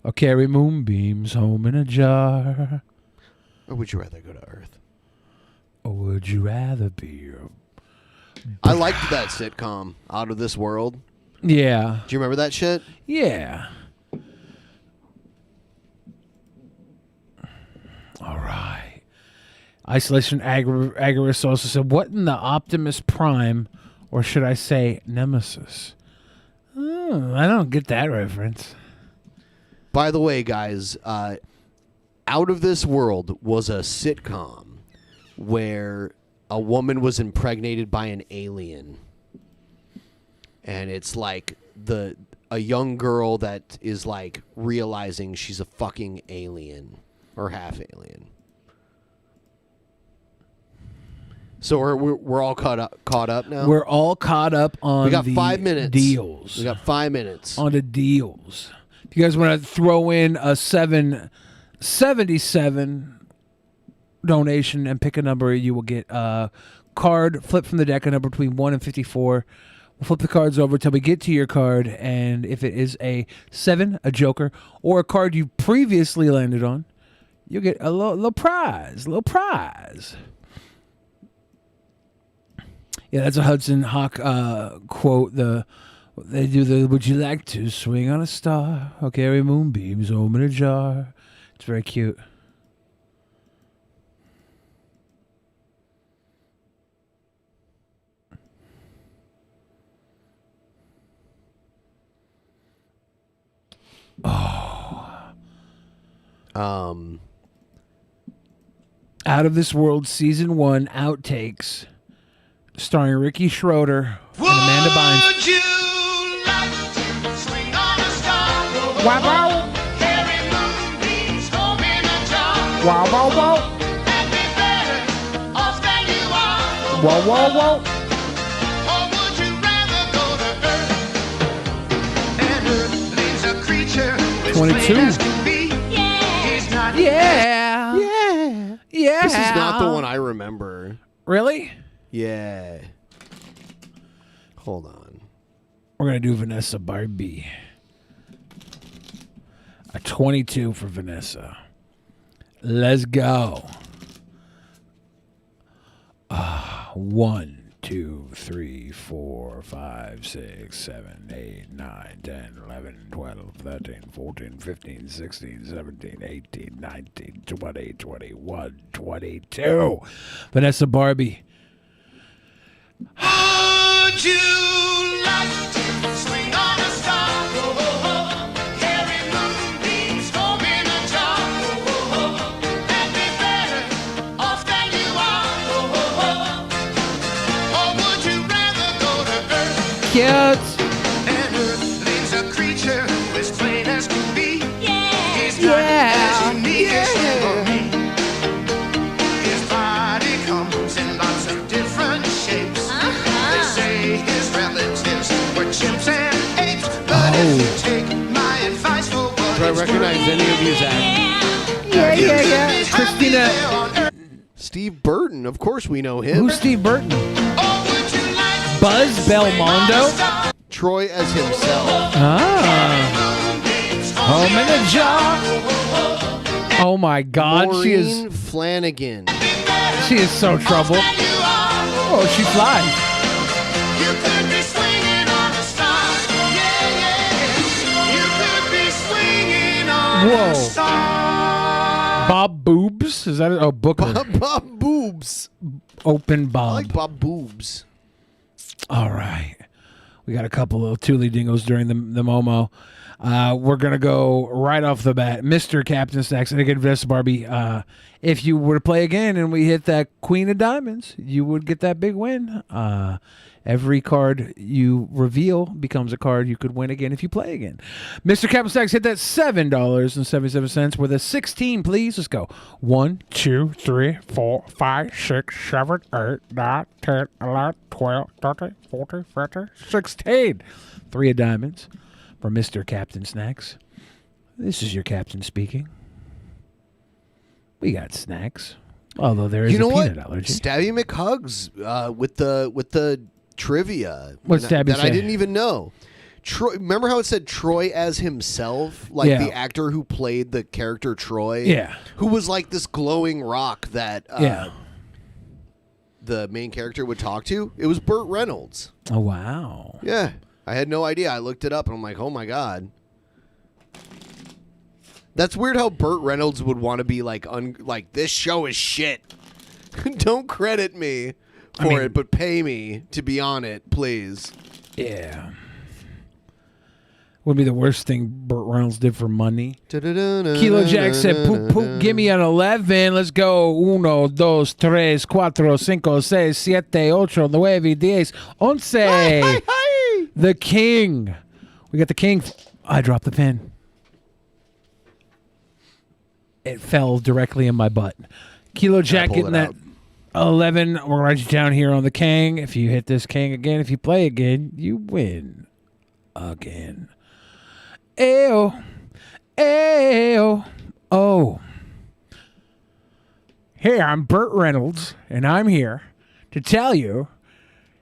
or carry moonbeams home in a jar? Or would you rather go to Earth? Or would you rather be a... I liked that sitcom, Out of This World. Yeah. Do you remember that shit? Yeah. All right. Isolation Agorist also said, what in the Optimus Prime, or should I say Nemesis? Oh, I don't get that reference. By the way, guys, Out of This World was a sitcom where a woman was impregnated by an alien. And it's like a young girl that is like realizing she's a fucking alien or half alien. So we're all caught up now. We're all caught up on. We got the 5 minutes. Deals. We got 5 minutes on the deals. If you guys want to throw in a 777 donation and pick a number, you will get a card flipped from the deck, a number between 1 and 54. We'll flip the cards over till we get to your card, and if it is a 7, a joker, or a card you previously landed on, you'll get a little prize. Yeah, that's a Hudson Hawk quote. They do the "Would you like to swing on a star or carry moonbeams home in a jar?" It's very cute. Out of This World Season 1 outtakes, starring Ricky Schroeder and Amanda Bynes. Would you like to swing on a star? Wow, wow. Carry moonbeams home in a jar. Wow, wow, wow. And be better off than you are. Whoa, whoa, whoa. Or would you rather go to Earth? And Earth leaves a creature as 22. plain as can be. He's not Yeah. Yeah. This is not the one I remember. Really? Yeah. Hold on. We're going to do Vanessa Barbie. A 22 for Vanessa. Let's go. 1, 2, 3, 4, 5, 6, 7, 8, 9, 10, 11, 12, 13, 14, 15, 16, 17, 18, 19, 20, 21, 22. Vanessa Barbie. Would you like to swing on a star? Carry moonbeams home in a jar. And be better off than you are. Or would you rather go to Earth? Cute. And Earth leaves a creature as plain as can be. He's not Yeah. as unique as you or me. His body comes in lots of different shapes. They say his relatives were chimps and apes. But if you take my advice for what Do I recognize any of you, Zach? Yeah. Christina. Steve Burton. Of course we know him. Who's Steve Burton? Buzz Belmondo? Troy as himself. Home in a jar. Oh my God, Maureen Flanagan. she is so trouble. Oh, she flies. You could be swinging on a star. You could be swinging on a Whoa. star. Bob Boobs? Is that it? Oh, Booker. Bob Boobs. Open Bob. I like Bob Boobs. All right. We got a couple of Thule dingos during the Momo. We're going to go right off the bat. Mr. Captain Snacks. And again, Vanessa Barbie, if you were to play again and we hit that Queen of Diamonds, you would get that big win. Every card you reveal becomes a card you could win again if you play again. Mr. Captain Snacks, hit that $7.77 with a 16, please. Let's go. 1, 2, 3, 4, 5, 6, 7, 8, 9, 10, 11, 12, 13, 14, 15, 16. 3 of diamonds for Mr. Captain Snacks. This is your captain speaking. We got snacks. Although there is a peanut allergy. Stabby McHugs with the trivia. What's Stabby that say? I didn't even know. Troy, remember how it said Troy as himself? Like Yeah. the actor who played the character Troy? Yeah. Who was like this glowing rock that Yeah. the main character would talk to? It was Burt Reynolds. Oh, wow. Yeah. I had no idea. I looked it up and I'm like, oh my God. That's weird how Burt Reynolds would want to be like, this show is shit. Don't credit me for it, but pay me to be on it, please. Yeah. would be the worst thing Burt Reynolds did for money. Kilo Jack said, poop, poop, give me an 11. Let's go. 1, 2, 3, 4, 5, 6, 7, 8, 9, 10, 11. The king. We got the king. I dropped the pen. It fell directly in my butt. Kilo Jack getting that 11. We're going to write you down here on the king. If you hit this king again, if you play again, you win again. Ayo. Ayo. Oh. Hey, I'm Burt Reynolds, and I'm here to tell you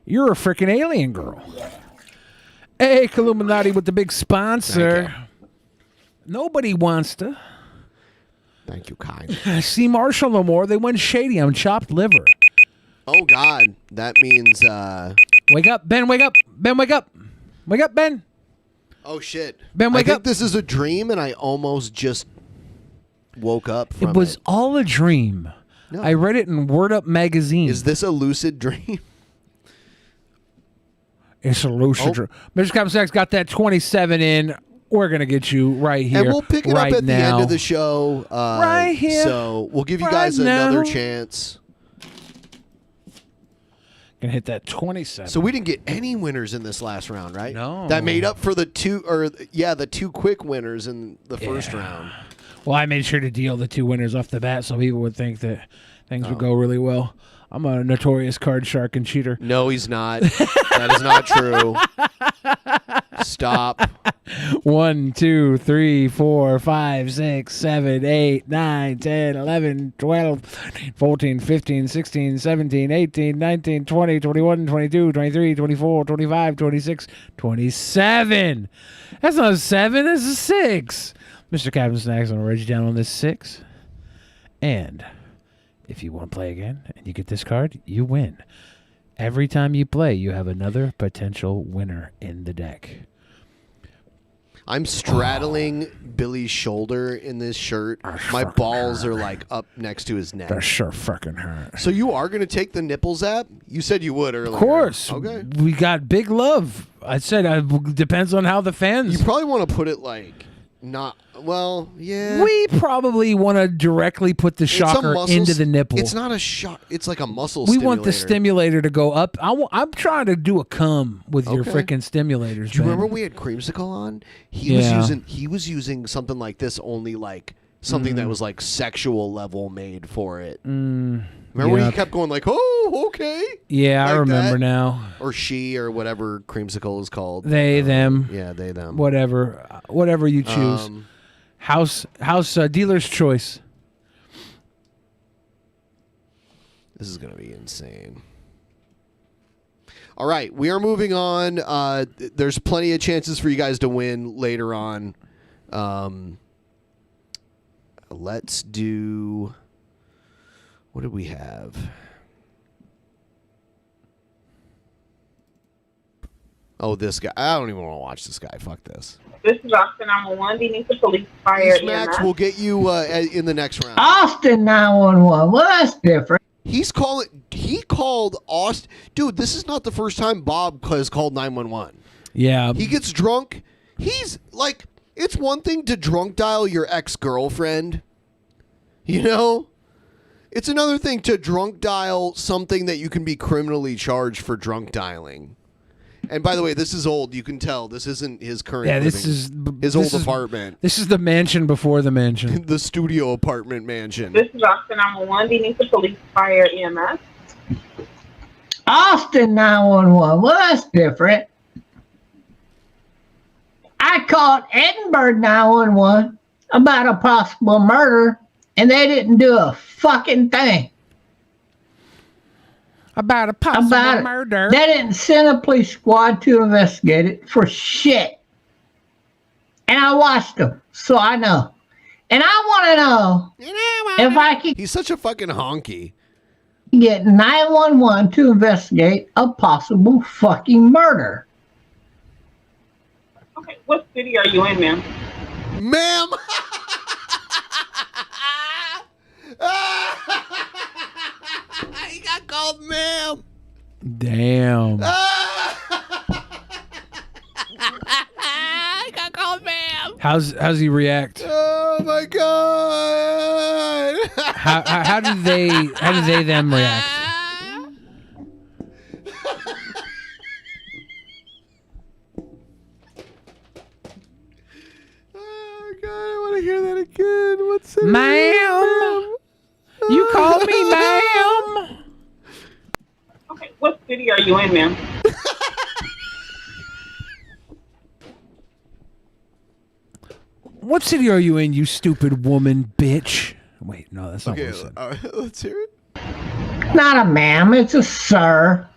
you're a freaking alien girl. Hey, Illuminati with the big sponsor. Nobody wants to. Thank you, kind. See Marshall no more. They went shady on chopped liver. Oh, God. That means... Wake up, Ben, wake up. Ben, wake up. Wake up, Ben. Oh, shit. Ben, wake I think up. this is a dream, and I almost just woke up from It was all a dream. No. I read it in Word Up magazine. Is this a lucid dream? It's a lucid dream. Mr. Comstock's got that 27 in. We're going to get you right here. And we'll pick it right up at now. the end of the show. Right here. So we'll give you right guys now. another chance. Gonna hit that 27. So we didn't get any winners in this last round, right? No. That made up for the two quick winners in the first round. Well, I made sure to deal the 2 winners off the bat so people would think that things would go really well. I'm a notorious card shark and cheater. No, he's not. That is not true. Stop. 1, 2, 3, 4, 5, 6, 7, 8, 9, 10, 11, 12, 14, 15, 16, 17, 18, 19, 20, 21, 22, 23, 24, 25, 26, 27. That's not a 7, that's a 6. Mr. Captain Snacks, I'm going to write you down on this 6. And if you want to play again and you get this card, you win. Every time you play, you have another potential winner in the deck. I'm straddling Billy's shoulder in this shirt. My balls are like up next to his neck. That sure fucking hurt. So you are going to take the nipple zap? You said you would earlier. Of course. Okay. We got big love. I said depends on how the fans. You probably want to put it like not. Well, yeah. We probably want to directly put the shocker into the nipple. It's not a shock. It's like a muscle We stimulator. want the stimulator to go up. I'm trying to do a cum with your Okay. freaking stimulators. Do you man. remember we had Creamsicle on? He was using something like this, only like something that was like sexual level made for it. Remember he kept going like, "Oh, okay." Yeah, I Like remember that? now. Or she, or whatever Creamsicle is called. They, them. Yeah, they, them. Whatever you choose. House dealer's choice. This is gonna be insane. All right, we are moving on. There's plenty of chances for you guys to win later on. Let's do. What did we have? Oh, this guy. I don't even want to watch this guy. Fuck this. This is Austin 911. Do you need the police, fire, Max, EMS? we'll get you in the next round. Austin 911. Well, that's different. He called Austin. Dude, this is not the first time Bob has called 911. Yeah. He gets drunk. He's like, it's one thing to drunk dial your ex-girlfriend. You know? It's another thing to drunk dial something that you can be criminally charged for drunk dialing. And by the way, this is old. You can tell this isn't his current. Yeah, living. this is his old apartment. This is the mansion before the mansion. The studio apartment mansion. This is Austin 911. Do you need the police, fire, EMS? Austin 911. Well, that's different. I called Edinburgh 911 about a possible murder, and they didn't do a fucking thing. About a possible murder? They didn't send a police squad to investigate it for shit. And I watched them, so I know. And I want to know if I could. He's such a fucking honky. Get 911 to investigate a possible fucking murder. Okay, what city are you in, ma'am? Ma'am! He got called ma'am. Damn. He got called How's he react? Oh my god! How did they them react? Oh god, I want to hear that again. What's it? Ma'am, you call me ma'am. Okay, what city are you in, ma'am? What city are you in, you stupid woman, bitch? Wait, no, that's not Okay, what I said. let's hear it. Not a ma'am, it's a sir.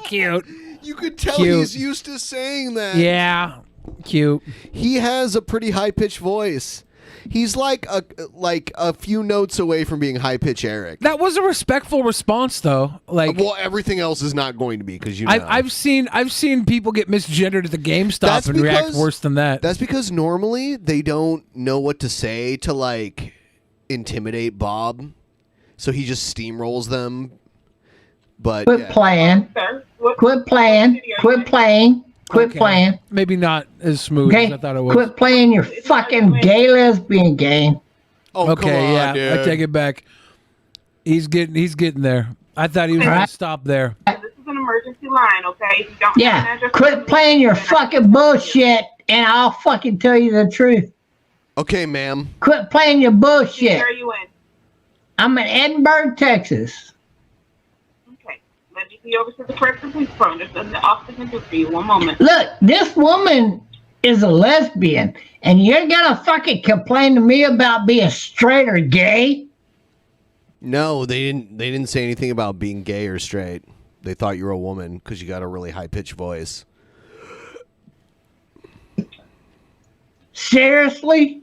Cute. You could tell Cute. he's used to saying that. Yeah, cute. He has a pretty high pitched voice. He's like a few notes away from being high pitch Eric. That was a respectful response, though. Like, well, everything else is not going to be because you know. I've seen people get misgendered at the GameStop and react worse than that. That's because normally they don't know what to say to like intimidate Bob, so he just steamrolls them. But Quit playing. Quit playing. Quit playing. Quit Okay. playing. Maybe not as smooth Okay? as I thought it was. Quit playing your fucking gay lesbian game. Oh, okay, come on, yeah, dude. I take it back. He's getting there. I thought he was going to stop there. This is an emergency line, okay? If you don't have an Yeah. address, Quit playing your fucking bullshit and I'll fucking tell you the truth. Okay, ma'am. Quit playing your bullshit. where are you in? I'm in Edinburgh, Texas. Okay, let me be over to the correct police phone. There's nothing the officer can do for you. One moment. Look, this woman is a lesbian, and you're gonna fucking complain to me about being straight or gay? No, they didn't say anything about being gay or straight. They thought you were a woman because you got a really high pitched voice. Seriously?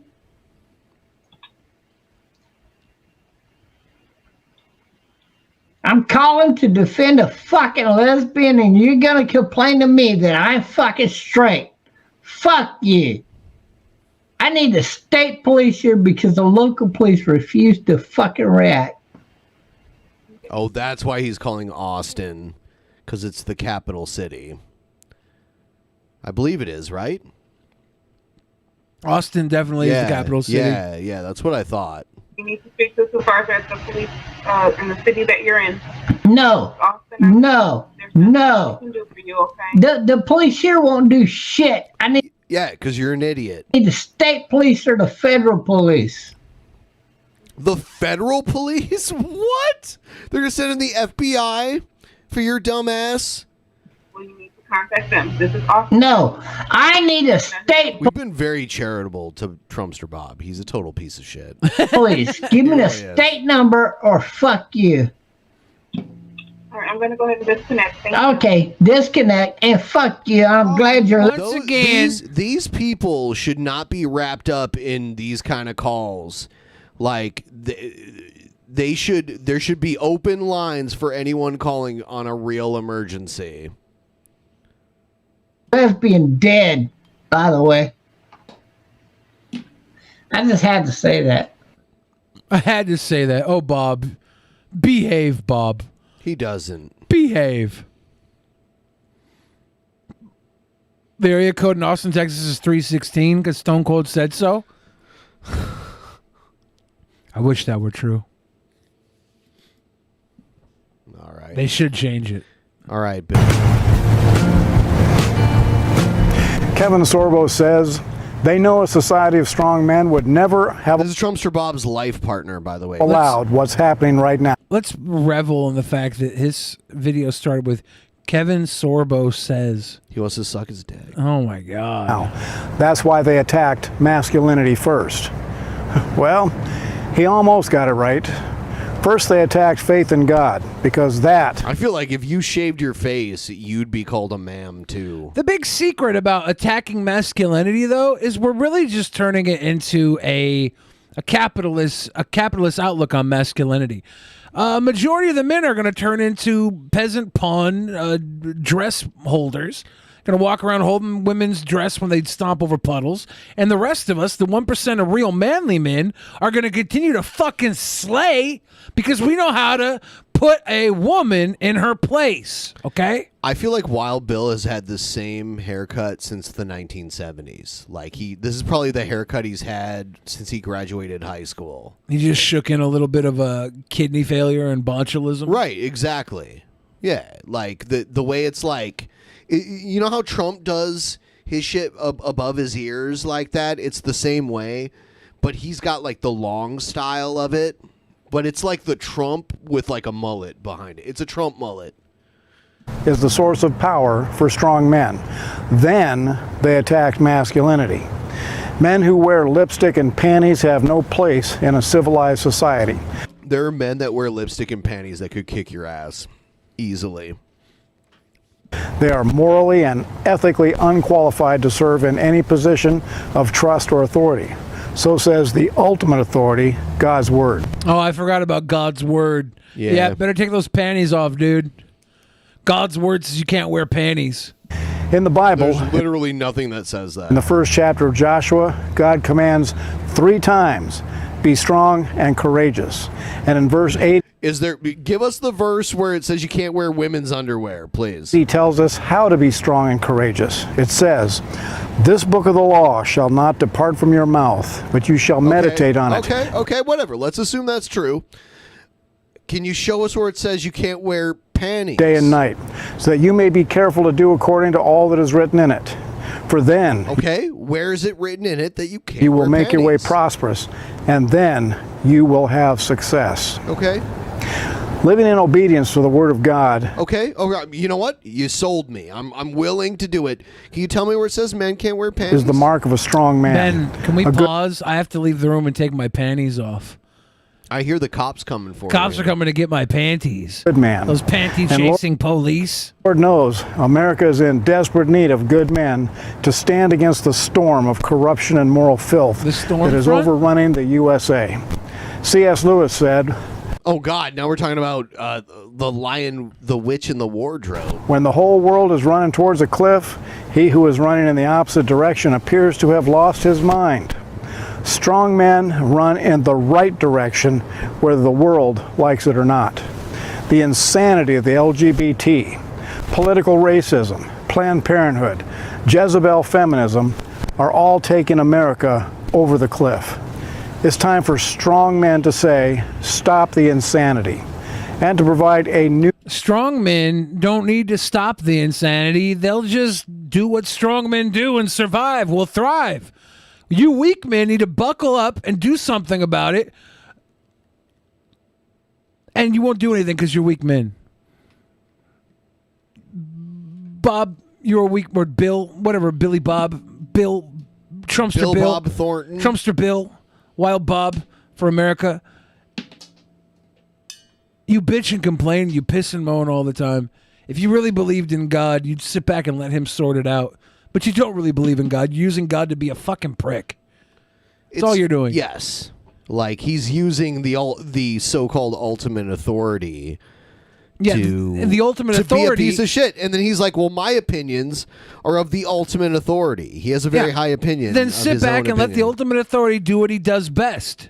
I'm calling to defend a fucking lesbian, and you're gonna complain to me that I'm fucking straight. Fuck you. I need the state police here because the local police refuse to fucking react. Oh, that's why he's calling Austin, because it's the capital city. I believe it is, right? Austin definitely is the capital city. Yeah, that's what I thought. You need to speak to the supervisor at the police in the city that you're in. No. No. No. Can do for you, okay? The police here won't do shit. I need Yeah, because you're an idiot. the state police or the federal police. The federal police? What? They're gonna send in the FBI for your dumb ass? Well, you need to contact them. This is awesome. No, I need a state We've been very charitable to Trumpster Bob. He's a total piece of shit. police. Give me the Really is. state number or fuck you. All right, I'm going to go ahead and disconnect. Thank you. Okay, disconnect and fuck you. I'm glad you're These people should not be wrapped up in these kind of calls. Like there should be open lines for anyone calling on a real emergency. lesbian dead, by the way. I just had to say that. I had to say that. Oh, Bob. Behave, Bob. He doesn't. Behave. The area code in Austin, Texas is 316 because Stone Cold said so. I wish that were true. All right. They should change it. All right, Bill. Kevin Sorbo says they know a society of strong men would never have This is Trumpster Bob's life partner, by the way. allowed what's happening right now. Let's revel in the fact that his video started with Kevin Sorbo says. He wants to suck his dick. Oh, my God. Now, that's why they attacked masculinity first. Well, he almost got it right. First, they attacked faith in God because that. I feel like if you shaved your face, you'd be called a ma'am too. The big secret about attacking masculinity, though, is we're really just turning it into a capitalist outlook on masculinity. Majority of the men are going to turn into peasant pawn dress holders. Going to walk around holding women's dress when they stomp over puddles. And the rest of us, the 1% of real manly men, are going to continue to fucking slay because we know how to put a woman in her place. Okay? I feel like Wild Bill has had the same haircut since the 1970s. Like this is probably the haircut he's had since he graduated high school. He just shook in a little bit of a kidney failure and botulism. Right, exactly. Yeah, like the way it's like, you know how Trump does his shit above his ears like that? It's the same way, but he's got like the long style of it, but it's like the Trump with like a mullet behind it. It's a Trump mullet. Is the source of power for strong men. Then they attacked masculinity. Men who wear lipstick and panties have no place in a civilized society. There are men that wear lipstick and panties that could kick your ass easily. They are morally and ethically unqualified to serve in any position of trust or authority. So says the ultimate authority, God's Word. Oh, I forgot about God's Word. Yeah, better take those panties off, dude. God's Word says you can't wear panties. In the Bible, there's literally nothing that says that. In the first chapter of Joshua, God commands 3 times, be strong and courageous. And in verse 8, give us the verse where it says you can't wear women's underwear, please. He tells us how to be strong and courageous. It says, this book of the law shall not depart from your mouth, but you shall meditate on it. Okay, whatever. Let's assume that's true. Can you show us where it says you can't wear panties? Day and night, so that you may be careful to do according to all that is written in it. For then, where is it written in it that you can't you will wear make your way panties? prosperous, and then you will have success. Okay. Living in obedience to the Word of God. Okay. You know what? You sold me. I'm willing to do it. Can you tell me where it says men can't wear panties? Is the mark of a strong man. Ben, can we pause? I have to leave the room and take my panties off. I hear the cops coming for Cops me. are coming to get my panties. Good man. Those panty-chasing police. Lord knows America is in desperate need of good men to stand against the storm of corruption and moral filth that is overrunning the USA. C.S. Lewis said, oh, God, now we're talking about the Lion, the Witch, and the Wardrobe. when the whole world is running towards a cliff, he who is running in the opposite direction appears to have lost his mind. Strong men run in the right direction, whether the world likes it or not. The insanity of the LGBT, political racism, Planned Parenthood, Jezebel feminism are all taking America over the cliff. It's time for strong men to say, stop the insanity, and to provide a new... Strong men don't need to stop the insanity. They'll just do what strong men do and survive. We'll thrive. You weak men need to buckle up and do something about it. And you won't do anything because you're weak men. Bob, you're a weak word. Bill, whatever, Billy Bob, Bill, Trumpster Bill. Bob Thornton. Trumpster Bill, Wild Bob for America. You bitch and complain, you piss and moan all the time. If you really believed in God, you'd sit back and let him sort it out. But you don't really believe in God. You're using God to be a fucking prick. That's all you're doing. Yes. Like, he's using the so-called ultimate authority the ultimate to authority be a piece of shit. And then he's like, well, my opinions are of the ultimate authority. He has a very high opinion. Then of sit his back own and let the opinion. ultimate authority do what he does best.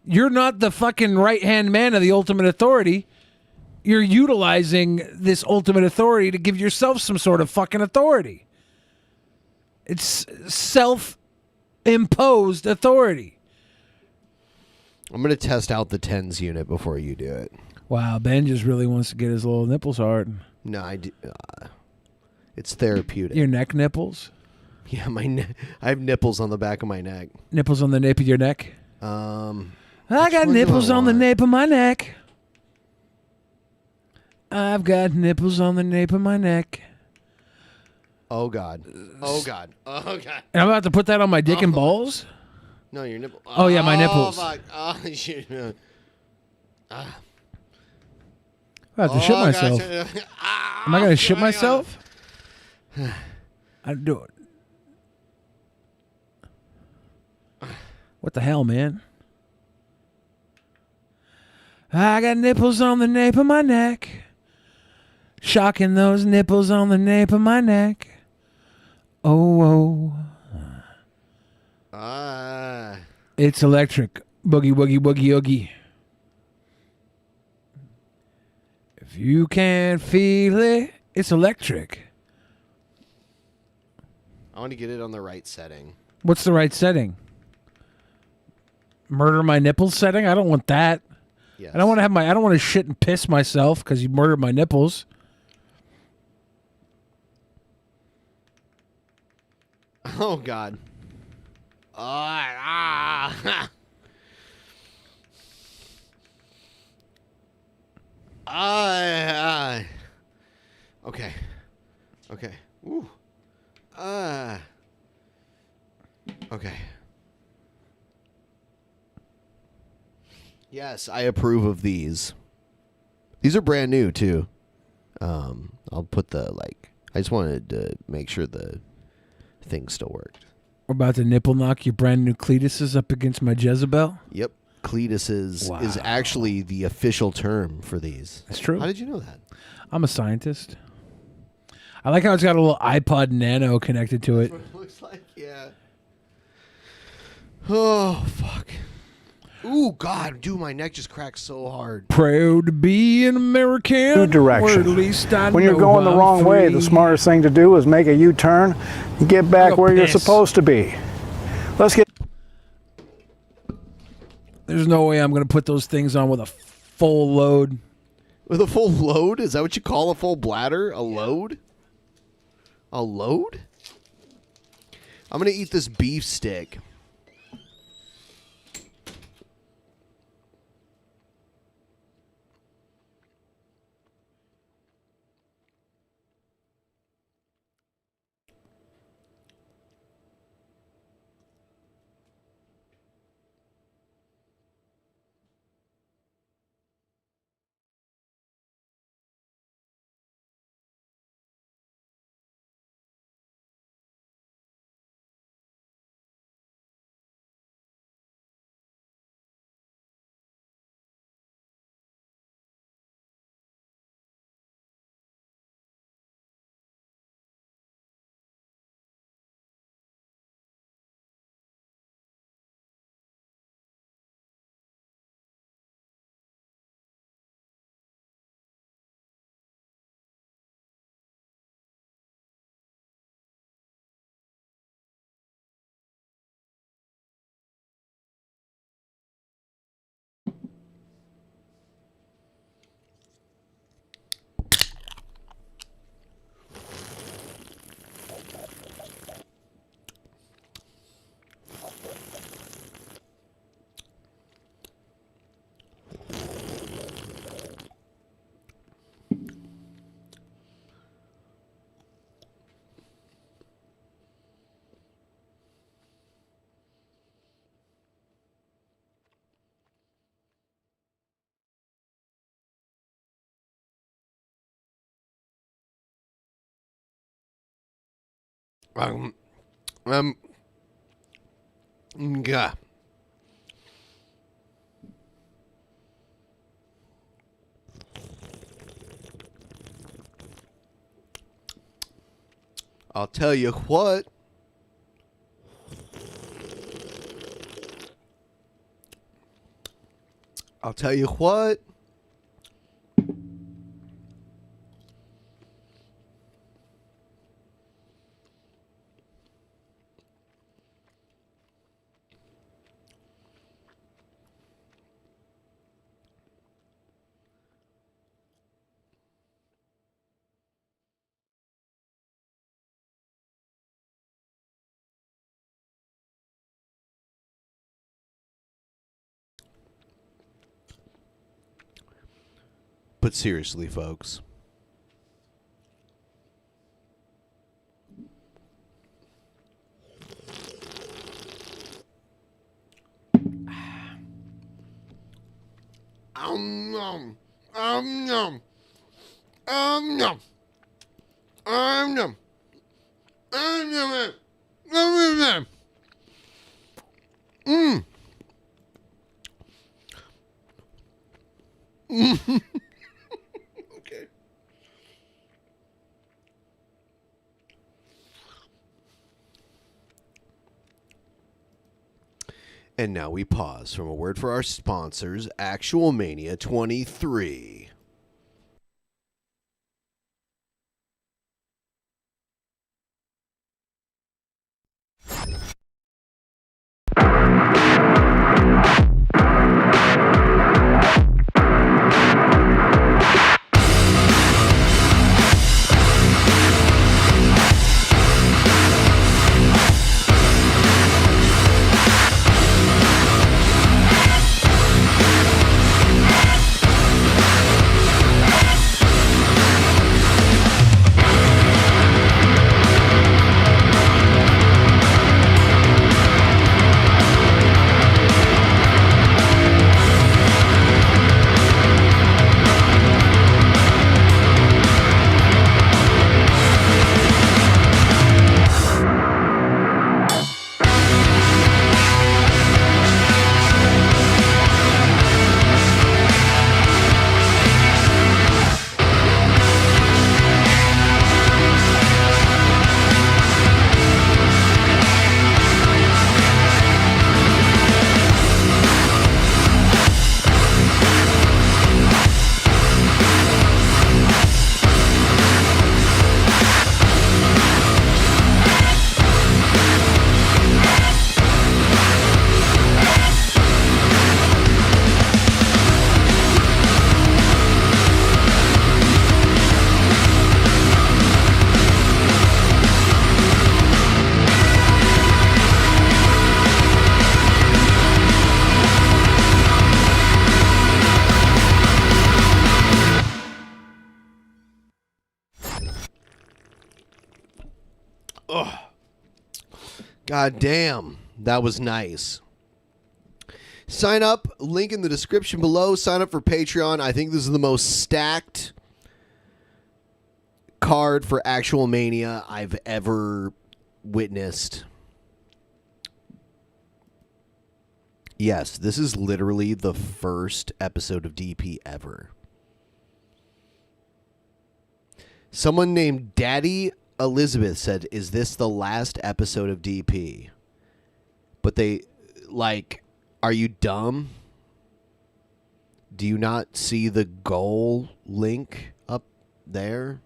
You're not the fucking right-hand man of the ultimate authority. You're utilizing this ultimate authority to give yourself some sort of fucking authority. It's self-imposed authority. I'm going to test out the tens unit before you do it. Wow, Ben just really wants to get his little nipples hard. No, I do. It's therapeutic. Your neck nipples? Yeah, I have nipples on the back of my neck. Nipples on the nape of your neck? I got one do nipples I on the want? nape of my neck. I've got nipples on the nape of my neck. Oh, God. Oh, God. Oh, God. And I'm about to put that on my dick and balls? No, your nipple. Oh, yeah, my nipples. Fuck. Oh, shit. I have to shit myself. Am I going to shit myself? I do it. What the hell, man? I got nipples on the nape of my neck. Shocking those nipples on the nape of my neck. Oh, oh. It's electric. Boogie, woogie, woogie, oogie. If you can't feel it, it's electric. I want to get it on the right setting. What's the right setting? Murder my nipples setting? I don't want that. Yes. I don't want to have I don't want to shit and piss myself because you murdered my nipples. Oh God. Okay. Okay. Ooh. Okay. Yes, I approve of these. These are brand new too. I'll put the I just wanted to make sure the thing still worked. We're about to nipple knock your brand new Cletuses up against my Jezebel. Yep. Cletuses is actually the official term for these. That's true. How did you know that? I'm a scientist. I like how it's got a little iPod Nano connected to it. That's what it looks like, yeah. Oh, fuck. Ooh, God, dude, my neck just cracked so hard. Proud to be an American. New direction. Or at least I When you're know going the I'm wrong way, free. the smartest thing to do is make a U-turn and get back where you're supposed to be. Let's get... There's no way I'm going to put those things on with a full load. With a full load? Is that what you call a full bladder? A load? A load? I'm going to eat this beef stick. Yeah. I'll tell you what. I'll tell you what. But seriously, folks. Nom. Nom. Nom. Nom. Okay. And now we pause from a word for our sponsors, Actual Mania 23. Ugh. God damn, that was nice. Sign up, link in the description below. Sign up for Patreon. I think this is the most stacked card for Actual Mania I've ever witnessed. Yes, this is literally the first episode of DP ever. Someone named Daddy Elizabeth said, "Is this the last episode of DP?" But they, like, are you dumb? Do you not see the goal link up there?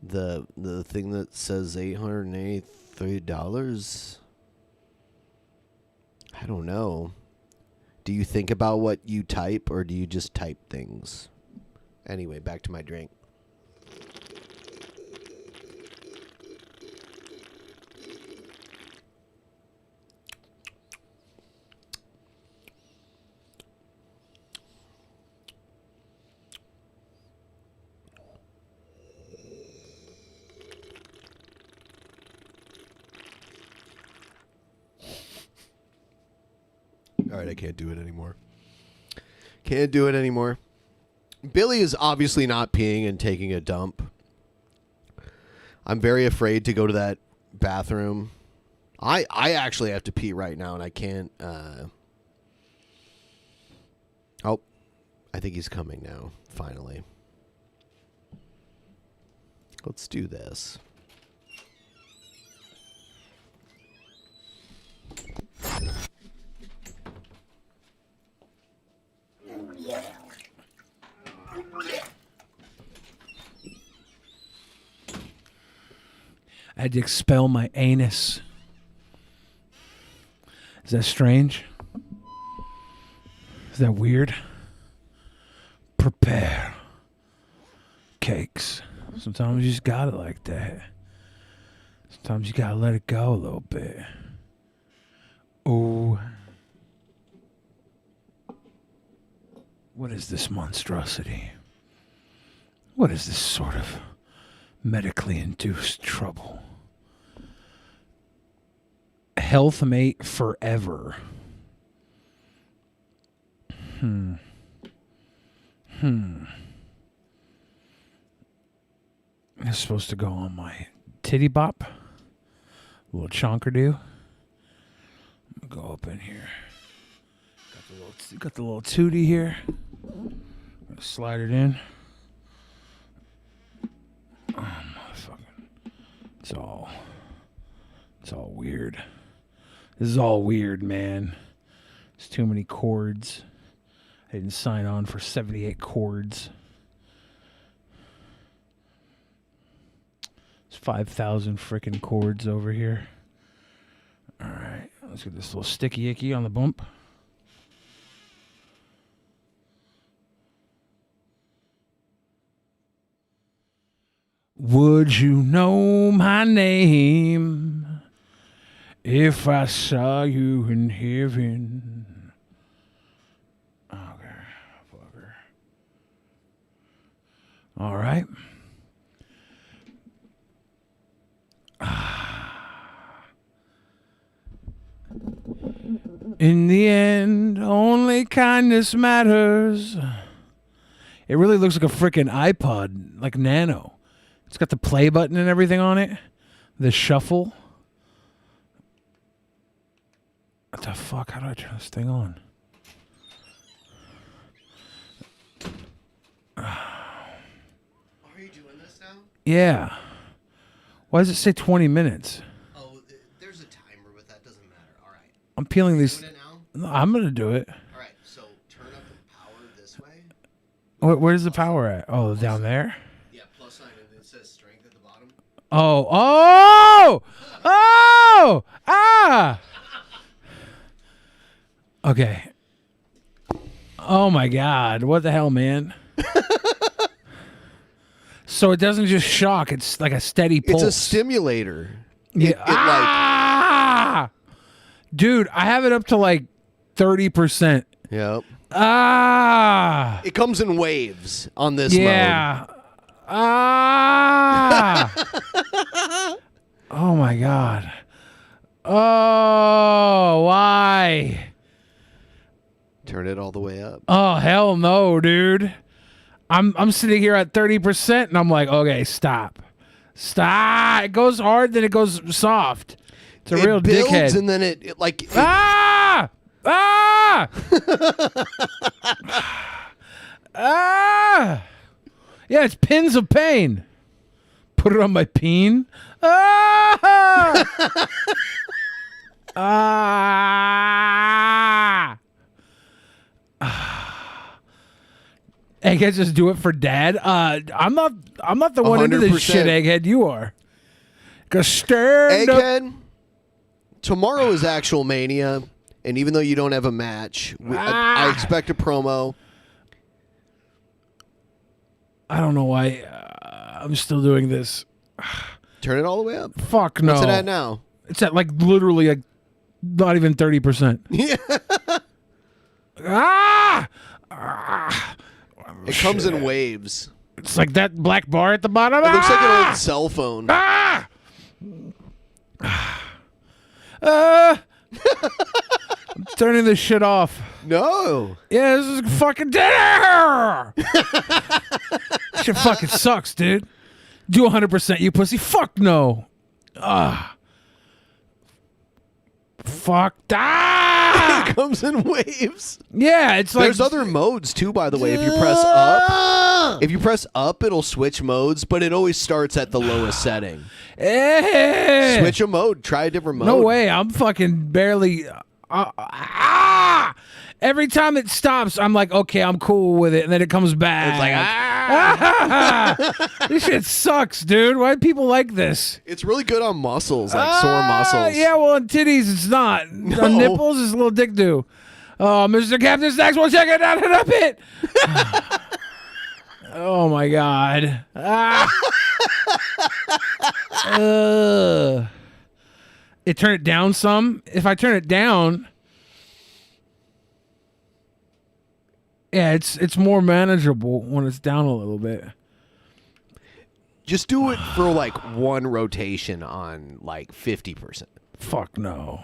The thing that says $883? I don't know. Do you think about what you type, or do you just type things? Anyway, back to my drink. All right, I can't do it anymore. Can't do it anymore. Billy is obviously not peeing and taking a dump. I'm very afraid to go to that bathroom. I actually have to pee right now, and I can't. Oh, I think he's coming now, finally. Let's do this. I had to expel my anus. Is that strange? Is that weird? Prepare cakes. Sometimes you just got it like that. Sometimes you gotta let it go a little bit. Oh. What is this monstrosity? What is this sort of medically induced trouble? Health mate forever. It's supposed to go on my titty bop. A little chonker-do. I'm gonna go up in here. Got the little tootie here. Gonna slide it in. Oh, motherfucker. It's all weird. This is all weird, man. It's too many chords. I didn't sign on for 78 chords. It's 5,000 freaking chords over here. All right, let's get this little sticky icky on the bump. Would you know my name if I saw you in heaven? Okay, fucker. All right. In the end, only kindness matters. It really looks like a freaking iPod, like Nano. It's got the play button and everything on it. The shuffle. What the fuck? How do I turn this thing on? Are you doing this now? Yeah. Why does it say 20 minutes? Oh, there's a timer, but that doesn't matter. All right. I'm peeling these. Doing it now? No, I'm going to do it. All right, so turn up the power this way. Where's the power at? Oh, down there? Yeah, plus sign, and it says strength at the bottom. Oh, oh, oh, ah. Okay. Oh my God. What the hell, man? So it doesn't just shock. It's like a steady pulse. It's a stimulator. Yeah. Dude, I have it up to like 30%. Yep. Ah. It comes in waves on this Yeah. mode. Ah. Oh my God. Oh, why? Turn it all the way up. Oh, hell no, dude. I'm sitting here at 30% and I'm like, okay, stop. Stop. It goes hard, then it goes soft. It's a real builds dickhead. And then it like Ah! Ah! Ah! Yeah, it's pins of pain. Put it on my peen. Ah! Ah! Egghead, just do it for Dad. I'm not the one into this 100%. shit, Egghead. You are. Cause stand up. Egghead, tomorrow is actual Mania, and even though you don't have a match, I expect a promo. I don't know why I'm still doing this. Turn it all the way up. Fuck no. What's it at now? It's at like literally like not even 30%. Yeah. It comes in waves. It's like that black bar at the bottom. It looks like an old cell phone. I'm turning this shit off. No. Yeah, this is fucking dinner. Shit fucking sucks, dude. Do 100%, you pussy. Fuck no. Fuck. It comes in waves. Yeah, it's like there's other modes too, by the way. If you press up, it'll switch modes, but it always starts at the lowest setting. Switch a mode. Try a different mode. No way. I'm fucking barely. Every time it stops, I'm like, okay, I'm cool with it, and then it comes back. It's like this shit sucks, dude. Why do people like this? It's really good on muscles, like sore muscles. Yeah, well, on titties, it's not. On nipples, it's a little dick do. Oh, Mr. Captain Snacks, we'll check it out in a bit. Oh my God. It turned it down some. If I turn it down, yeah, it's more manageable when it's down a little bit. Just do it for like one rotation on like 50%. Fuck no.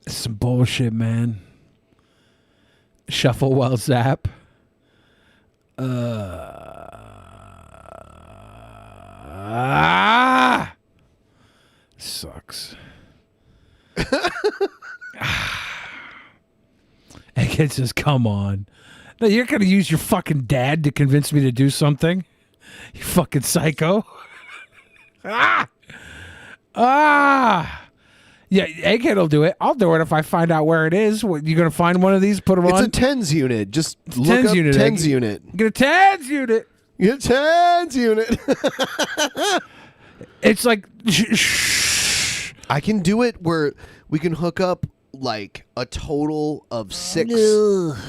Some bullshit, man. Shuffle while zap. Sucks. Egghead says, come on. No, you're going to use your fucking dad to convince me to do something? You fucking psycho. Ah! Yeah, Egghead will do it. I'll do it if I find out where it is. What, you going to find one of these, put them on? It's a tens unit. Just look tens up unit, tens Egg. unit. Get a tens unit. Get a tens unit. It's like... I can do it where we can hook up like a total of 6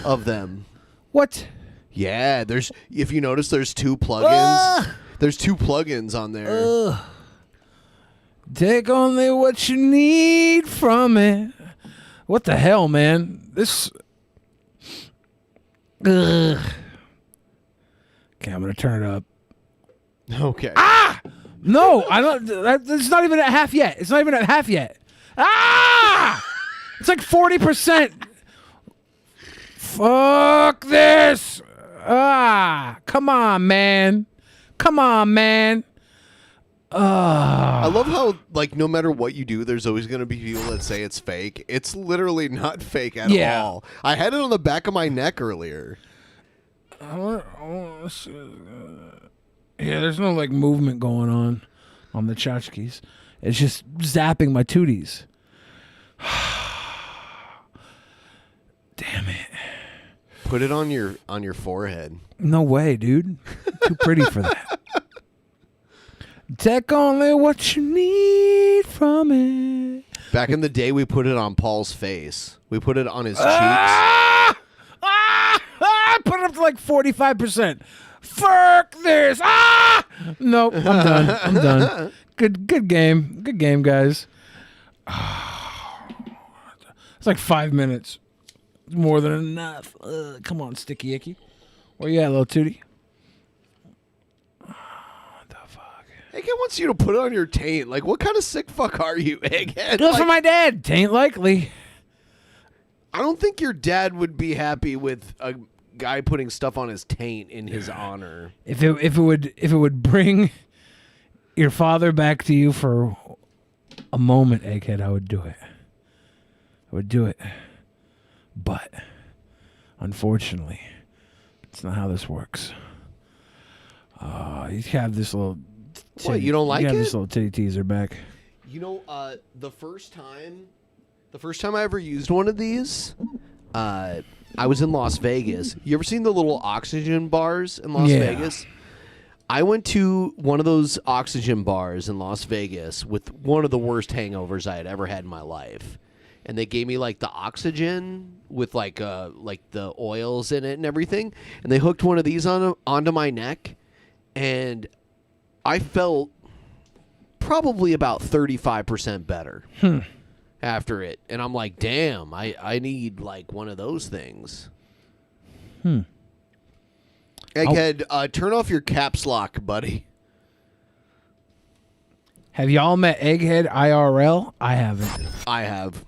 of them. What? Yeah, there's. If you notice, there's 2 plugins. There's 2 plugins on there. Take only what you need from it. What the hell, man? This. Okay, I'm gonna turn it up. Okay. Ah! No, I don't. It's not even at half yet. It's not even at half yet. Ah! It's like 40%. Fuck this. Ah! Come on, man. Come on, man. I love how, like, no matter what you do, there's always going to be people that say it's fake. It's literally not fake at all. I had it on the back of my neck earlier. Yeah, there's no, like, movement going on the tchotchkes. It's just zapping my tooties. Damn it. Put it on your forehead. No way, dude. Too pretty for that. Take only what you need from it. Back in the day, we put it on Paul's face. We put it on his cheeks. I put it up to like 45%. Fuck this. Ah! Nope, I'm done. I'm done. Good game. Good game, guys. It's like 5 minutes. It's more than enough. Come on, Sticky Icky. Where you at, little Tootie? Egghead wants you to put it on your taint. Like, what kind of sick fuck are you, Egghead? Do it for my dad. Tain't likely. I don't think your dad would be happy with a guy putting stuff on his taint in his honor. If it would bring your father back to you for a moment, Egghead, I would do it. I would do it. But unfortunately, it's not how this works. You have this little. What, you don't like it? This little titty teaser back. You know, the first time I ever used one of these, I was in Las Vegas. You ever seen the little oxygen bars in Las Vegas? I went to one of those oxygen bars in Las Vegas with one of the worst hangovers I had ever had in my life. And they gave me like the oxygen with like the oils in it and everything. And they hooked one of these onto my neck. And I felt probably about 35% better after it. And I'm like, damn, I need like one of those things. Egghead, turn off your caps lock, buddy. Have y'all met Egghead IRL? I haven't. I have.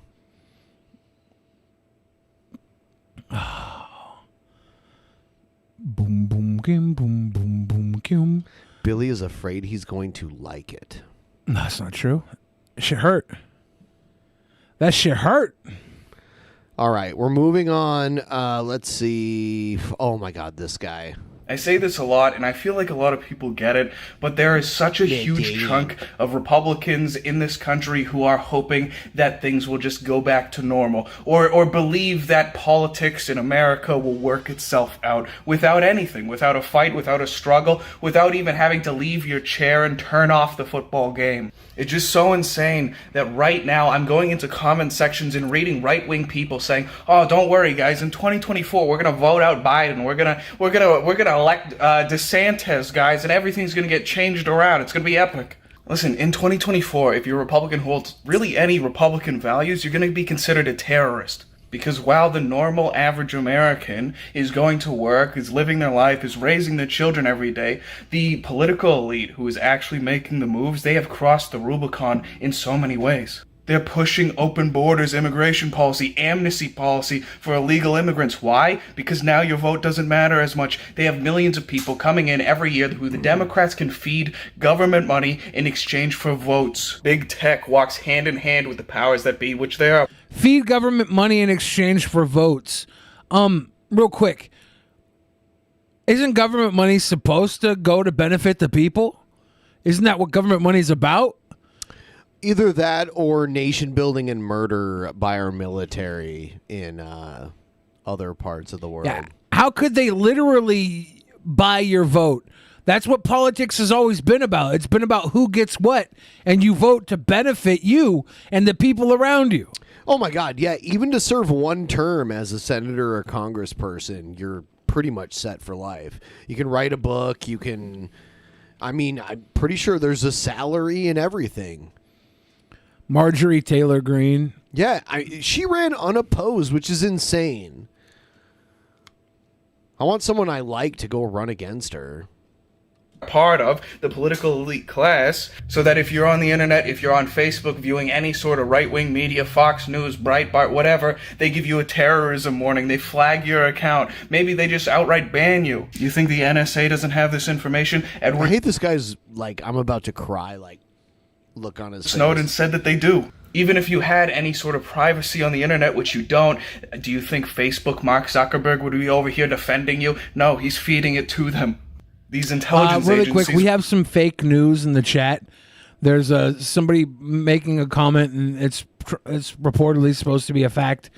Boom, boom, kim, boom, boom, boom, kim. Billy is afraid he's going to like it. No, that's not true. That shit hurt. That shit hurt. All right, we're moving on. Let's see. Oh my God, this guy. I say this a lot, and I feel like a lot of people get it, but there is such a huge chunk of Republicans in this country who are hoping that things will just go back to normal, or believe that politics in America will work itself out without anything, without a fight, without a struggle, without even having to leave your chair and turn off the football game. It's just so insane that right now I'm going into comment sections and reading right-wing people saying, "Oh, don't worry, guys. In 2024, we're gonna vote out Biden. We're gonna elect DeSantis, guys, and everything's gonna get changed around. It's gonna be epic." Listen, in 2024, if your Republican holds really any Republican values, you're gonna be considered a terrorist. Because while the normal average American is going to work, is living their life, is raising their children every day, the political elite who is actually making the moves, they have crossed the Rubicon in so many ways. They're pushing open borders, immigration policy, amnesty policy for illegal immigrants. Why? Because now your vote doesn't matter as much. They have millions of people coming in every year who the Democrats can feed government money in exchange for votes. Big tech walks hand in hand with the powers that be, which they are. Feed government money in exchange for votes. Real quick. Isn't government money supposed to go to benefit the people? Isn't that what government money is about? Either that or nation building and murder by our military in other parts of the world. Yeah. How could they literally buy your vote? That's what politics has always been about. It's been about who gets what, and you vote to benefit you and the people around you. Oh my God, yeah. Even to serve one term as a senator or congressperson, you're pretty much set for life. You can write a book, you can... I mean, I'm pretty sure there's a salary and everything. Marjorie Taylor Greene. Yeah, she ran unopposed, which is insane. I want someone I like to go run against her. Part of the political elite class, so that if you're on the internet, if you're on Facebook viewing any sort of right-wing media, Fox News, Breitbart, whatever, they give you a terrorism warning, they flag your account, maybe they just outright ban you. You think the NSA doesn't have this information? I hate this guy's, like, I'm about to cry, like, look on his Snowden face. said that they do. Even if you had any sort of privacy on the internet, which you don't, do you think Facebook, Mark Zuckerberg, would be over here defending you? No, he's feeding it to them. These intelligence really agencies... quick, we have some fake news in the chat. There's somebody making a comment, and it's reportedly supposed to be a fact.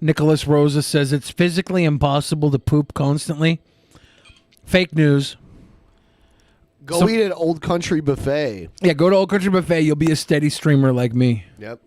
Nicholas Rosa says it's physically impossible to poop constantly. Fake news. Go eat at Old Country Buffet. Yeah, go to Old Country Buffet. You'll be a steady streamer like me. Yep.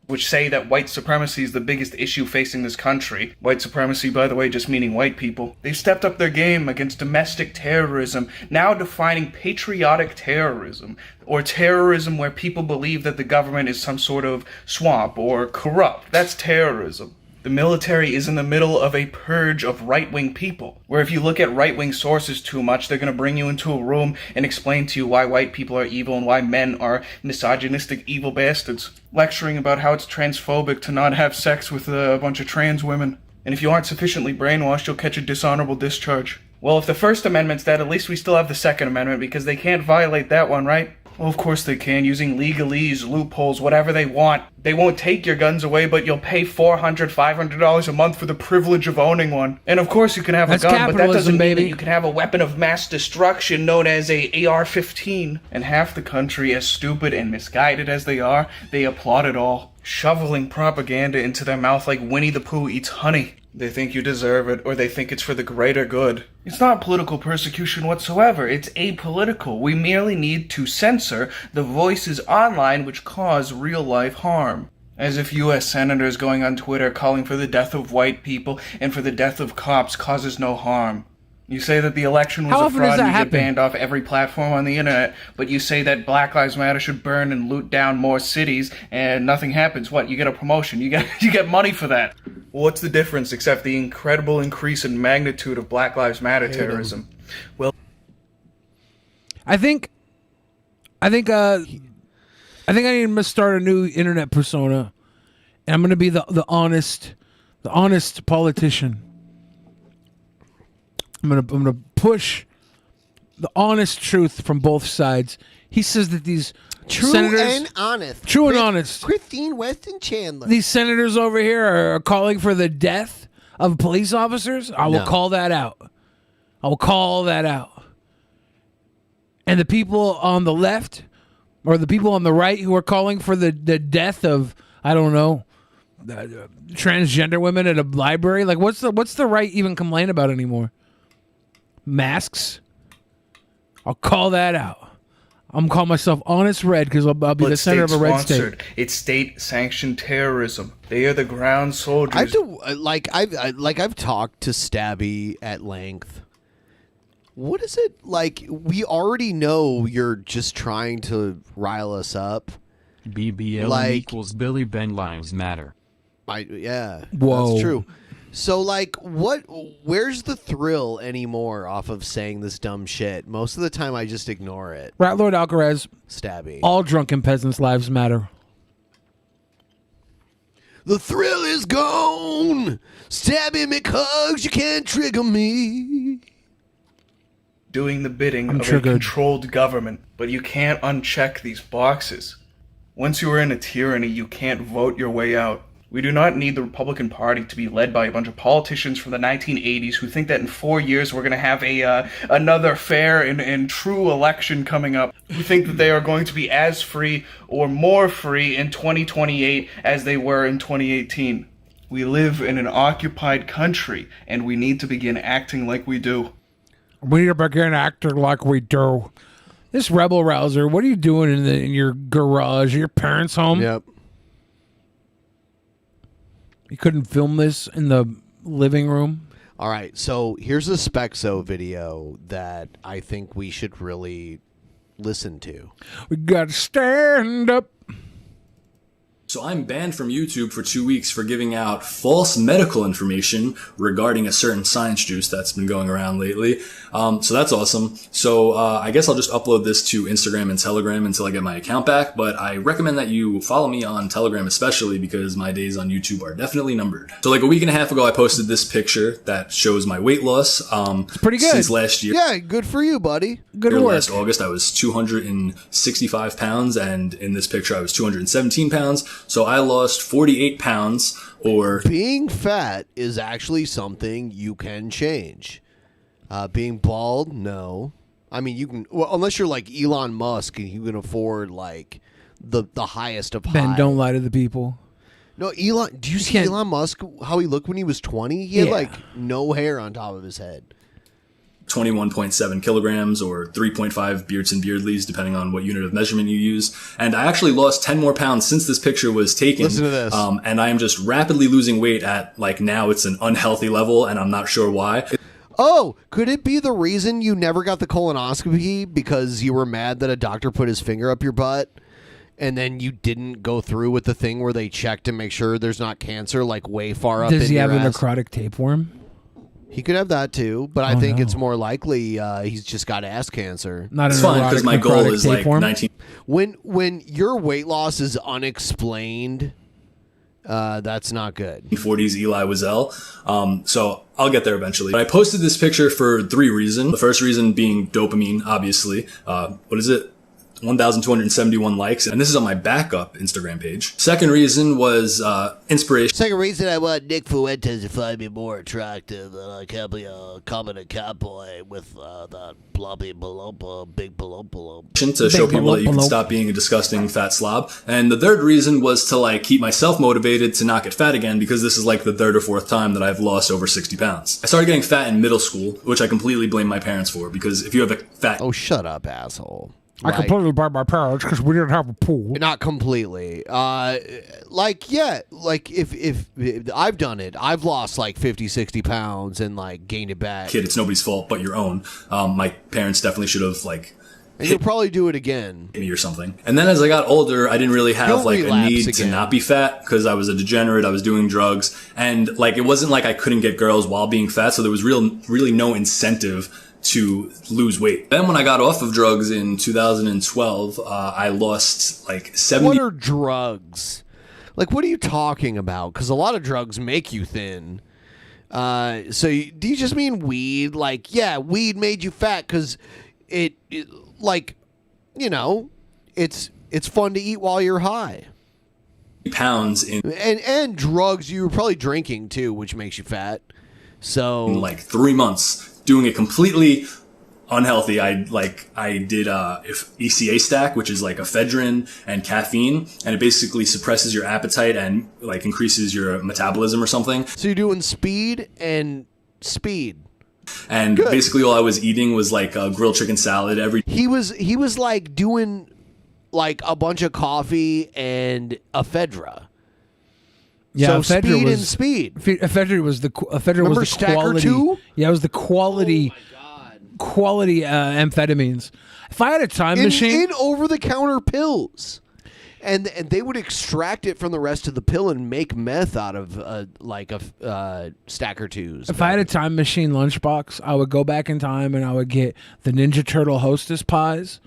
which say that white supremacy is the biggest issue facing this country. White supremacy, by the way, just meaning white people. They've stepped up their game against domestic terrorism, now defining patriotic terrorism, or terrorism where people believe that the government is some sort of swamp or corrupt. That's terrorism. The military is in the middle of a purge of right-wing people, where if you look at right-wing sources too much, they're going to bring you into a room and explain to you why white people are evil and why men are misogynistic, evil bastards, lecturing about how it's transphobic to not have sex with a bunch of trans women. And if you aren't sufficiently brainwashed, you'll catch a dishonorable discharge. Well, if the First Amendment's dead, at least we still have the Second Amendment, because they can't violate that one, right? Well, of course they can, using legalese, loopholes, whatever they want. They won't take your guns away, but you'll pay $400, $500 a month for the privilege of owning one. And of course you can have That's a gun, but that doesn't mean baby. that you can have a weapon of mass destruction known as a AR-15. And half the country, as stupid and misguided as they are, they applaud it all, shoveling propaganda into their mouth like Winnie the Pooh eats honey. They think you deserve it, or they think it's for the greater good. It's not political persecution whatsoever. It's apolitical. We merely need to censor the voices online which cause real-life harm. As if U.S. senators going on Twitter calling for the death of white people and for the death of cops causes no harm. You say that the election was How a often fraud does that and you happen? get banned off every platform on the internet, but you say that Black Lives Matter should burn and loot down more cities and nothing happens. What? You get a promotion. You get money for that. What's the difference except the incredible increase in magnitude of Black Lives Matter terrorism? Well, I think I need to start a new internet persona, and I'm going to be the honest politician. I'm gonna push the honest truth from both sides. He says that these senators, honest. True and honest. Christine Weston Chandler. These senators over here are calling for the death of police officers. I will No. call that out. I will call that out. And the people on the left or the people on the right who are calling for the death of, I don't know, transgender women at a library. Like, what's the right even complain about anymore? Masks. I'll call that out. I'm gonna call myself Honest Red because I'll be the center of a red state. It's state-sanctioned terrorism. They are the ground soldiers. I have to I've talked to Stabby at length. What is it like? We already know you're just trying to rile us up. BBL equals Billy Ben Lives Matter. Yeah, Whoa. that's true. So, like, where's the thrill anymore off of saying this dumb shit? Most of the time, I just ignore it. Rat Lord Alcaraz. Stabby. All drunken peasants' lives matter. The thrill is gone. Stabby McHugs, you can't trigger me. Doing the bidding I'm of triggered. a controlled government, but you can't uncheck these boxes. Once you are in a tyranny, you can't vote your way out. We do not need the Republican Party to be led by a bunch of politicians from the 1980s who think that in 4 years we're going to have another fair and true election coming up. Who think that they are going to be as free or more free in 2028 as they were in 2018. We live in an occupied country, and we need to begin acting like we do. We need to begin acting like we do. This rebel rouser, what are you doing in your garage, your parents' home? Yep. You couldn't film this in the living room? All right, so here's a Spexo video that I think we should really listen to. We got to stand up. So I'm banned from YouTube for 2 weeks for giving out false medical information regarding a certain science juice that's been going around lately. So that's awesome. So I guess I'll just upload this to Instagram and Telegram until I get my account back. But I recommend that you follow me on Telegram especially because my days on YouTube are definitely numbered. So like a week and a half ago, I posted this picture that shows my weight loss. It's pretty good. Since last year. Yeah, good for you, buddy. Good work. Last August, I was 265 pounds, and in this picture, I was 217 pounds. So I lost 48 pounds, or... Being fat is actually something you can change. Being bald, no. I mean, you can... Well, unless you're like Elon Musk and you can afford, like, the highest of high. Ben, don't lie to the people. No, Elon... Do you see Elon Musk, how he looked when he was 20? He had, like, no hair on top of his head. 21.7 kilograms or 3.5 beards and beardleys, depending on what unit of measurement you use. And I actually lost 10 more pounds since this picture was taken. Listen to this. And I am just rapidly losing weight at, like, now it's an unhealthy level, and I'm not sure why. Oh, could it be the reason you never got the colonoscopy because you were mad that a doctor put his finger up your butt? And then you didn't go through with the thing where they check to make sure there's not cancer, like, way far up in your ass? Does he have a necrotic tapeworm? He could have that too, but I think it's more likely he's just got ass cancer. It's fine because my goal is like 19. When your weight loss is unexplained, that's not good. 40s Eli Wiesel. So I'll get there eventually. But I posted this picture for 3 reasons. The first reason being dopamine, obviously. What is it? 1,271 likes, and this is on my backup Instagram page. Second reason was inspiration. Second reason, I want Nick Fuentes to find me more attractive than I can be a common cowboy with that blobby balompa, big balompa. To show people that you can stop being a disgusting fat slob. And the third reason was to like keep myself motivated to not get fat again because this is like the 3rd or 4th time that I've lost over 60 pounds. I started getting fat in middle school, which I completely blame my parents for because if you have a fat... Oh, shut up, asshole. I completely blame my parents because we didn't have a pool. Not completely. If I've done it, I've lost like 50, 60 pounds and like gained it back. Kid, it's nobody's fault but your own. My parents definitely should have like... And you'll probably do it again. Me or something. And then as I got older, I didn't really have like a need to not be fat because I was a degenerate. I was doing drugs. And like, it wasn't like I couldn't get girls while being fat. So there was really no incentive to lose weight. Then when I got off of drugs in 2012, I lost like 70. What are drugs? Like, what are you talking about? Because a lot of drugs make you thin. Do you just mean weed? Like, yeah, weed made you fat because it's fun to eat while you're high. Pounds in and drugs you were probably drinking too, which makes you fat. So in like 3 months. Doing it completely unhealthy. I did ECA stack, which is like ephedrine and caffeine, and it basically suppresses your appetite and like increases your metabolism or something. So you're doing speed. And good. Basically all I was eating was like a grilled chicken salad every. He was like doing like a bunch of coffee and ephedra. Yeah, so ephedra ephedra was the quality. 2? Yeah, it was the quality. Quality amphetamines. If I had a time machine, in over-the-counter pills, and they would extract it from the rest of the pill and make meth out of a stack or twos. If I had a time machine lunchbox, I would go back in time and I would get the Ninja Turtle Hostess pies,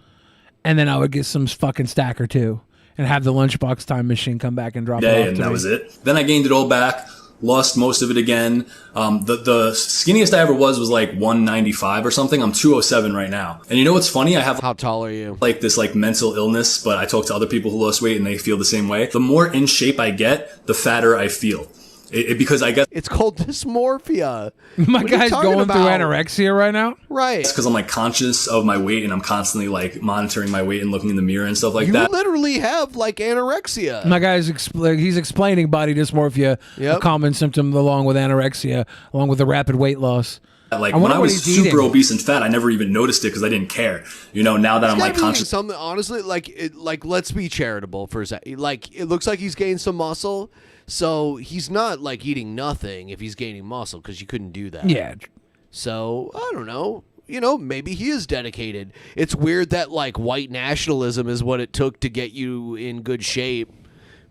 and then I would get some fucking stack or two. And have the lunchbox time machine come back and drop it off. And that was it. Then I gained it all back, lost most of it again. The skinniest I ever was like 195 or something. I'm 207 right now. And you know what's funny? I have, how tall are you? Like this like mental illness, but I talk to other people who lost weight and they feel the same way. The more in shape I get, the fatter I feel. Because I guess it's called dysmorphia. My guy's going through anorexia right now. Right. It's because I'm like conscious of my weight and I'm constantly like monitoring my weight and looking in the mirror and stuff like You that. literally have like anorexia. My guy's he's explaining body dysmorphia, a common symptom along with anorexia, along with the rapid weight loss. Like when I was super obese and fat, I never even noticed it because I didn't care. You know, now that I'm like conscious. Something honestly, like let's be charitable for a second. Like it looks like he's gained some muscle, so he's not like eating nothing if he's gaining muscle because you couldn't do that. Yeah. So I don't know. You know, maybe he is dedicated. It's weird that like white nationalism is what it took to get you in good shape,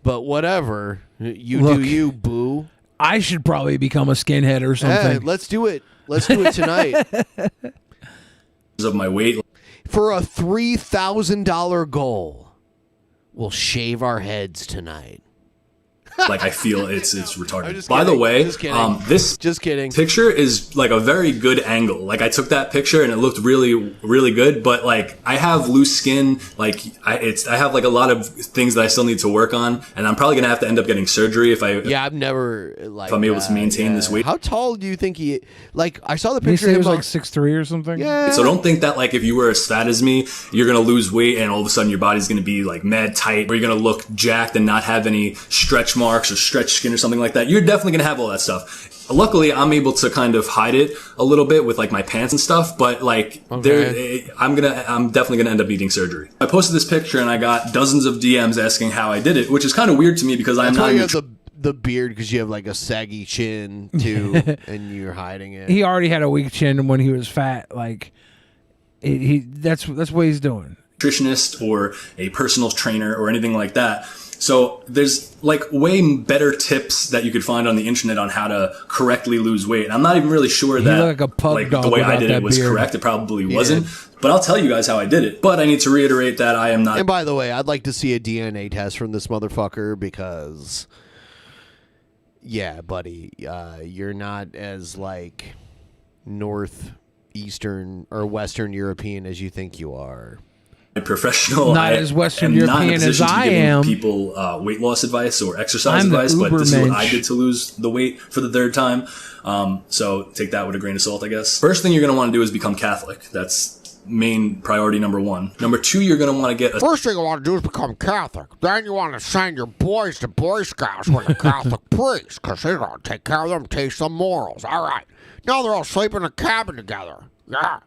but whatever. Do you, boo. I should probably become a skinhead or something. Hey, let's do it. Let's do it tonight. Of my weight. For a $3,000 goal, we'll shave our heads tonight. Like I feel it's retarded. By the way, this picture is like a very good angle. Like I took that picture and it looked really, really good. But like I have loose skin. Like I have like a lot of things that I still need to work on, and I'm probably gonna have to end up getting surgery if I'm able to maintain this weight. How tall do you think he? Like I saw the Did he picture. say he was like 6'3" or something. Yeah. So don't think that like if you were as fat as me, you're gonna lose weight and all of a sudden your body's gonna be like mad tight, or you're gonna look jacked and not have any stretch marks or stretch skin or something like that. You're definitely gonna have all that stuff. Luckily, I'm able to kind of hide it a little bit with like my pants and stuff, but like I'm definitely gonna end up needing surgery. I posted this picture and I got dozens of DMs asking how I did it, which is kind of weird to me because I'm That's not. why you have the beard because you have like a saggy chin too, and you're hiding it. He already had a weak chin when he was fat. Like that's what he's doing. Nutritionist or a personal trainer or anything like that. So there's like way better tips that you could find on the internet on how to correctly lose weight. I'm not even really sure that like a pug like dog the way I without did that it was beard. correct. It probably wasn't. But I'll tell you guys how I did it. But I need to reiterate that I am not. And by the way, I'd like to see a DNA test from this motherfucker because, yeah, buddy, you're not as like northeastern or Western European as you think you are. Professional. Not as Western am not in a European as position to I give am. People weight loss advice or exercise I'm the advice, but this is what I Ubermensch. did to lose the weight for the third time. So take that with a grain of salt, I guess. First thing you're going to want to do is become Catholic. That's main priority number one. Number two, you're going to want to get a First thing you want to do is become Catholic. Then you want to send your boys to Boy Scouts with a Catholic priest, because they're going to take care of them, teach them morals. All right. Now they're all sleeping in a cabin together. Yeah.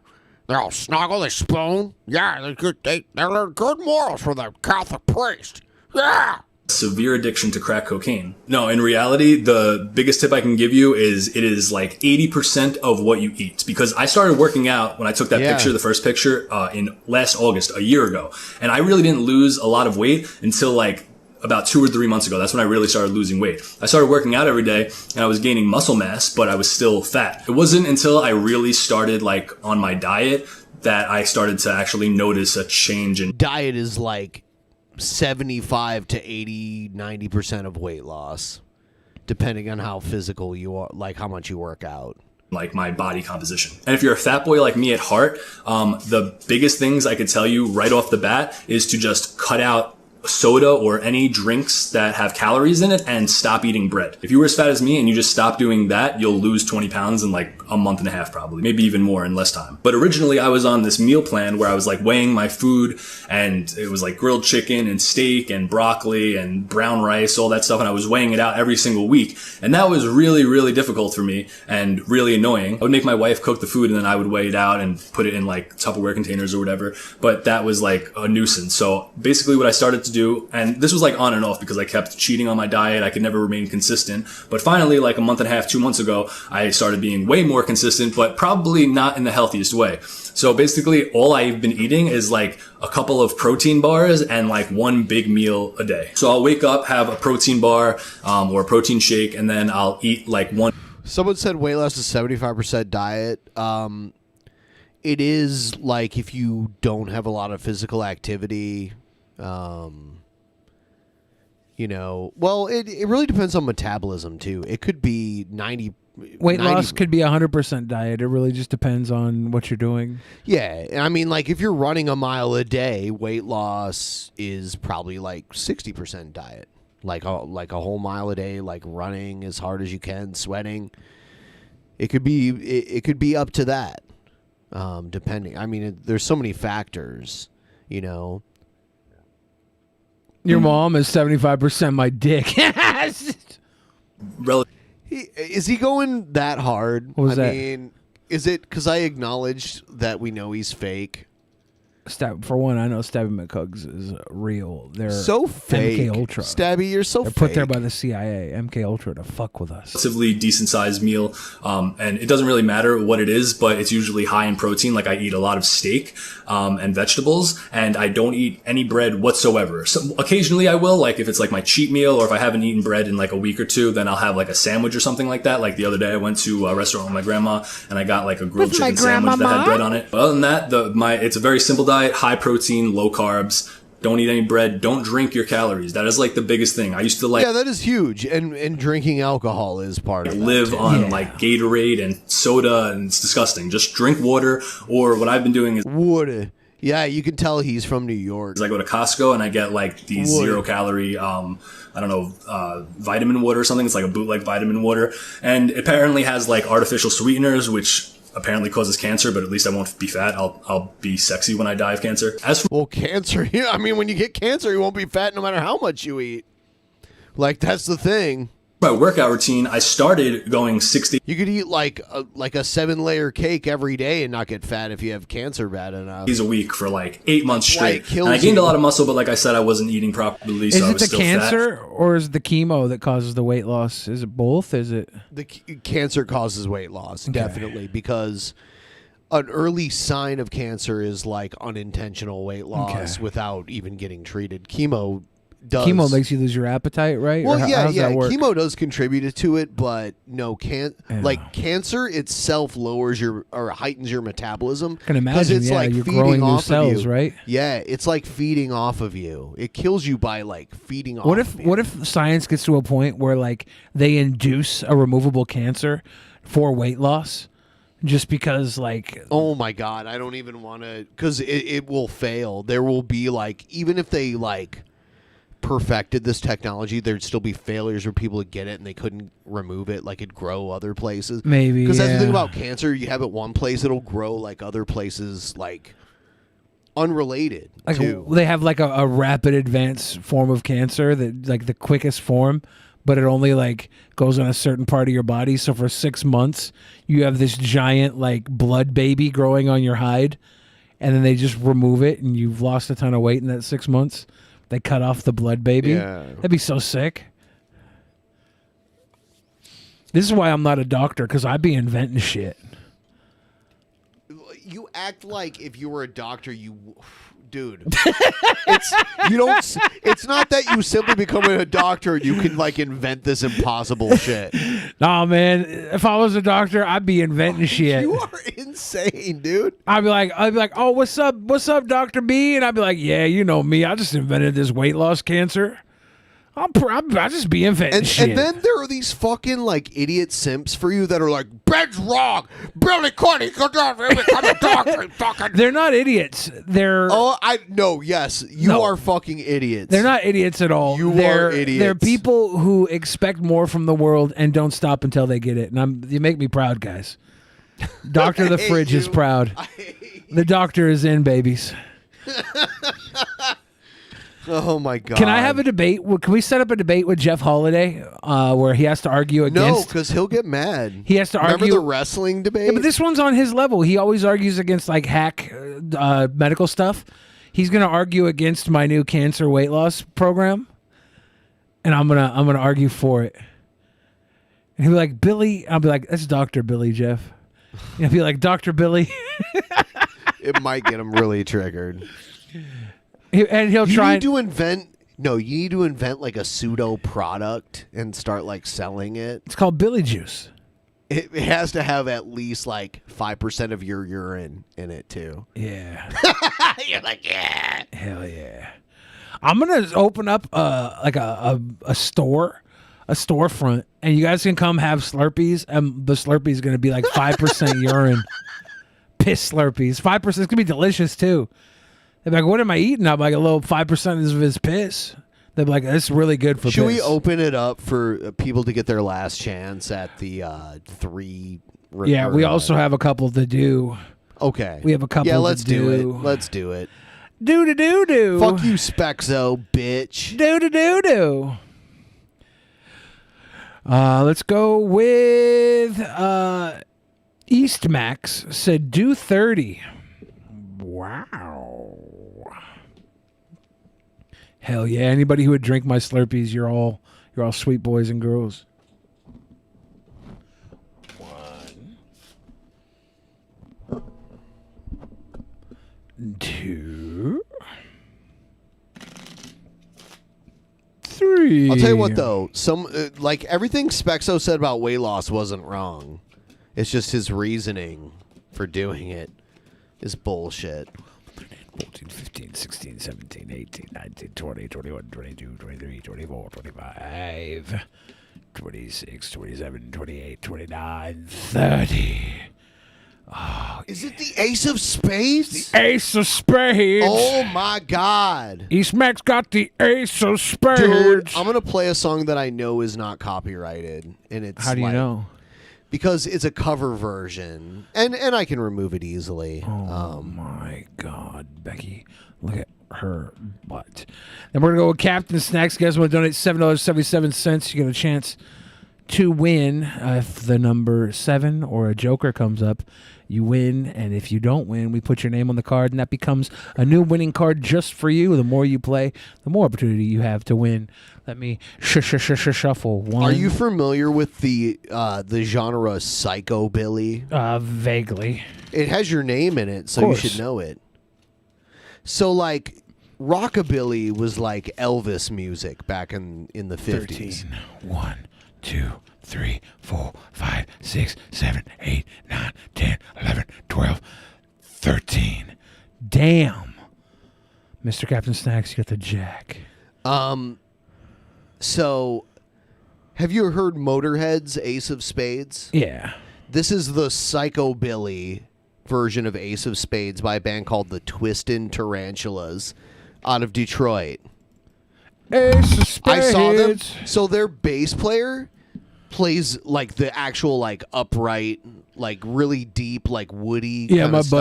They all snuggle, they spoon. Yeah, they're good. They learn good morals from the Catholic priest. Yeah. severe addiction to crack cocaine. No, in reality, the biggest tip I can give you is it is like 80% of what you eat. Because I started working out when I took that picture, the first picture, in last August, a year ago. And I really didn't lose a lot of weight until like about 2 or 3 months ago. That's when I really started losing weight. I started working out every day and I was gaining muscle mass, but I was still fat. It wasn't until I really started like on my diet that I started to actually notice a change in diet is like 75 to 80, 90% of weight loss, depending on how physical you are, like how much you work out. Like my body composition. And if you're a fat boy like me at heart, the biggest things I could tell you right off the bat is to just cut out soda or any drinks that have calories in it and stop eating bread. If you were as fat as me and you just stop doing that, you'll lose 20 pounds in like a month and a half probably, maybe even more in less time. But originally I was on this meal plan where I was like weighing my food and it was like grilled chicken and steak and broccoli and brown rice, all that stuff. And I was weighing it out every single week. And that was really, really difficult for me and really annoying. I would make my wife cook the food and then I would weigh it out and put it in like Tupperware containers or whatever. But that was like a nuisance. So basically what I started to do, and this was like on and off because I kept cheating on my diet. I could never remain consistent. But finally, like a month and a half, 2 months ago, I started being way more consistent, but probably not in the healthiest way. So basically all I've been eating is like a couple of protein bars and like one big meal a day. So I'll wake up, have a protein bar or a protein shake, and then I'll eat like one. Someone said weight loss is 75% diet. It is like if you don't have a lot of physical activity, You know, well, it really depends on metabolism too. It could be 90. Weight 90 loss could be 100% diet. It really just depends on what you're doing. Yeah, I mean, like if you're running a mile a day, weight loss is probably like 60% diet. Like a whole mile a day, like running as hard as you can, sweating. It could be up to that, depending. I mean, there's so many factors, you know. Your mom is 75% my dick. Is he going that hard? What was I that? mean, is it because I acknowledged that we know he's fake? For one, I know Stabby McCugs is real. They're So fake. MK Ultra. Stabby, you're so They're fake. put there by the CIA, MK Ultra, to fuck with us. Relatively decent sized meal, and it doesn't really matter what it is, but it's usually high in protein. Like I eat a lot of steak and vegetables, and I don't eat any bread whatsoever. So occasionally I will, like if it's like my cheat meal, or if I haven't eaten bread in like a week or two, then I'll have like a sandwich or something like that. Like the other day I went to a restaurant with my grandma, and I got like a grilled chicken sandwich that had bread on it. But other than that, it's a very simple diet: high protein, low carbs. Don't eat any bread. Don't drink your calories. That is like the biggest thing. I used to Yeah, that is huge, and drinking alcohol is part of it. live on like Gatorade and soda, and it's disgusting. Just drink water, or what I've been doing is water. Yeah, you can tell he's from New York. I go to Costco and I get like these Water. 0 calorie, vitamin water or something. It's like a bootleg vitamin water, and it apparently has like artificial sweeteners, which apparently causes cancer, but at least I won't be fat. I'll be sexy when I die of cancer. As for cancer, I mean, when you get cancer, you won't be fat no matter how much you eat. Like, that's the thing. my workout routine, I started going 60. You could eat like a 7-layer cake every day and not get fat if you have cancer bad enough. Days a week for like 8 months That's why straight. it kills And I gained you. a lot of muscle, but like I said, I wasn't eating properly, Is so I it was the still cancer fat. or is it the chemo that causes the weight loss? Is it both? Is it the cancer causes weight loss? Definitely, because an early sign of cancer is like unintentional weight loss without even getting treated. Chemo does. Chemo makes you lose your appetite, right? Well, Or yeah, how's yeah. that work? Chemo does contribute to it, but no, like cancer itself lowers your or heightens your metabolism. Can imagine, it's yeah, like you're feeding growing new off cells, of you. right? Yeah, it's like feeding off of you. It kills you by like feeding off. What if science gets to a point where like they induce a removable cancer for weight loss? Just because, like, oh my god, I don't even want to, because it will fail. There will be like, even if they like perfected this technology, there'd still be failures where people would get it and they couldn't remove it, like it'd grow other places. Maybe, because that's the thing yeah. about cancer. You have it one place, it'll grow like other places, like unrelated. like to. they have like a rapid advance form of cancer that like the quickest form, but it only like goes on a certain part of your body. So for 6 months, you have this giant like blood baby growing on your hide, and then they just remove it, and you've lost a ton of weight in that 6 months. They cut off the blood baby. Yeah. That'd be so sick. This is why I'm not a doctor, because I'd be inventing shit. You act like if you were a doctor, dude. It's not that you simply become a doctor and you can like invent this impossible shit. Nah, man. If I was a doctor, I'd be inventing shit. You are insane, dude. I'd be like, oh, what's up, Dr. B? And I'd be like, yeah, you know me. I just invented this weight loss cancer. I'll just be inventing shit. And then there are these fucking like idiot simps for you that are like, Ben's wrong. Billy Cuddy could not become a doctor. Fucking. They're not idiots. They're Yes, you are fucking idiots. They're not idiots at all. Are idiots. They're people who expect more from the world and don't stop until they get it. And you make me proud, guys. Doctor the Fridge is proud. The doctor is in, babies. Oh my god! Can I have a debate? Can we set up a debate with Jeff Holiday where he has to argue against? No, because he'll get mad. He has to argue. Remember the wrestling debate? Yeah, but this one's on his level. He always argues against like hack medical stuff. He's going to argue against my new cancer weight loss program, and I'm gonna argue for it. And he'll be like, Billy. I'll be like, that's Dr. Billy, Jeff. And he'll be like, Dr. Billy. It might get him really triggered. And he'll try. You need to invent. No, you need to invent like a pseudo product and start like selling it. It's called Billy Juice. It has to have at least like 5% of your urine in it too. Yeah. You're like, yeah. Hell yeah. I'm gonna open up like a storefront, and you guys can come have Slurpees, and the Slurpee is gonna be like 5% urine, piss Slurpees. 5%. It's gonna be delicious too. They're like, what am I eating? I'm like a little 5% of his piss. They're like, it's really good for. Should piss. we open it up for people to get their last chance at the 3? Yeah, we also have a couple to do. Okay. We have a couple. Yeah, let's to do it. Let's do it. Do. Fuck you, Spexo, bitch. Do. Let's go with East Max said do 30. Wow. Hell yeah! Anybody who would drink my Slurpees, you're all sweet boys and girls. 1, 2, 3. I'll tell you what though, like everything Spexo said about weight loss wasn't wrong. It's just his reasoning for doing it is bullshit. 14, 15, 16, 17, 18, 19, 20, 21, 22, 23, 24, 25, 26, 27, 28, 29, 30. Oh, is it the Ace of Spades? The Ace of Spades. Oh my God. East Max got the Ace of Spades. Dude, I'm going to play a song that I know is not copyrighted. And it's How do you know? Because it's a cover version, and I can remove it easily. Oh my God, Becky, look at her butt. Then we're gonna go with Captain Snacks. You guys want to donate $7.77? You get a chance to win if the number 7 or a joker comes up. You win, and if you don't win, we put your name on the card, and that becomes a new winning card just for you. The more you play, the more opportunity you have to win. Let me shuffle. 1. Are you familiar with the genre psychobilly? Vaguely. It has your name in it, so you should know it. So, like, rockabilly was like Elvis music back in the 50s. 13. 1, 2, 3, 4, 5, 6, 7, 8, 9, 10, 11, 12, 13. Damn. Mr. Captain Snacks, you got the jack. So, have you heard Motorhead's Ace of Spades? Yeah. This is the psychobilly version of Ace of Spades by a band called the Twistin' Tarantulas out of Detroit. Ace of Spades. I saw them. So their bass player plays like the actual like upright, like really deep, like woody. Yeah, kind of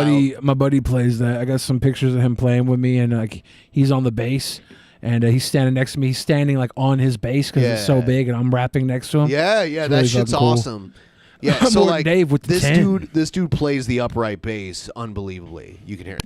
my buddy plays that. I got some pictures of him playing with me, and like he's on the bass, and he's standing next to me. He's standing like on his bass because it's so big, and I'm rapping next to him. Yeah, It's that really shit's fucking cool. awesome. Yeah, so More like Dave with the this 10. this dude plays the upright bass unbelievably. You can hear it.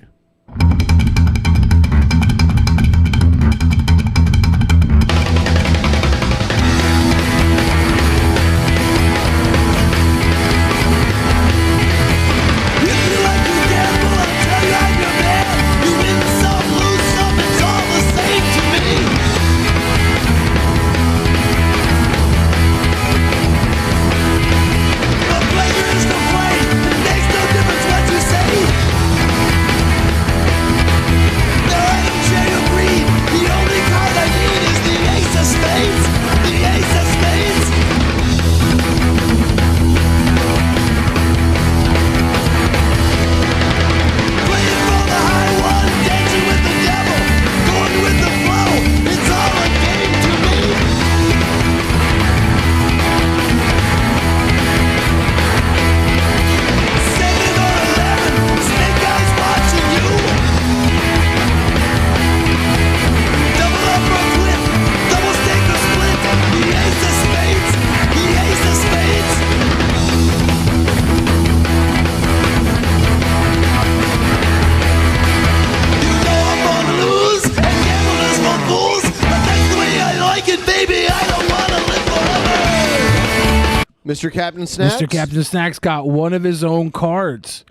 Mr. Captain Snacks? Mr. Captain Snacks got one of his own cards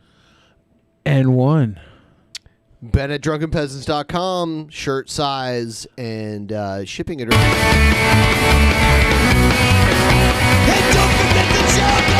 and won. Ben at drunkenpeasants.com, shirt size, and shipping it. Hey, don't forget the joker!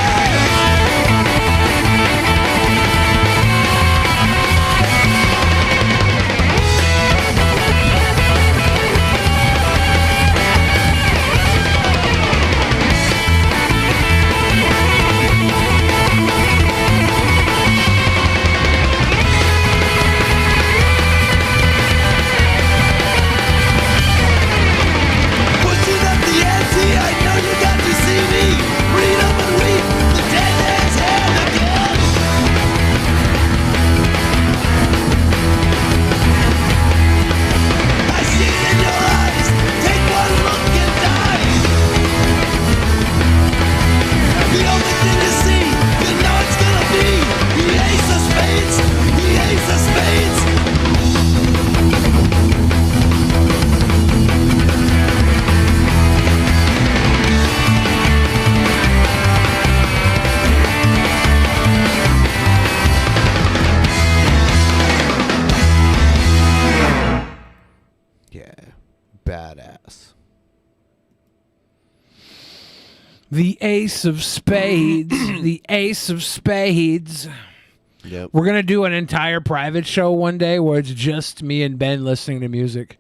The ace of spades. The ace of spades. Yep. We're going to do an entire private show one day where it's just me and Ben listening to music.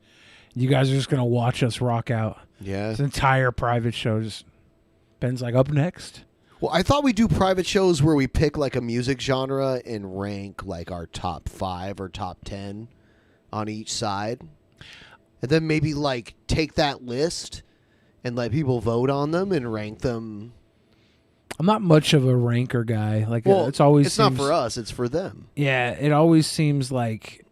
You guys are just going to watch us rock out. Yeah. It's an entire private show. Just Ben's like, up next. Well, I thought we'd do private shows where we pick like a music genre and rank like our top 5 or top 10 on each side. And then maybe like take that list and let people vote on them and rank them. I'm not much of a ranker guy. Like, Well, it's always it's seems, not for us, it's for them. Yeah, it always seems like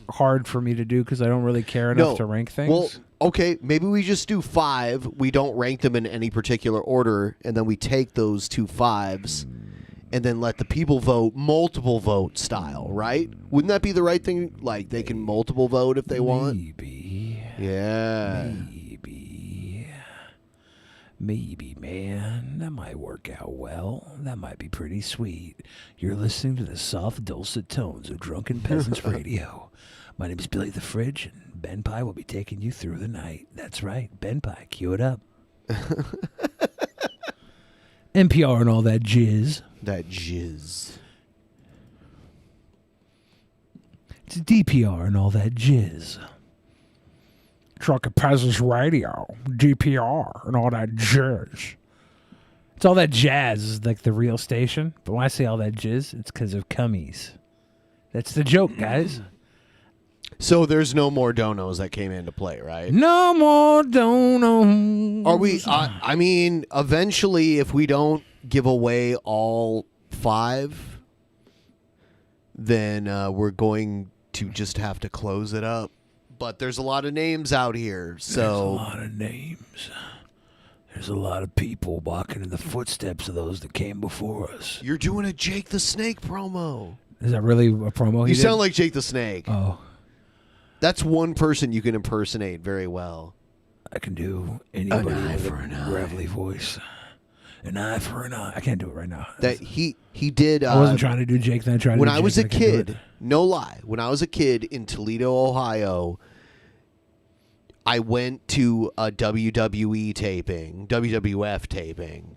hard for me to do because I don't really care enough to rank things. Well, okay, maybe we just do 5. We don't rank them in any particular order, and then we take those 2 5s and then let the people vote multiple vote style, right? Wouldn't that be the right thing? Like, they can multiple vote if they want? Maybe. Yeah. Maybe, man. That might work out well. That might be pretty sweet. You're listening to the soft, dulcet tones of Drunken Peasants Radio. My name is Billy the Fridge, and BENPAI will be taking you through the night. That's right, BENPAI. Cue it up. NPR and all that jizz. That jizz. It's DPR and all that jizz. Drunken Peasants Radio, DPR, and all that jizz. It's all that jazz is like the real station. But when I say all that jizz, it's because of cummies. That's the joke, guys. So there's no more donos that came into play, right? No more donos. Are we? I mean, eventually, if we don't give away all 5, then we're going to just have to close it up. But there's a lot of names out here, so... There's a lot of names. There's a lot of people walking in the footsteps of those that came before us. You're doing a Jake the Snake promo. Is that really a promo? You sound like Jake the Snake. Oh. That's one person you can impersonate very well. I can do anybody with a gravelly voice. An eye for an eye. I can't do it right now. That he did... I wasn't trying to do Jake, then I tried to do When Jake. I was a and I can't do it. kid, no lie, when I was a kid in Toledo, Ohio... I went to a WWE taping, WWF taping,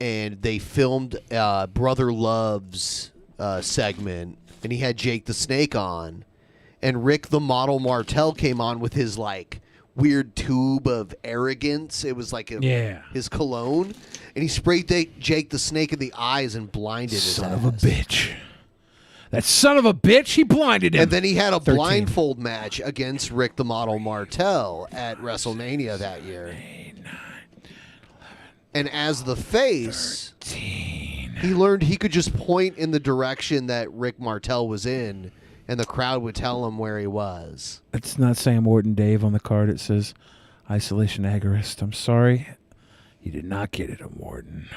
and they filmed Brother Love's segment, and he had Jake the Snake on, and Rick the Model Martel came on with his, like, weird tube of arrogance. It was like his cologne, and he sprayed Jake the Snake in the eyes and blinded his Son ass. of a bitch. That son of a bitch, he blinded him. And then he had a 13. blindfold match against Rick the Model Martel at WrestleMania that year. And as the face, he learned he could just point in the direction that Rick Martel was in, and the crowd would tell him where he was. It's not Sam Orton Dave on the card. It says Isolation Agorist. I'm sorry. You did not get it, Orton.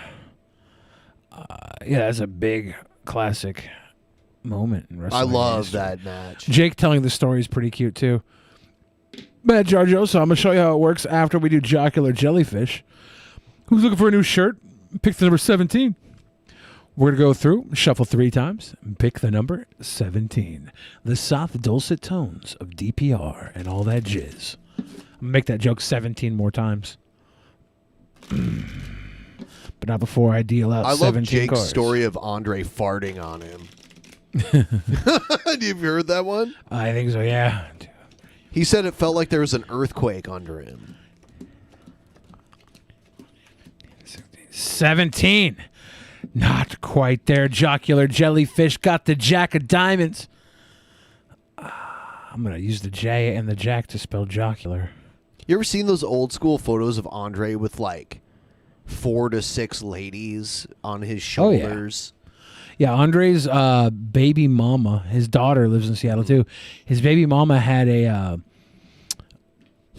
Yeah, that's a big classic moment in wrestling. I love history. that match. Jake telling the story is pretty cute too. Bad Jarjo, so I'm gonna show you how it works after we do Jocular Jellyfish. Who's looking for a new shirt? Pick the number 17. We're gonna go through, shuffle 3 times, and pick the number 17. The soft, dulcet tones of DPR and all that jizz. I'm gonna make that joke 17 more times. But not before I deal out 17 I love Jake's cards. story of Andre farting on him. Have you heard that one? I think so, yeah. He said it felt like there was an earthquake under him. 17. Not quite there. Jocular Jellyfish got the Jack of Diamonds. I'm going to use the J and the Jack to spell jocular. You ever seen those old school photos of Andre with like 4 to 6 ladies on his shoulders? Yeah, Andre's baby mama, his daughter lives in Seattle too. His baby mama had a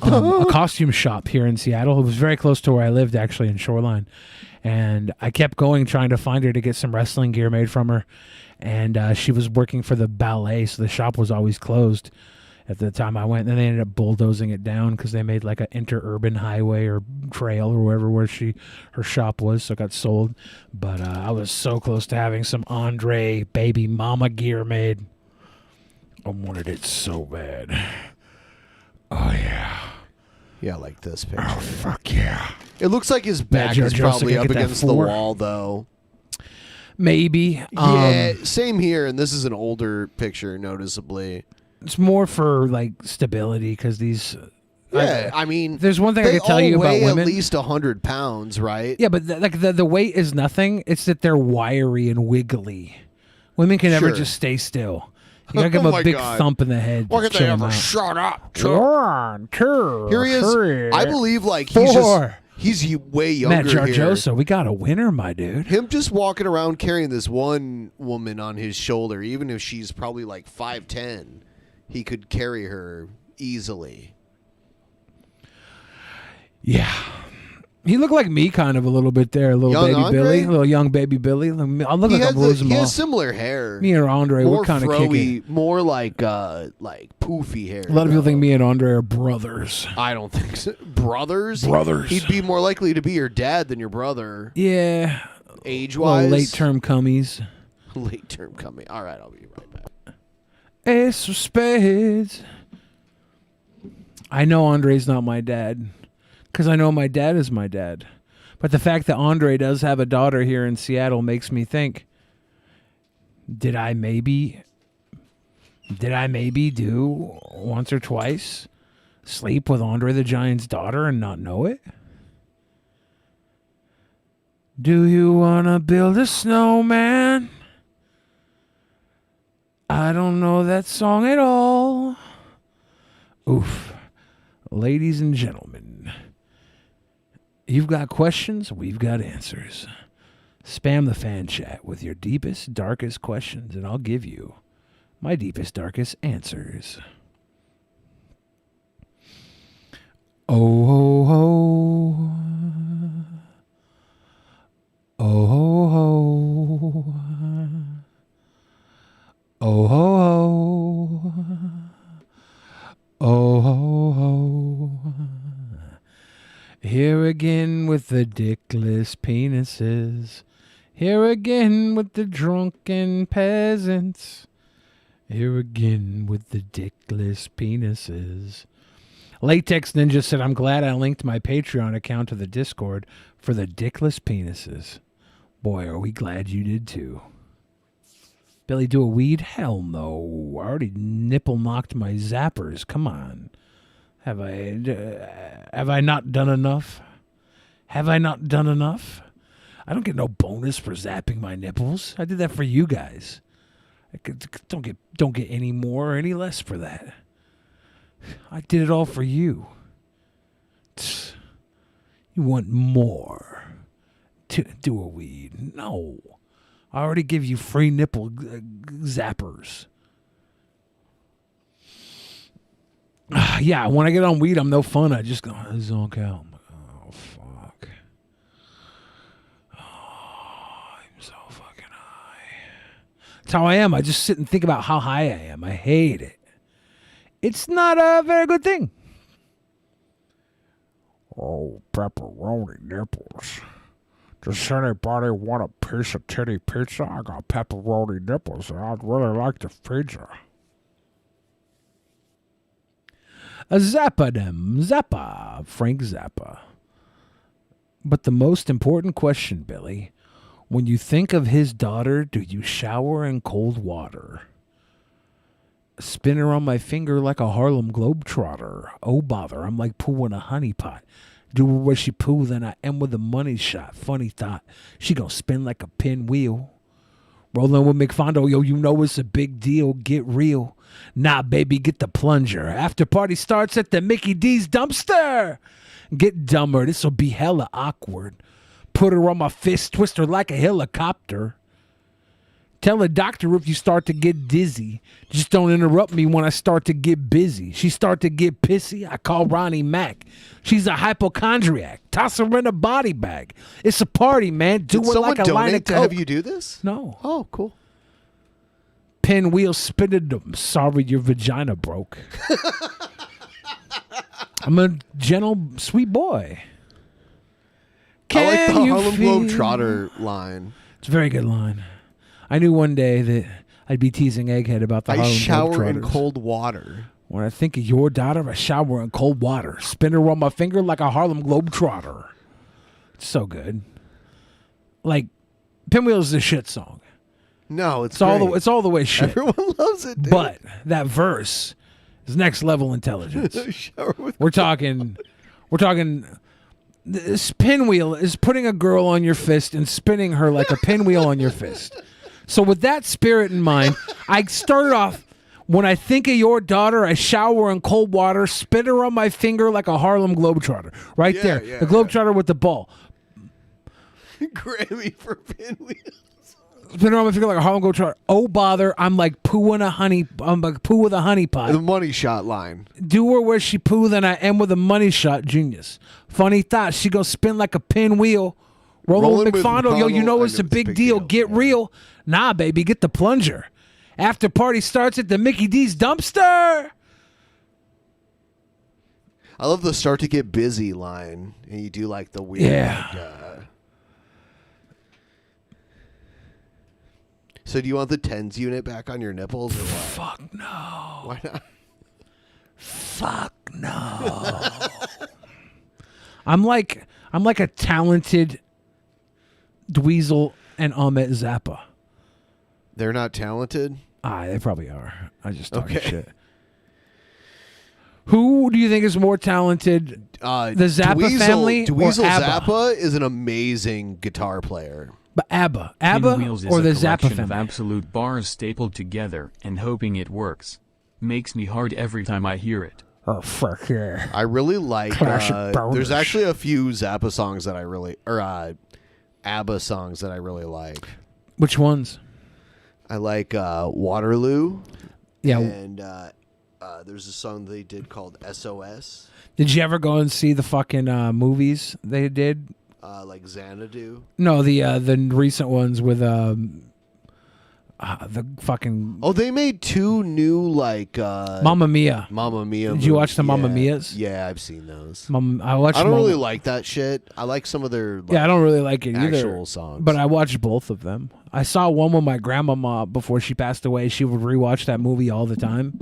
costume shop here in Seattle. It was very close to where I lived, actually, in Shoreline. And I kept going, trying to find her to get some wrestling gear made from her. And she was working for the ballet, so the shop was always closed at the time I went. And then they ended up bulldozing it down because they made like an interurban highway or trail or wherever where her shop was, so it got sold. But I was so close to having some Andre baby mama gear made. I wanted it so bad. Oh, yeah. Yeah, like this picture. Oh, fuck yeah. It looks like his back Jared is Joseph probably could up get that against the 4. wall, though. Maybe. Yeah, same here, and this is an older picture, noticeably. It's more for like stability because these. Yeah, I mean, there's one thing I they could tell you all about weigh women. at least 100 pounds, right? Yeah, but the weight is nothing. It's that they're wiry and wiggly. Women can never Sure. just stay still. You gotta give Oh them my a big God. thump in the head. Why to can't they chill 'em ever out. shut up? One, two, Here he is. three, I believe like he's four. he's way younger Matt here. Jarjosa, we got a winner, my dude. Him just walking around carrying this one woman on his shoulder, even if she's probably like 5'10", he could carry her easily. Yeah. He looked like me kind of a little bit there, a little Young baby Andre? Billy, a little young baby Billy. I look He like I'm has, losing he my has similar hair. Me and Andre, more we're kind of kicking. more like poofy hair. A lot of people think me and Andre are brothers. I don't think so. Brothers? Brothers. He'd be more likely to be your dad than your brother. Yeah. Age-wise? Late term cummies. Late term coming. All right, I'll be right back. Ace of spades. I know Andre's not my dad because I know my dad is my dad. But the fact that Andre does have a daughter here in Seattle makes me think, did I maybe do once or twice sleep with Andre the Giant's daughter and not know it? Do you want to build a snowman? I don't know that song at all. Oof. Ladies and gentlemen, you've got questions, we've got answers. Spam the fan chat with your deepest, darkest questions, and I'll give you my deepest, darkest answers. Oh, ho, ho. Oh, ho, ho. Oh, ho, ho. Oh, ho, ho. Here again with the dickless penises. Here again with the drunken peasants. Here again with the dickless penises. Latex Ninja said, I'm glad I linked my Patreon account to the Discord for the dickless penises. Boy, are we glad you did too. Billy, do a weed? Hell no. I already nipple knocked my zappers. Come on. Have I not done enough? Have I not done enough? I don't get no bonus for zapping my nipples. I did that for you guys. Don't get any more or any less for that. I did it all for you. You want more? To do a weed? No. I already give you free nipple zappers. Yeah, when I get on weed, I'm no fun. I just go zonk out. I'm like, oh, fuck. Oh, I'm so fucking high. That's how I am. I just sit and think about how high I am. I hate it. It's not a very good thing. Oh, pepperoni nipples. Does anybody want a piece of titty pizza? I got pepperoni nipples, and I'd really like the pizza. A Zappa them. Zappa. Frank Zappa. But the most important question, Billy, when you think of his daughter, do you shower in cold water? Spin her on my finger like a Harlem Globetrotter. Oh, bother, I'm like pooing a honey pot. Do her where she poo, then I am with a money shot. Funny thought, she gonna spin like a pinwheel. Rolling with McFondo, yo, you know it's a big deal. Get real. Nah, baby, get the plunger. After party starts at the Mickey D's dumpster. Get dumber, this'll be hella awkward. Put her on my fist, twist her like a helicopter. Tell a doctor if you start to get dizzy. Just don't interrupt me when I start to get busy. She start to get pissy, I call Ronnie Mac. She's a hypochondriac. Toss her in a body bag. It's a party, man. Do Did it like a someone line of donate to coke. have you do this? No. Oh, cool. Pinwheel spitted them. Sorry your vagina broke. I'm a gentle, sweet boy. I like the Can you Harlem feel- Globetrotter line. It's a very good line. I knew one day that I'd be teasing Egghead about the I Harlem shower in Globetrotters. cold water. When I think of your daughter, I shower in cold water. Spin her on my finger like a Harlem Globetrotter. It's so good. Like, Pinwheel is the shit song. No, it's all the way shit. Everyone loves it, dude. But that verse is next level intelligence. We're talking. This Pinwheel is putting a girl on your fist and spinning her like a pinwheel on your fist. So with that spirit in mind, I started off. When I think of your daughter, I shower in cold water, spin her on my finger like a Harlem Globetrotter. Right there. The Globetrotter with the ball. Grammy for Pinwheel. Spin her on my finger like a Harlem Globetrotter. Oh, bother. I'm like poo with a honey pot. The money shot line. Do her where she poo, then I end with a money shot. Genius. Funny thought. She go spin like a pinwheel. Rolling with McFondle. Yo, you know it's a big deal. Get real. Nah, baby. Get the plunger. After party starts at the Mickey D's dumpster. I love the start to get busy line, and you do like the weird. Yeah. So do you want the tens unit back on your nipples or what? Fuck no. Why not? Fuck no. I'm like a talented Dweezil and Ahmet Zappa. They're not talented? They probably are. I just talk shit. Who do you think is more talented? The Zappa family Dweezil or ABBA? Zappa is an amazing guitar player. But ABBA Pinwheels or the is a Zappa collection of family? absolute bars stapled together and hoping it works. Makes me hard every time I hear it. Oh, fuck yeah. I really like, Classic there's boners. actually a few Zappa songs that I really, or ABBA songs that I really like. Which ones? I like Waterloo. Yeah. And there's a song they did called SOS. Did you ever go and see the fucking movies they did? Like Xanadu. No, the recent ones with the fucking. Oh, they made two new like Mamma Mia. Mamma Mia. Did you watch the Mamma Yeah. Mias? Yeah, I've seen those. I watched. I don't Mamma- really like that shit. I like some of their Yeah, I don't really like it either. actual songs. But I watched both of them. I saw one with my grandmama before she passed away. She would rewatch that movie all the time.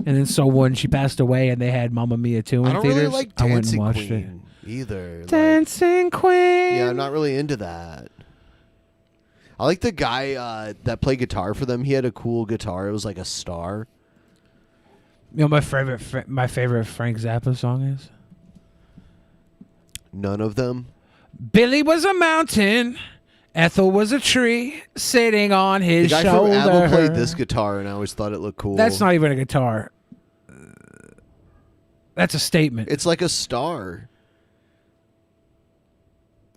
And then so when she passed away and they had Mamma Mia 2 in I don't theaters, really like I went and Dancing watched Queen either. Like, Dancing Queen. yeah, I'm not really into that. I like the guy that played guitar for them. He had a cool guitar. It was like a star. You know my favorite Frank Zappa song is? None of them. Billy was a mountain, Ethel was a tree, sitting on The his guy shoulder. from ABBA played this guitar, and I always thought it looked cool. That's not even a guitar. That's a statement. It's like a star.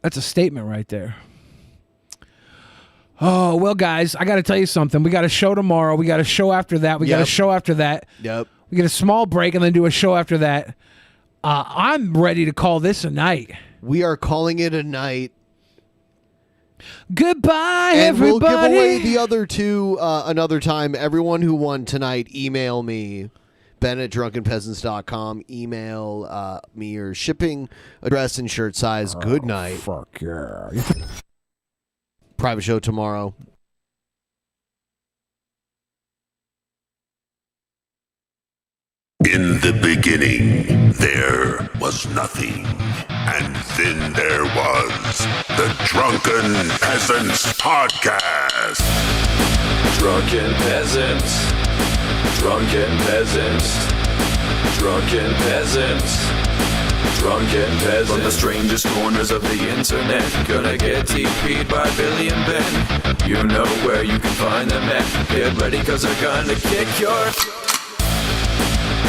That's a statement right there. Oh, well, guys, I got to tell you something. We got a show tomorrow. We got a show after that. We got a show after that. Yep. We get a small break and then do a show after that. I'm ready to call this a night. We are calling it a night. Goodbye, and everybody. We'll give away the other two another time. Everyone who won tonight, email me, ben@drunkenpeasants.com. Email me your shipping address and shirt size. Good night. Fuck yeah. Private show tomorrow. In the beginning, there was nothing. And then there was the Drunken Peasants Podcast. Drunken Peasants. Drunken Peasants. Drunken Peasants. Drunken Peasants. From the strangest corners of the internet, gonna get TP'd by Billy and Ben. You know where you can find them at. Get ready, cause they're gonna kick your...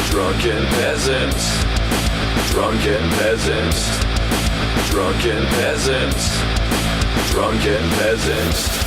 Drunken Peasants. Drunken Peasants. Drunken Peasants. Drunken Peasants.